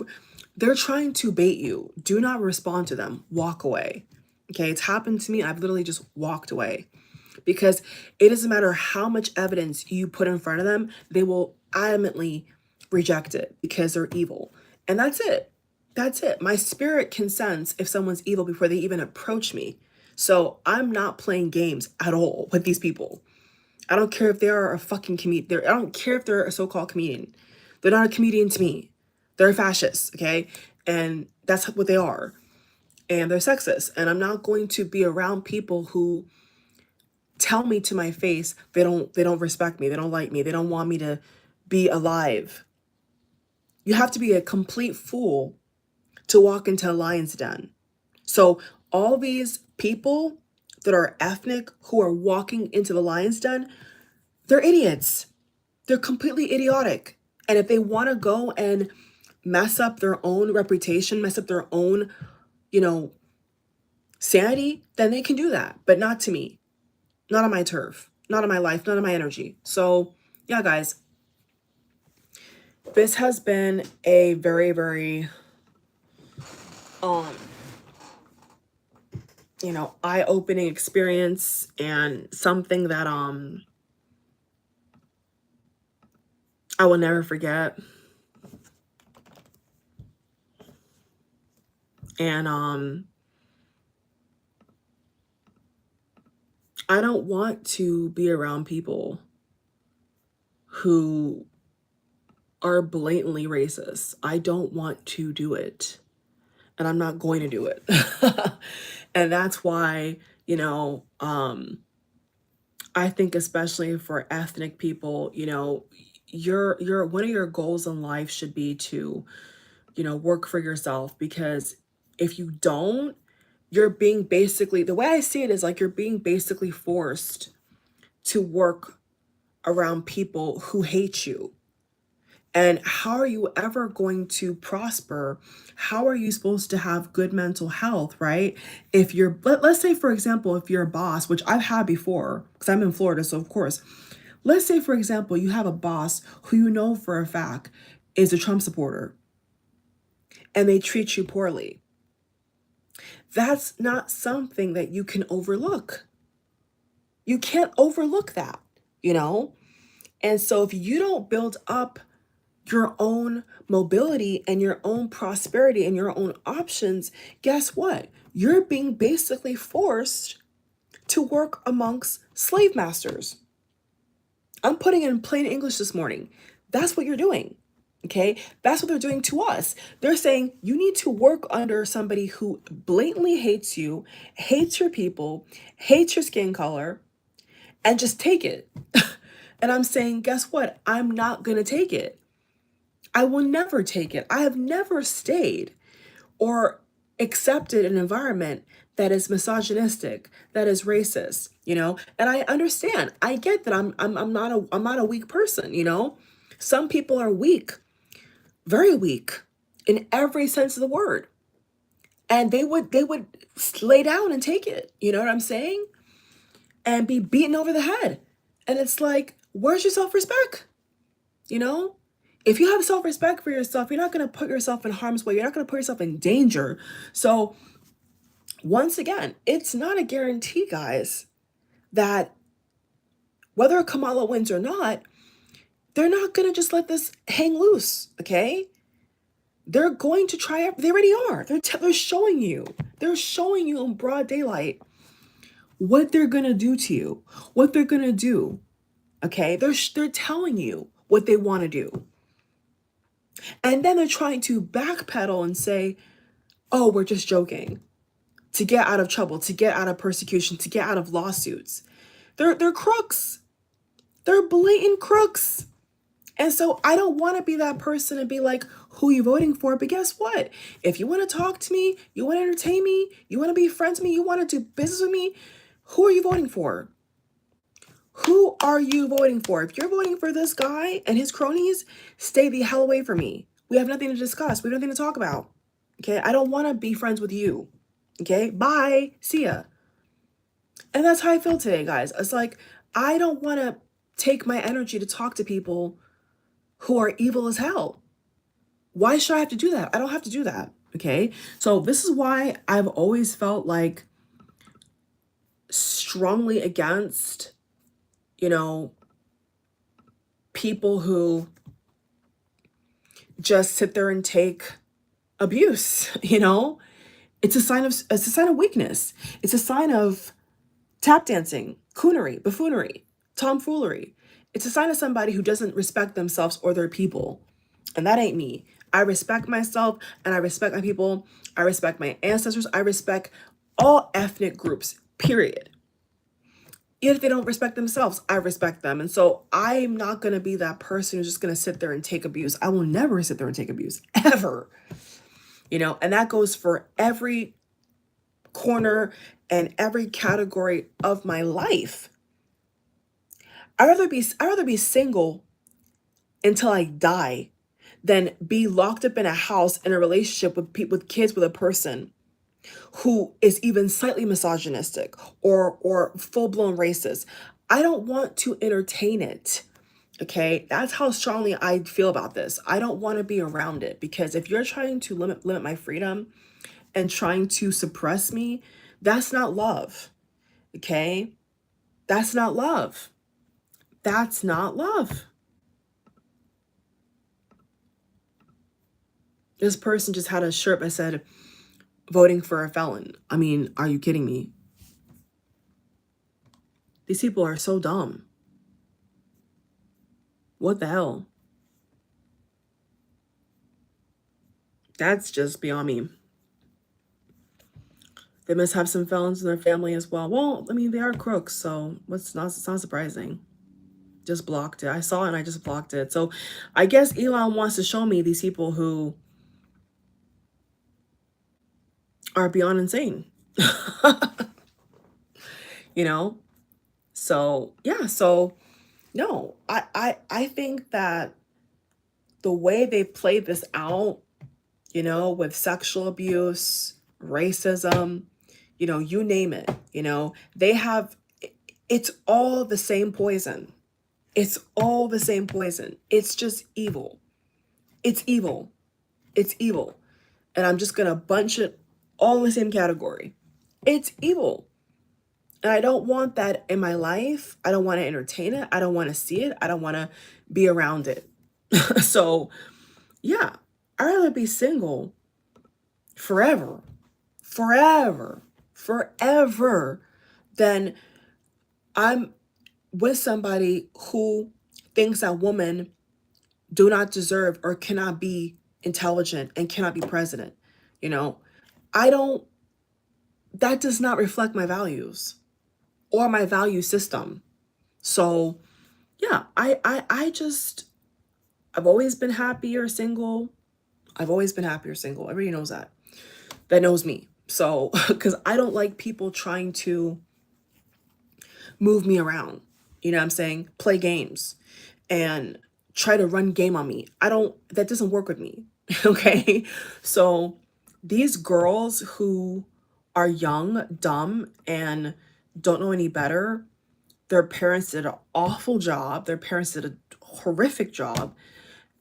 Speaker 1: they're trying to bait you. Do not respond to them. Walk away. Okay, it's happened to me. I've literally just walked away because it doesn't matter how much evidence you put in front of them, they will adamantly reject it because they're evil. And that's it. That's it. My spirit can sense if someone's evil before they even approach me. So I'm not playing games at all with these people. I don't care if they are a fucking comedian. I don't care if they're a so-called comedian. They're not a comedian to me. They're fascists, okay? And that's what they are. And they're sexist. And I'm not going to be around people who tell me to my face they don't respect me, they don't like me, they don't want me to be alive. You have to be a complete fool to walk into a lion's den. So all these people that are ethnic who are walking into the lion's den, they're idiots. They're completely idiotic. And if they want to go and mess up their own reputation, mess up their own, you know, sanity, then they can do that, but not to me. Not on my turf, not on my life, not on my energy. So yeah, guys, this has been a very, very, you know, eye-opening experience and something that, I will never forget. And, I don't want to be around people who are blatantly racist. I don't want to do it. And I'm not going to do it. And that's why, you know, I think especially for ethnic people, you know, your one of your goals in life should be to, you know, work for yourself, because if you don't, you're being basically, the way I see it is like you're being basically forced to work around people who hate you. And how are you ever going to prosper? How are you supposed to have good mental health, right? If you're, let's say, for example, if you're a boss, which I've had before, because I'm in Florida, so of course, let's say, for example, you have a boss who you know for a fact is a Trump supporter and they treat you poorly. That's not something that you can overlook. You can't overlook that, you know? And so if you don't build up your own mobility and your own prosperity and your own options, guess what? You're being basically forced to work amongst slave masters. I'm putting it in plain English this morning. That's what you're doing. Okay? That's what they're doing to us. They're saying you need to work under somebody who blatantly hates you, hates your people, hates your skin color, and just take it. And I'm saying, guess what? I'm not going to take it. I will never take it. I have never stayed or accepted an environment that is misogynistic, that is racist, you know? And I understand. I get that I'm not a weak person, you know? Some people are weak, very weak in every sense of the word. And they would lay down and take it. You know what I'm saying? And be beaten over the head. And it's like, where's your self-respect? You know? If you have self-respect for yourself, you're not going to put yourself in harm's way. You're not going to put yourself in danger. So once again, it's not a guarantee, guys, that whether Kamala wins or not, they're not going to just let this hang loose, okay? They're going to try, they already are. They're showing you. They're showing you in broad daylight what they're going to do to you, what they're going to do, okay? They're telling you what they want to do. And then they're trying to backpedal and say, oh, we're just joking, to get out of trouble, to get out of persecution, to get out of lawsuits. They're crooks. They're blatant crooks. And so I don't want to be that person and be like, who are you voting for? But guess what? If you want to talk to me, you want to entertain me, you want to be friends with me, you want to do business with me, who are you voting for? Who are you voting for? If you're voting for this guy and his cronies, stay the hell away from me. We have nothing to discuss. We have nothing to talk about. Okay? I don't want to be friends with you. Okay? Bye. See ya. And that's how I feel today, guys. It's like, I don't want to take my energy to talk to people who are evil as hell. Why should I have to do that? I don't have to do that. Okay? So this is why I've always felt like strongly against, you know, people who just sit there and take abuse, you know? It's a sign of weakness. It's a sign of tap dancing, coonery, buffoonery, tomfoolery. It's a sign of somebody who doesn't respect themselves or their people. And that ain't me. I respect myself and I respect my people. I respect my ancestors. I respect all ethnic groups, period. Even if they don't respect themselves, I respect them. And so I'm not going to be that person who's just going to sit there and take abuse. I will never sit there and take abuse, ever. You know, and that goes for every corner and every category of my life. I'd rather be single until I die than be locked up in a house in a relationship with kids with a person who is even slightly misogynistic or full-blown racist. I don't want to entertain it. Okay, that's how strongly I feel about this. I don't want to be around it, because if you're trying to limit my freedom and trying to suppress me, that's not love. Okay? That's not love. That's not love. This person just had a shirt that said, voting for a felon. I mean, are you kidding me? These people are so dumb. What the hell? That's just beyond me. They must have some felons in their family as well. Well, I mean, they are crooks, so it's not surprising. Just blocked it. I saw it and I just blocked it. So I guess Elon wants to show me these people who are beyond insane. You know? So yeah, so no, I think that the way they played this out, you know, with sexual abuse, racism, you know, you name it, you know, it's all the same poison. It's all the same poison. It's just evil. It's evil. It's evil. And I'm just going to bunch it all in the same category. It's evil. And I don't want that in my life. I don't want to entertain it. I don't want to see it. I don't want to be around it. So, yeah, I'd rather be single forever, forever, forever than I'm with somebody who thinks that women do not deserve or cannot be intelligent and cannot be president. You know, I don't, that does not reflect my values or my value system. So, yeah, I just, I've always been happier single. I've always been happier single. Everybody knows that. That knows me. So, because I don't like people trying to move me around. You know what I'm saying? Play games and try to run game on me. I don't, that doesn't work with me. Okay. So these girls who are young, dumb, and don't know any better, their parents did an awful job. Their parents did a horrific job,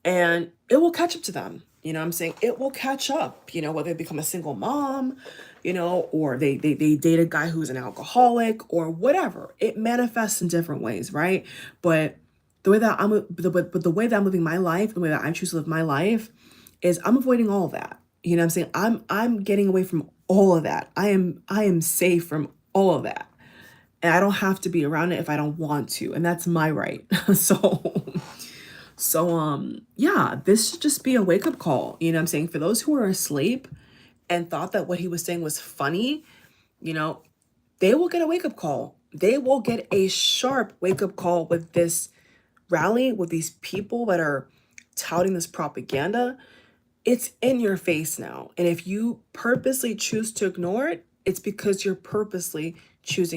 Speaker 1: and it will catch up to them. You know what I'm saying? It will catch up, you know, whether they become a single mom, you know, or they date a guy who's an alcoholic or whatever. It manifests in different ways, right? But the way that but the way that I'm living my life, the way that I choose to live my life is I'm avoiding all of that. You know what I'm saying? I'm getting away from all of that. I am safe from all of that. And I don't have to be around it if I don't want to. And that's my right. So yeah, this should just be a wake-up call. You know what I'm saying? For those who are asleep and thought that what he was saying was funny, you know, they will get a wake-up call. They will get a sharp wake-up call with this rally, with these people that are touting this propaganda. It's in your face now. And if you purposely choose to ignore it, it's because you're purposely choosing